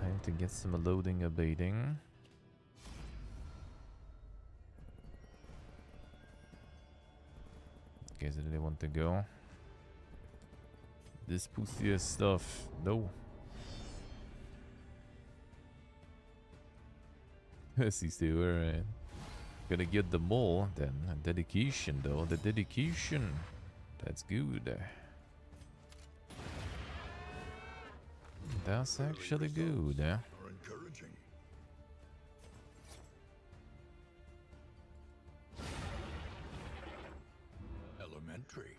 Time to get some loading abating. Guys, do they want to go? This pussy ass stuff. No. See, stay alright. Gonna get them all then. Dedication though. The dedication. That's good. That's actually good. Are encouraging. Elementary.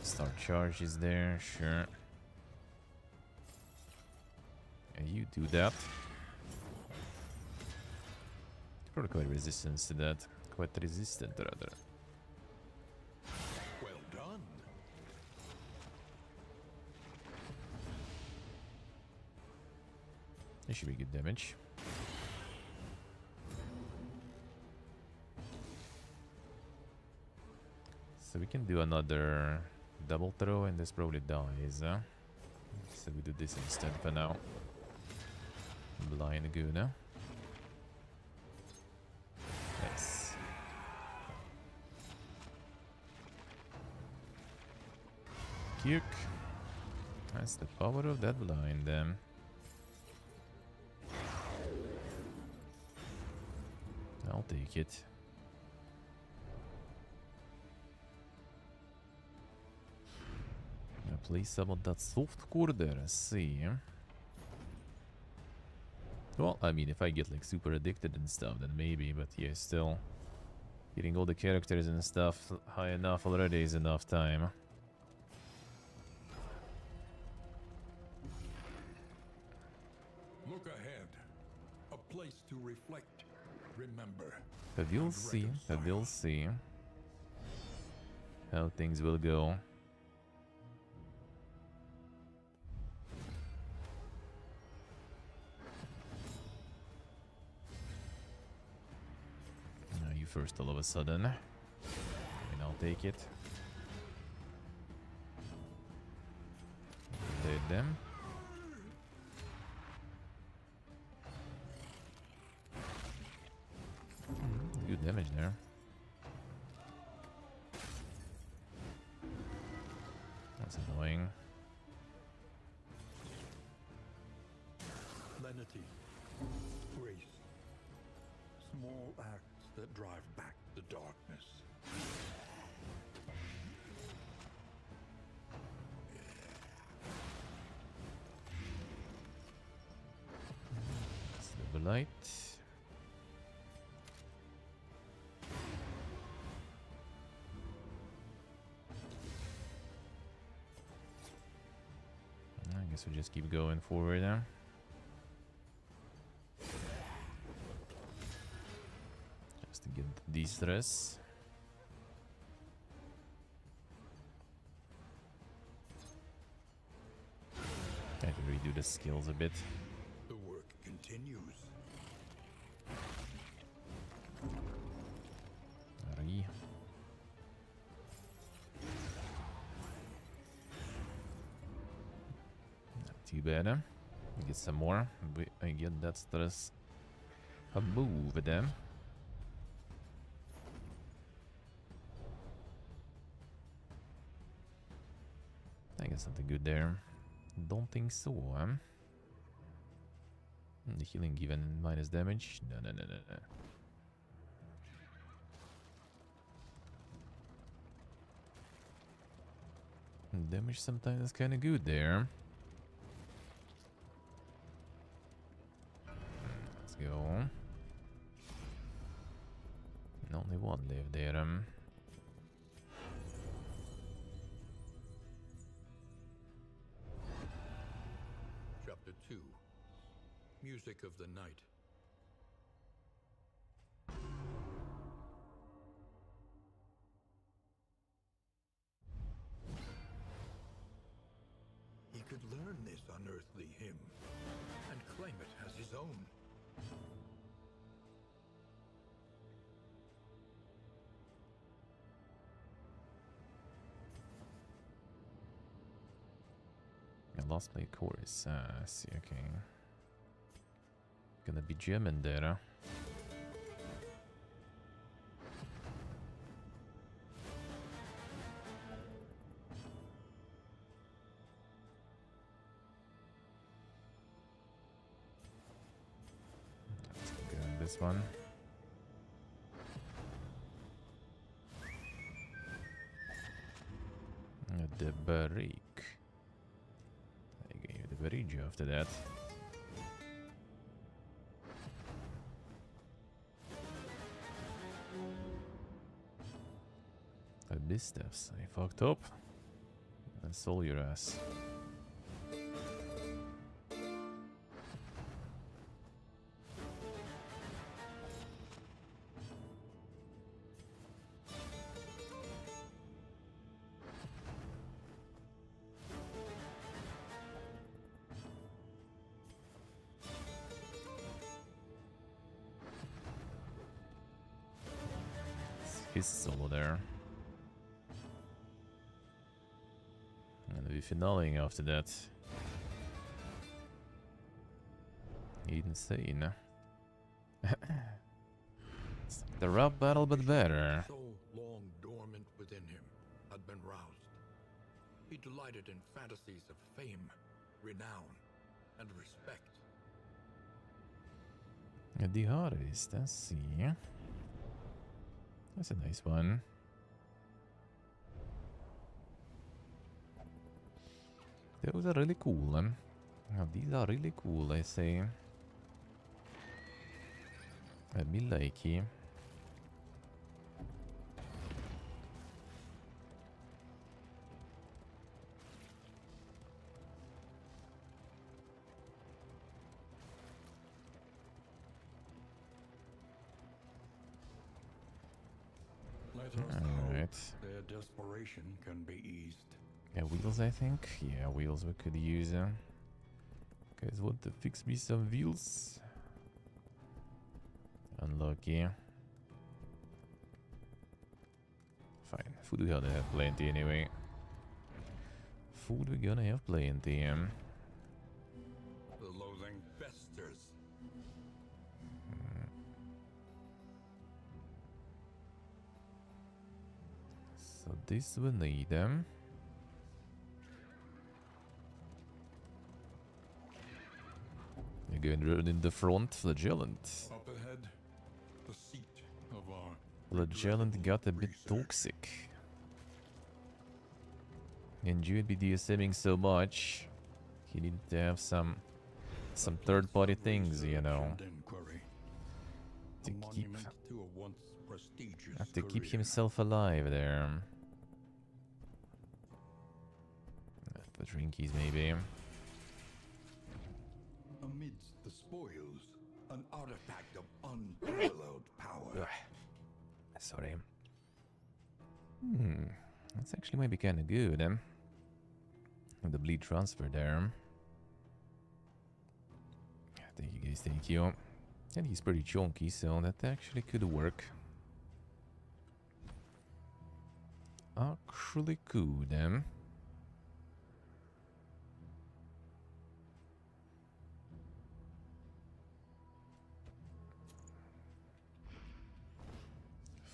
Start charge is there, sure. And you do that. Probably quite resistant to that. Quite resistant, rather. Well done. It should be good damage. So we can do another double throw and this probably dies. So we do this instead for now. Blind Guna. Nice. Kirk. That's the power of that blind. I'll take it. Play some of that soft core there, I see. Well, I mean, if I get like super addicted and stuff, then maybe, but yeah, still. Getting all the characters and stuff high enough already is enough time. Look ahead. A place to reflect, remember. But you'll and see, but reconcile. you'll see how things will go. You first all of a sudden. And I'll take it. Dead them. Good damage there. That's annoying. Lenity, grace, small acts that drive back the darkness. Silver light. I guess we just keep going forward now. Just to get de-stress. I have to redo the skills a bit. The work continues. Re. Not too bad. We get some more. I get that stress. A move with them. I got something good there. Don't think so, huh? The healing given minus damage? No, no, no, no, no. Damage sometimes is kind of good there. Let's go. Only one left there. Chapter 2. Music of the Night. He could learn this unearthly hymn and claim it as his own. I lost my chorus. I see, okay. Gonna be German there, huh? Let's go on this one. The Barik. I gave the Barigi after that. I missed this. I fucked up. I sold your ass. His solo there. And the finale after that. Insane. It's like the rap battle, but better. Soul long dormant within him had been roused. He delighted in fantasies of fame, renown, and respect. The artist, let's see. That's a nice one. Those are really cool. Now, these are really cool, I say. Me likey. Let us Alright. hope their desperation can be eased. Yeah, wheels, I think. Yeah, wheels we could use. Guys want to fix me some wheels? Unlucky. Fine. Food we're gonna have plenty anyway. Food we're gonna have plenty. The loathing festers. So this we need them. You're going to run in the front, Flagellant. Up ahead, the seat of our Flagellant got a bit toxic. Enjoyed BDSMing so much. He needed to have some third-party things, you know. To keep himself alive there. For drinkies, maybe. Amidst the spoils, an artifact of unparalleled power. Sorry. That's actually might be kind of good, the bleed transfer there. Thank you guys, thank you. And he's pretty chunky, so that actually could work. Actually could,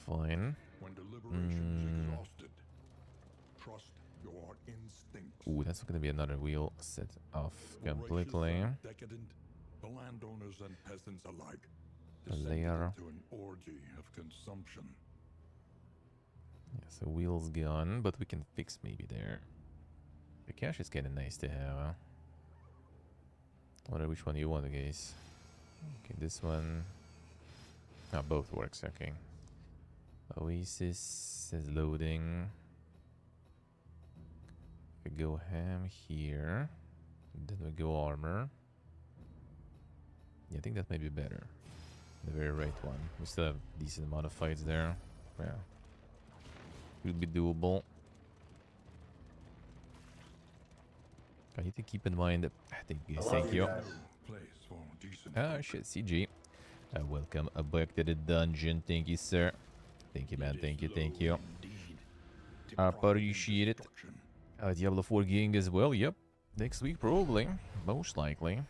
Fine. When deliberation is exhausted, trust your instincts. Ooh, that's gonna be another wheel set off completely. Voracious and decadent, the landowners and peasants alike A descended layer. into an orgy of consumption. Yeah, so wheels gone, but we can fix maybe there. The cash is kinda nice to have. I wonder which one you want, guys. Okay, this one. Ah, both works, okay. Oasis is loading. We go ham here. Then we go armor. Yeah, I think that might be better. The very right one. We still have decent amount of fights there. Yeah. Will be doable. I need to keep in mind that. Thank you. Place for decent Ah, shit, CG. Welcome back to the dungeon. Thank you, sir. Thank you, man. Thank you, thank you. Appreciate it. Diablo 4 gang as well. Yep. Next week, probably. Most likely.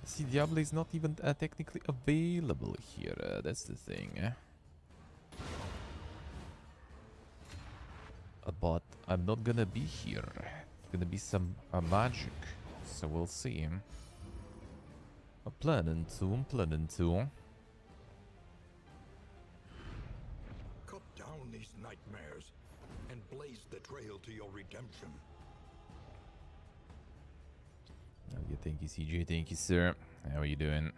See, Diablo is not even technically available here. That's the thing. But I'm not gonna be here. It's gonna be some magic. So we'll see. I'm planning to. Cut down these nightmares and blaze the trail to your redemption. Yeah, thank you, CJ. Thank you, sir. How are you doing?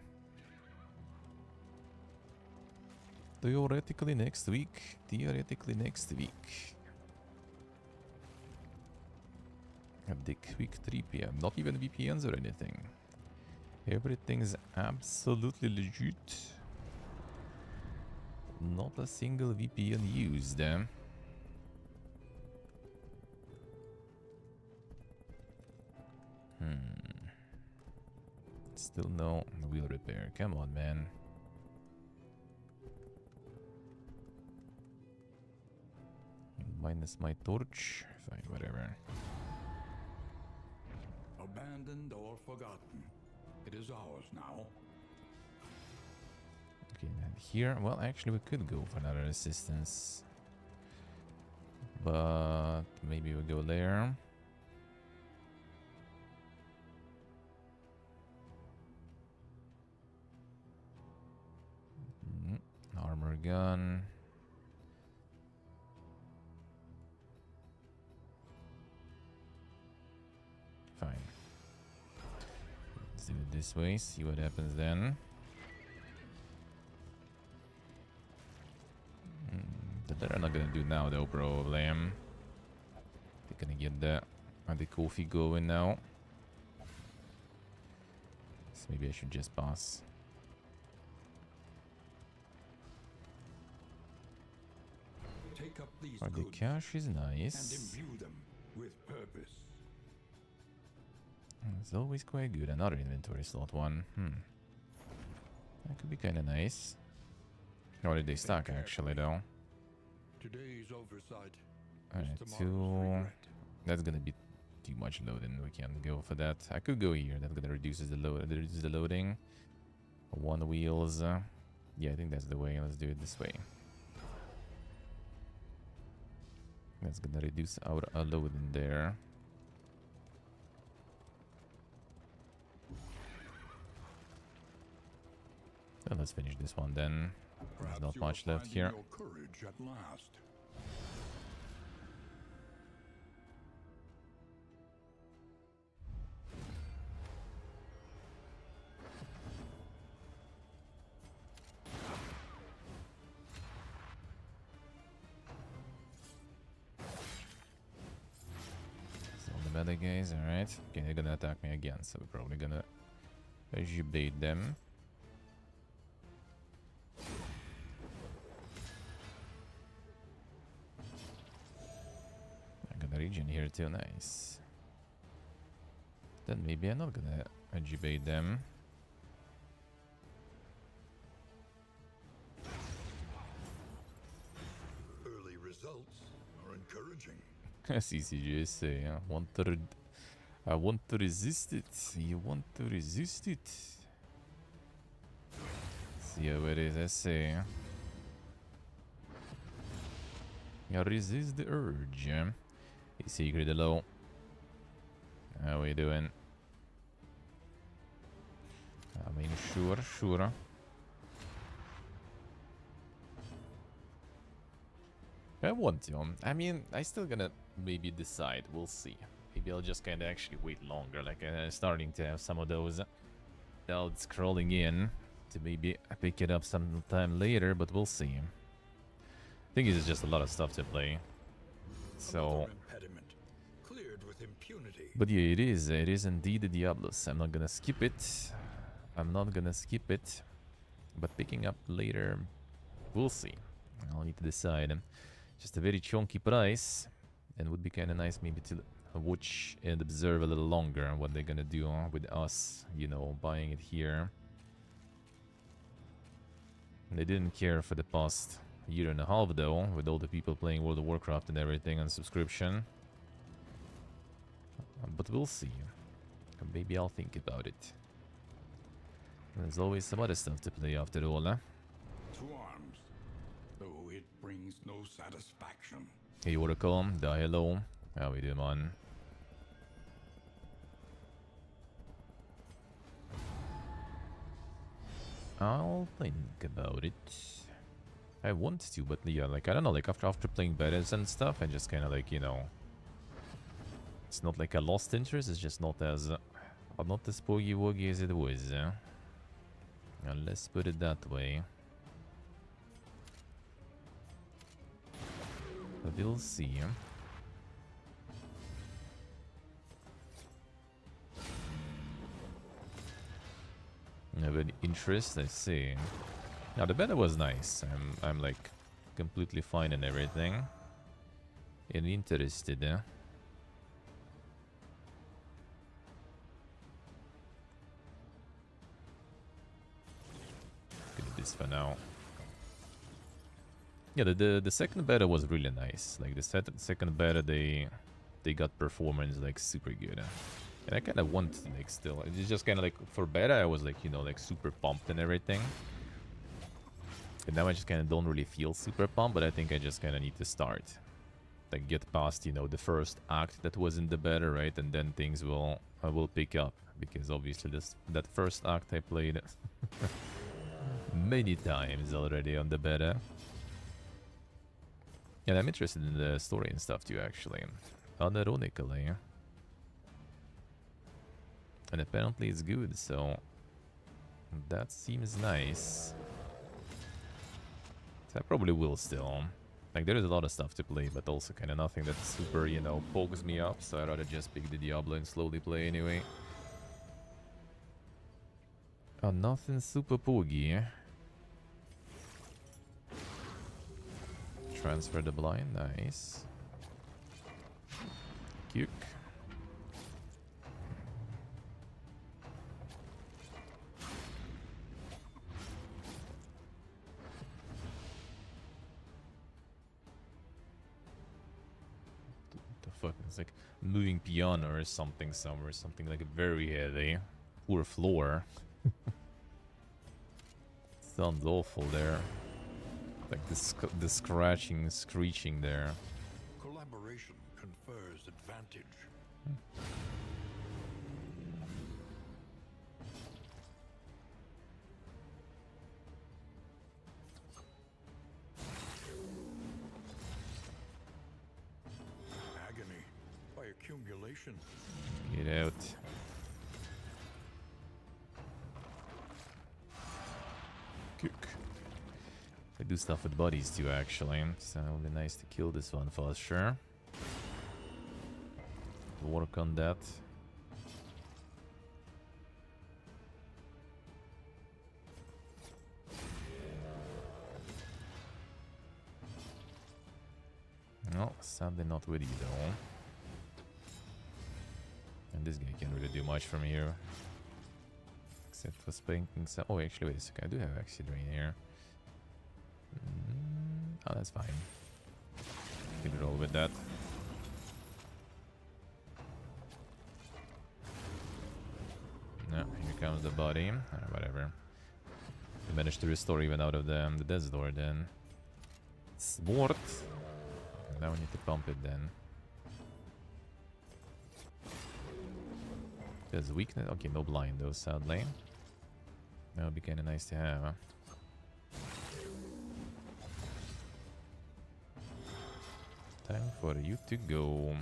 Theoretically next week. At the quick 3 p.m. Not even VPNs or anything. Everything's absolutely legit. Not a single VPN used. Still no wheel repair. Come on, man. Minus my torch. Fine, whatever. Abandoned or forgotten, it is ours now. Okay, and here, well, actually, we could go for another assistance. But maybe we go there. Armor gun. Fine. Let's do it this way, see what happens then. not gonna do now though, probably. They're gonna get the coffee going now. So maybe I should just pass. Take up these Or the goods cash is and nice. imbue them with purpose. It's always quite good. Another inventory slot one. That could be kind of nice. How did they stack actually though? Today's oversight Alright, is tomorrow's regret. that's gonna be too much loading. We can't go for that. I could go here. That's gonna reduce the loading. One wheels. Yeah, I think that's the way. Let's do it this way. That's gonna reduce our loading there. Well, let's finish this one then. There's Perhaps not you much are left finding here. your courage at last. So the better guys, alright. Okay, they're gonna attack me again, so we're probably gonna bait them. I got a region here too, nice. Then maybe I'm not gonna bait them. Early results are encouraging. CCGS, yeah. I want to resist it. You want to resist it. See how it is, I say. You resist the urge. Hey, Secret, hello. How we doing? I mean, sure. I want to. I mean, I still gonna maybe decide. We'll see. Maybe I'll just kind of actually wait longer. Like, starting to have some of those doubts crawling in to maybe pick it up sometime later, but we'll see. I think it's just a lot of stuff to play. So, Another impediment cleared with impunity. but yeah, it is. It is indeed the Diablos. I'm not gonna skip it. But picking up later, we'll see. I'll need to decide. Just a very chunky price, and would be kind of nice maybe to watch and observe a little longer what they're gonna do with us, you know, buying it here. They didn't care for the past year and a half though, with all the people playing World of Warcraft and everything on subscription. But we'll see. Maybe I'll think about it. There's always some other stuff to play after all, huh? To arms, though it brings no satisfaction. Hey Oracle, die hello. How we doing, man? I'll think about it. I want to, but yeah, like, I don't know, like, after playing betas and stuff, I just kind of, like, you know... It's not like I lost interest, it's just not as boogie-woogie as it was. Let's put it that way. But we'll see. Have any interest? I see. Now the beta was nice. I'm like completely fine and everything. And interested. Look at this for now. Yeah, the second beta was really nice. Like the second beta, they got performance like super good. And I kind of want, like, still. It's just kind of like, for beta, I was, like, you know, like, super pumped and everything. And now I just kind of don't really feel super pumped, but I think I just kind of need to start. Like, get past, you know, the first act that was in the beta, right? And then things will pick up. Because, obviously, that first act I played many times already on the beta. And I'm interested in the story and stuff, too, actually. Unironically. And apparently it's good, so that seems nice. So I probably will still. Like, there is a lot of stuff to play, but also kind of nothing that super, you know, pokes me up. So I'd rather just pick the Diablo and slowly play anyway. Oh, nothing super poggy. Transfer the blind, nice. Cute. Fuck, it's like moving piano or something somewhere, something like very heavy. Poor floor. Sounds awful there. Like the scratching, screeching there. Collaboration confers advantage. Agony by accumulation. Get out. Cook. I do stuff with bodies too, actually. So it'll be nice to kill this one first, sure. Work on that. No, sadly not with you though. And this guy can't really do much from here. Except for spanking some... Oh, actually, wait a second. I do have Axie Drain here. Oh, that's fine. Can roll with that. No, here comes the body. Whatever. We managed to restore even out of the Death's Door then. Sword. Now we need to pump it then. There's weakness. Okay, no blind though, sadly. That would be kind of nice to have. Huh? Time for you to go.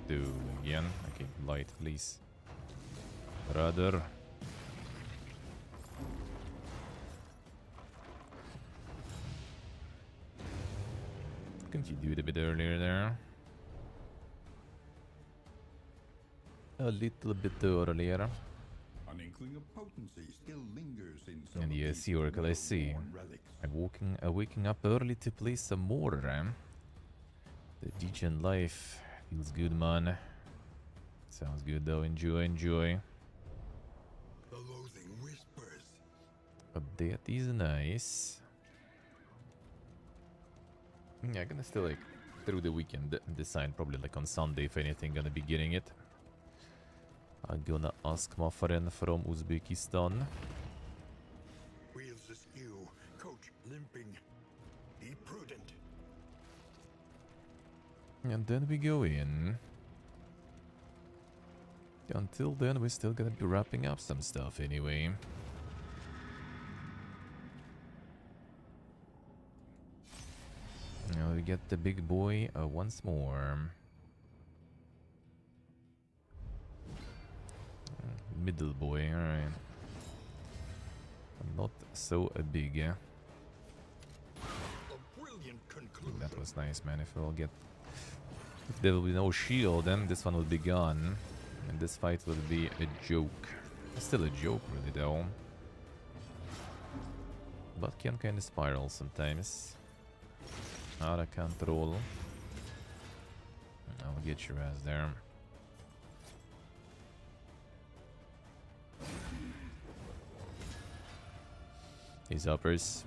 Do again. Okay, light, please. Brother. Couldn't you do it a bit earlier there? A little bit earlier. An inkling of potency still lingers in some And of yes, these Oracle, I see. well-worn relics. I'm waking up early to play some more. The degen life feels good, man. Sounds good though. Enjoy, enjoy. The loathing whispers. But that is nice. Yeah, I'm gonna still like through the weekend decide probably like on Sunday if anything gonna be getting it. I'm gonna ask my friend from Uzbekistan. Wheels askew, coach limping. Be prudent. And then we go in. Until then, we're still gonna be wrapping up some stuff anyway. Now we get the big boy once more. Middle boy, alright. Not so big. A brilliant conclusion. That was nice, man. If we'll get... If there will be no shield, then this one will be gone. And this fight will be a joke. Still a joke, really, though. But can kind of spiral sometimes. Out of control. I'll get your ass there. These uppers.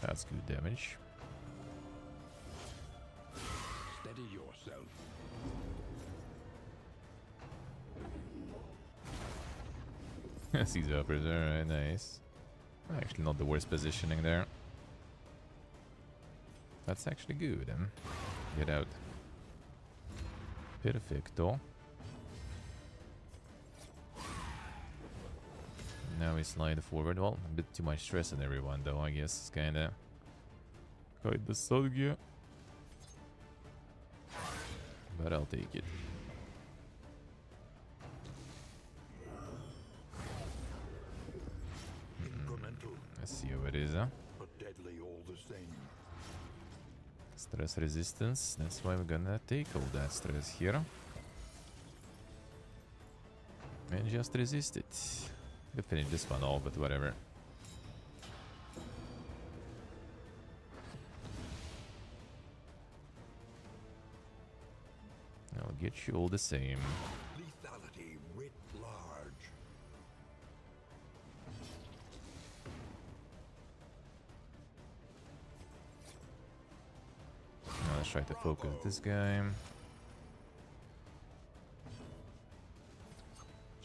That's good damage. Steady yourself. These uppers, alright, nice. Actually, not the worst positioning there. That's actually good. Get out. Perfecto. Now we slide forward. Well, a bit too much stress on everyone, though, I guess. It's kinda soggy. But I'll take it. it is, huh? but deadly all the same. Stress resistance. That's why we're gonna take all that stress here. And just resist it. Could finish this one off, but whatever. I'll get you all the same. Lethality writ large. Now let's try to focus this guy.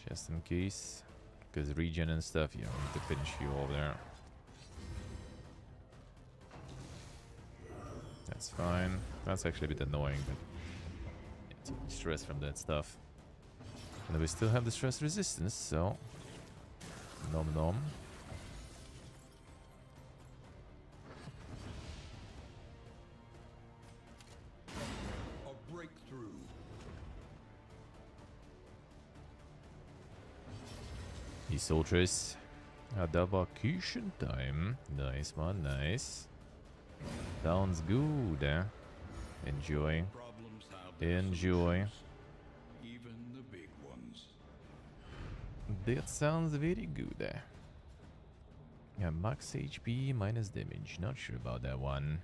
Just in case. Because regen and stuff, yeah, we need to finish you over there. That's fine. That's actually a bit annoying, but yeah, too much stress from that stuff. And we still have the stress resistance, so nom nom. A breakthrough. Die Soldiers. Ja, da war Küchentime. Nice, man, nice. Sounds good, eh? Enjoy. Problems have their Enjoy. solutions, even the big ones. That sounds very good, eh? Yeah, max HP, minus damage. Not sure about that one.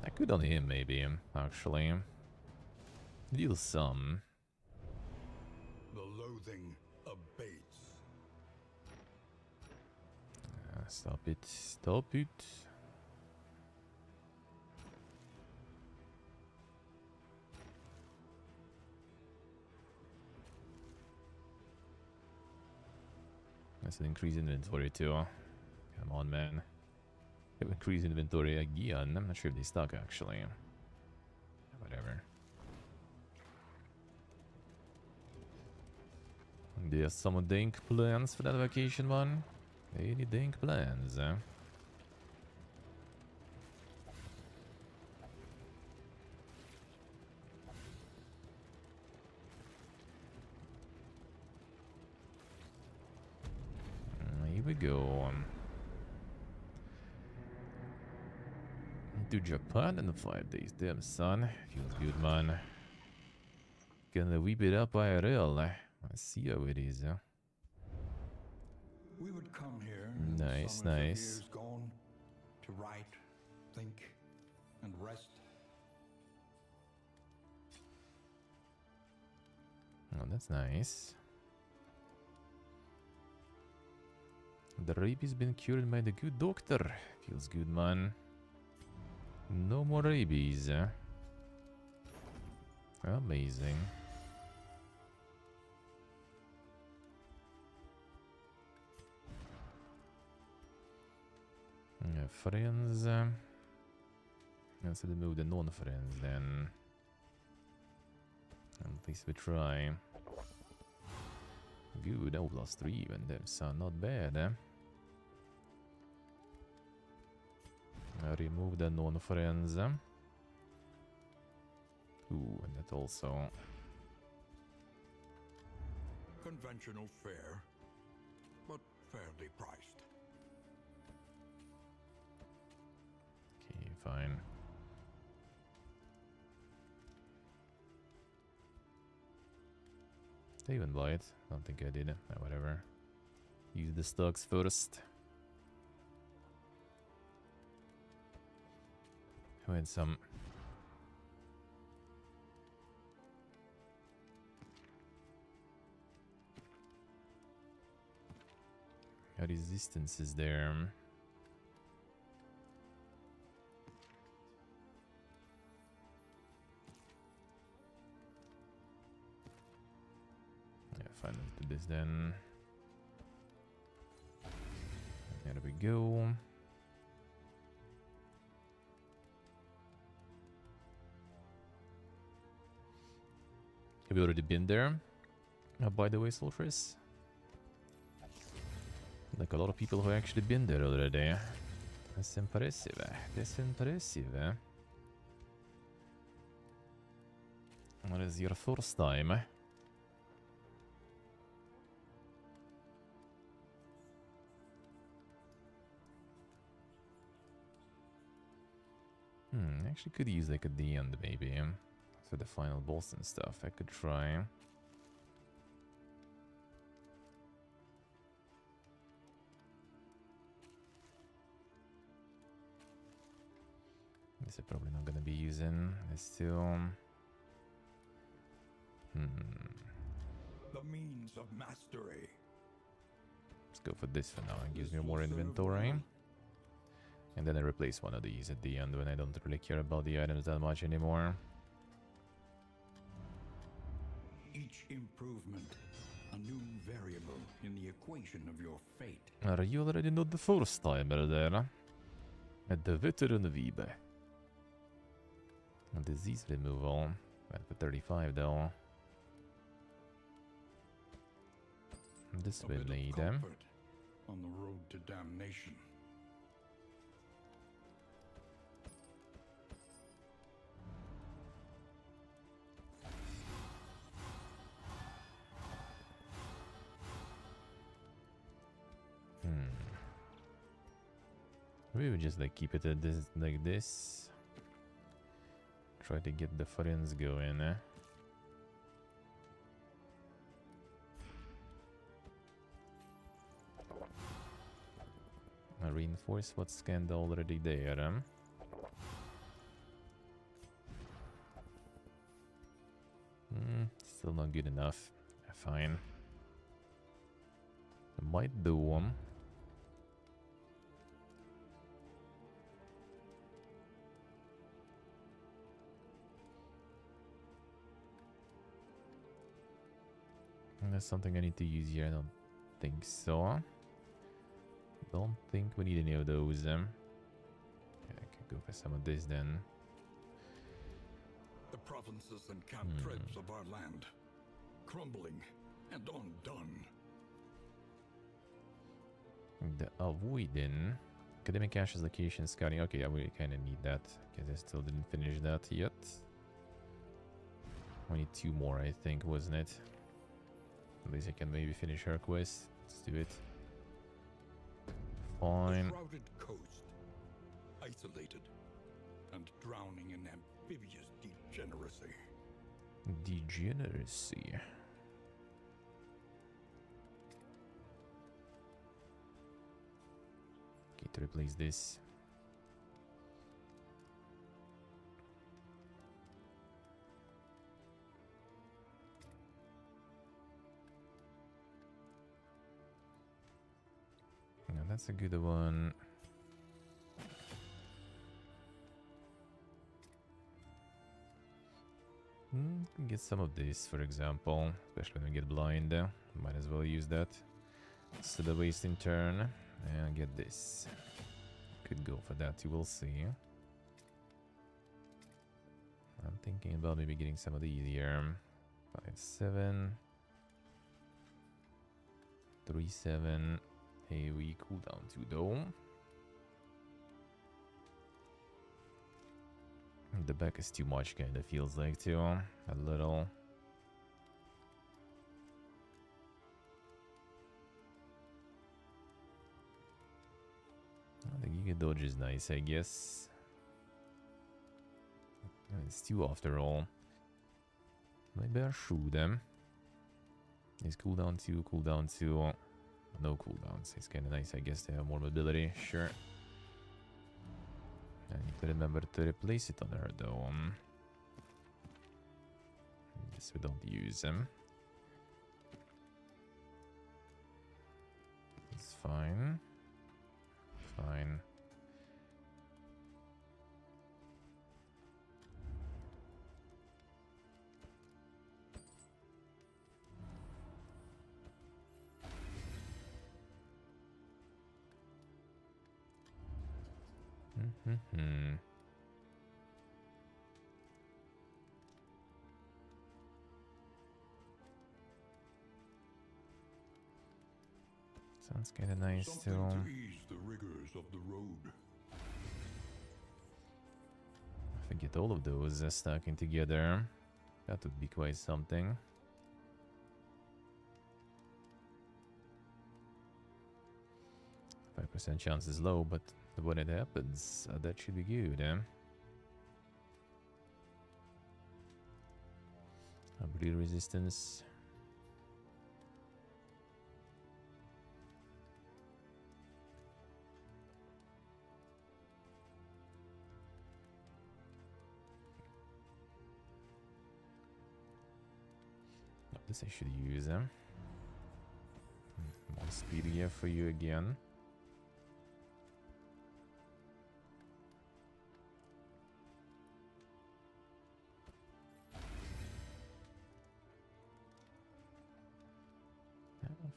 I could on him, maybe, actually. Deal some. The loathing abates. Stop it. Stop it. That's an increase in inventory too. Come on, man. Have increased inventory again. I'm not sure if they stuck actually. Whatever. There's some dank plans for that vacation one. Any dank plans, eh? Here we go. To Japan in 5 days. Damn, son. Feels good, man. Gonna whip it up IRL. Let's see how it is. We would come here in the Nice, summers of nice. years gone to write, think, and rest. Oh, that's nice. The rabies been cured by the good doctor. Feels good, man. No more rabies. Amazing. Friends. Let's remove the non-friends then. At least we try. Good, oh, +3 even. That's not bad, eh? Remove the non-friends. Ooh, and that also. Conventional fare, but fairly priced. Okay, fine. Did I even buy it? I don't think I did. Whatever. Use the stocks first. I had some. Resistance is there. Yeah, fine, let's do this then. There we go. Have you already been there? By the way, Soltris? Like a lot of people who actually been there already. That's impressive. That's impressive. What is your first time? Actually could use like at the end maybe. For the final boss and stuff. I could try. This I'm probably not gonna be using. This too. The means of mastery. Let's go for this for now. It gives me This more will serve inventory. well. And then I replace one of these at the end when I don't really care about the items that much anymore. Each improvement, a new variable in the equation of your fate. Are you already not the first timer there? At the veteran Vibe. Disease removal. At the 35 though. This A will bit of need comfort on the road to damnation. We would just like keep it at this like this. Try to get the friends going. Reinforce what's scanned already there. Still not good enough. Fine. Might do one. There's something I need to use here. I don't think so. Don't think we need any of those. Yeah, I could go for some of this then. The provinces and cantrips of our land, crumbling and undone. The avoiding academic caches location scouting. Okay, yeah, we kind of need that because I still didn't finish that yet. We need 2 more, I think, wasn't it? At least I can maybe finish her quest. Let's do it. Fine. A shrouded coast, isolated and drowning in amphibious degeneracy. Degeneracy. Okay, to replace this. Now that's a good one. Can get some of this, for example, especially when we get blind. Might as well use that. So the wasting turn and get this. Could go for that, you will see. I'm thinking about maybe getting some of these here. 5, 7, 3, 7. Hey, we cool down to though. The back is too much, kind of feels like too. A little. The Giga Dodge is nice, I guess. It's 2 after all. Maybe I shoot them. Is cooldown 2, cooldown 2. No cooldowns. It's kind of nice, I guess. They have more mobility, sure. I need to remember to replace it on her though. This we don't use them. It's fine. Fine. Sounds kind of nice Something too. to ease the rigors of the road. If I get all of those stacking together, that would be quite something. %5 chance is low, but when it happens, that should be good, eh? Ability resistance. This I should use them. More speed here for you again.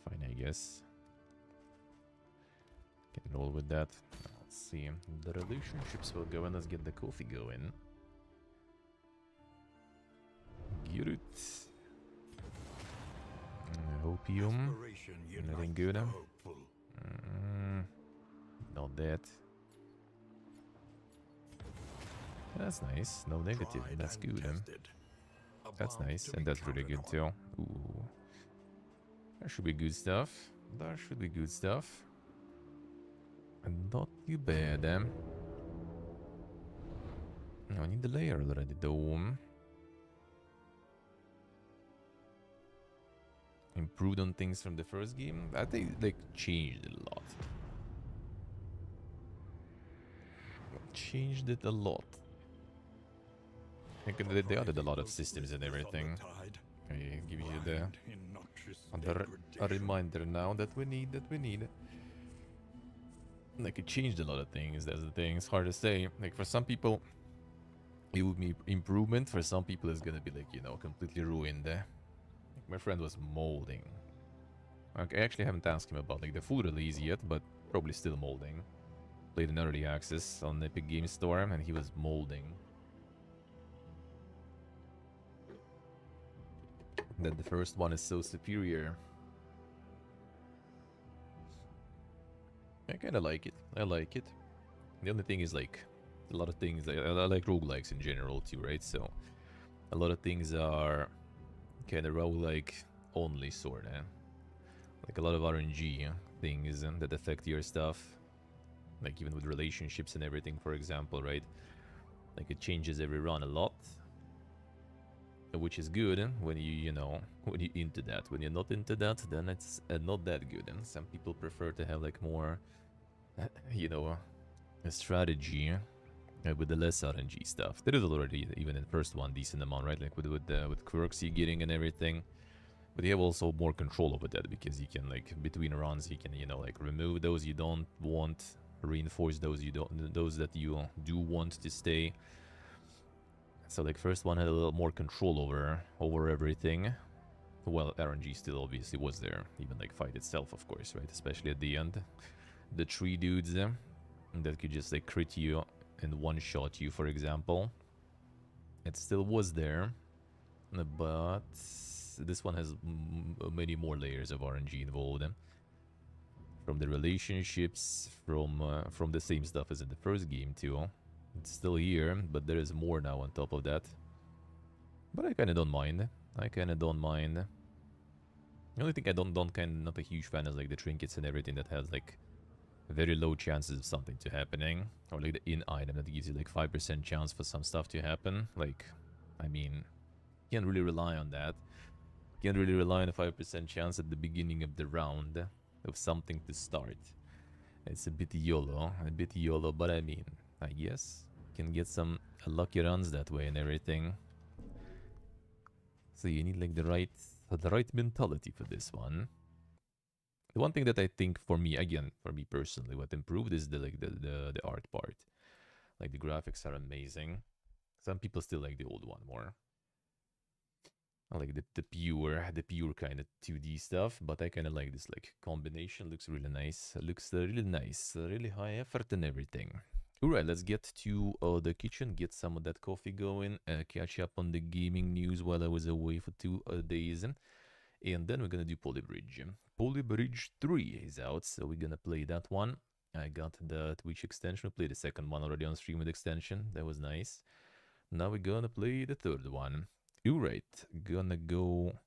Fine, I guess. Can roll with that. Let's see. The relationships will go and let's get the coffee going. Get it. Opium. Anything good? Not that. That's nice. No negative. That's good. That's nice. And that's really good too. Ooh. That should be good stuff. That should be good stuff. And not too bad. I need the layer already though. Improved on things from the first game. I think they changed it a lot. Changed it a lot. I think they added a lot of systems and everything. I give you a reminder now that we need. Like it changed a lot of things. That's the thing. It's hard to say. Like for some people, it would be improvement. For some people, it's gonna be like, you know, completely ruined. My friend was molding. Okay, I actually haven't asked him about like the full release yet, but probably still molding. Played in early access on Epic Games Store, and he was molding. That the first one is so superior. I kind of like it. I like it. The only thing is like a lot of things. I like roguelikes in general too, right? So a lot of things are kind of roguelike only, sort of. Like a lot of RNG things that affect your stuff. Like even with relationships and everything, for example, right? Like it changes every run a lot. Which is good when you know, when you're into that. When you're not into that, then it's not that good. And some people prefer to have like more, you know, a strategy with the less RNG stuff. There is already, even in the first one, decent amount, right? Like with quirks you're getting and everything. But you have also more control over that because you can, like, between runs, you can, you know, like remove those you don't want, reinforce those you don't, those that you do want to stay. So like first one had a little more control over everything. Well, RNG still obviously was there, even like fight itself, of course, right? Especially at the end, the 3 dudes that could just like crit you and one-shot you, for example. It still was there, but this one has many more layers of RNG involved. From the relationships, from the same stuff as in the first game too. It's still here, but there is more now on top of that. But I kind of don't mind. The only thing I not a huge fan is like the trinkets and everything that has like very low chances of something to happening, or like the in item that gives you like 5% chance for some stuff to happen. Like, I mean, can't really rely on that. Can't really rely on a 5% chance at the beginning of the round of something to start. It's a bit YOLO, but I mean, I guess can get some lucky runs that way and everything. So you need like the right mentality for this one. The one thing that I think for me personally, what improved is the art part. Like the graphics are amazing. Some people still like the old one more. I like the pure kind of 2D stuff, but I kind of like this like combination. Looks really nice. Looks really nice. Really high effort and everything. Alright, let's get to the kitchen, get some of that coffee going, catch up on the gaming news while I was away for 2 days. And then we're gonna do Polybridge. Polybridge 3 is out, so we're gonna play that one. I got the Twitch extension. We played the second one already on stream with extension. That was nice. Now we're gonna play the third one. Alright, gonna go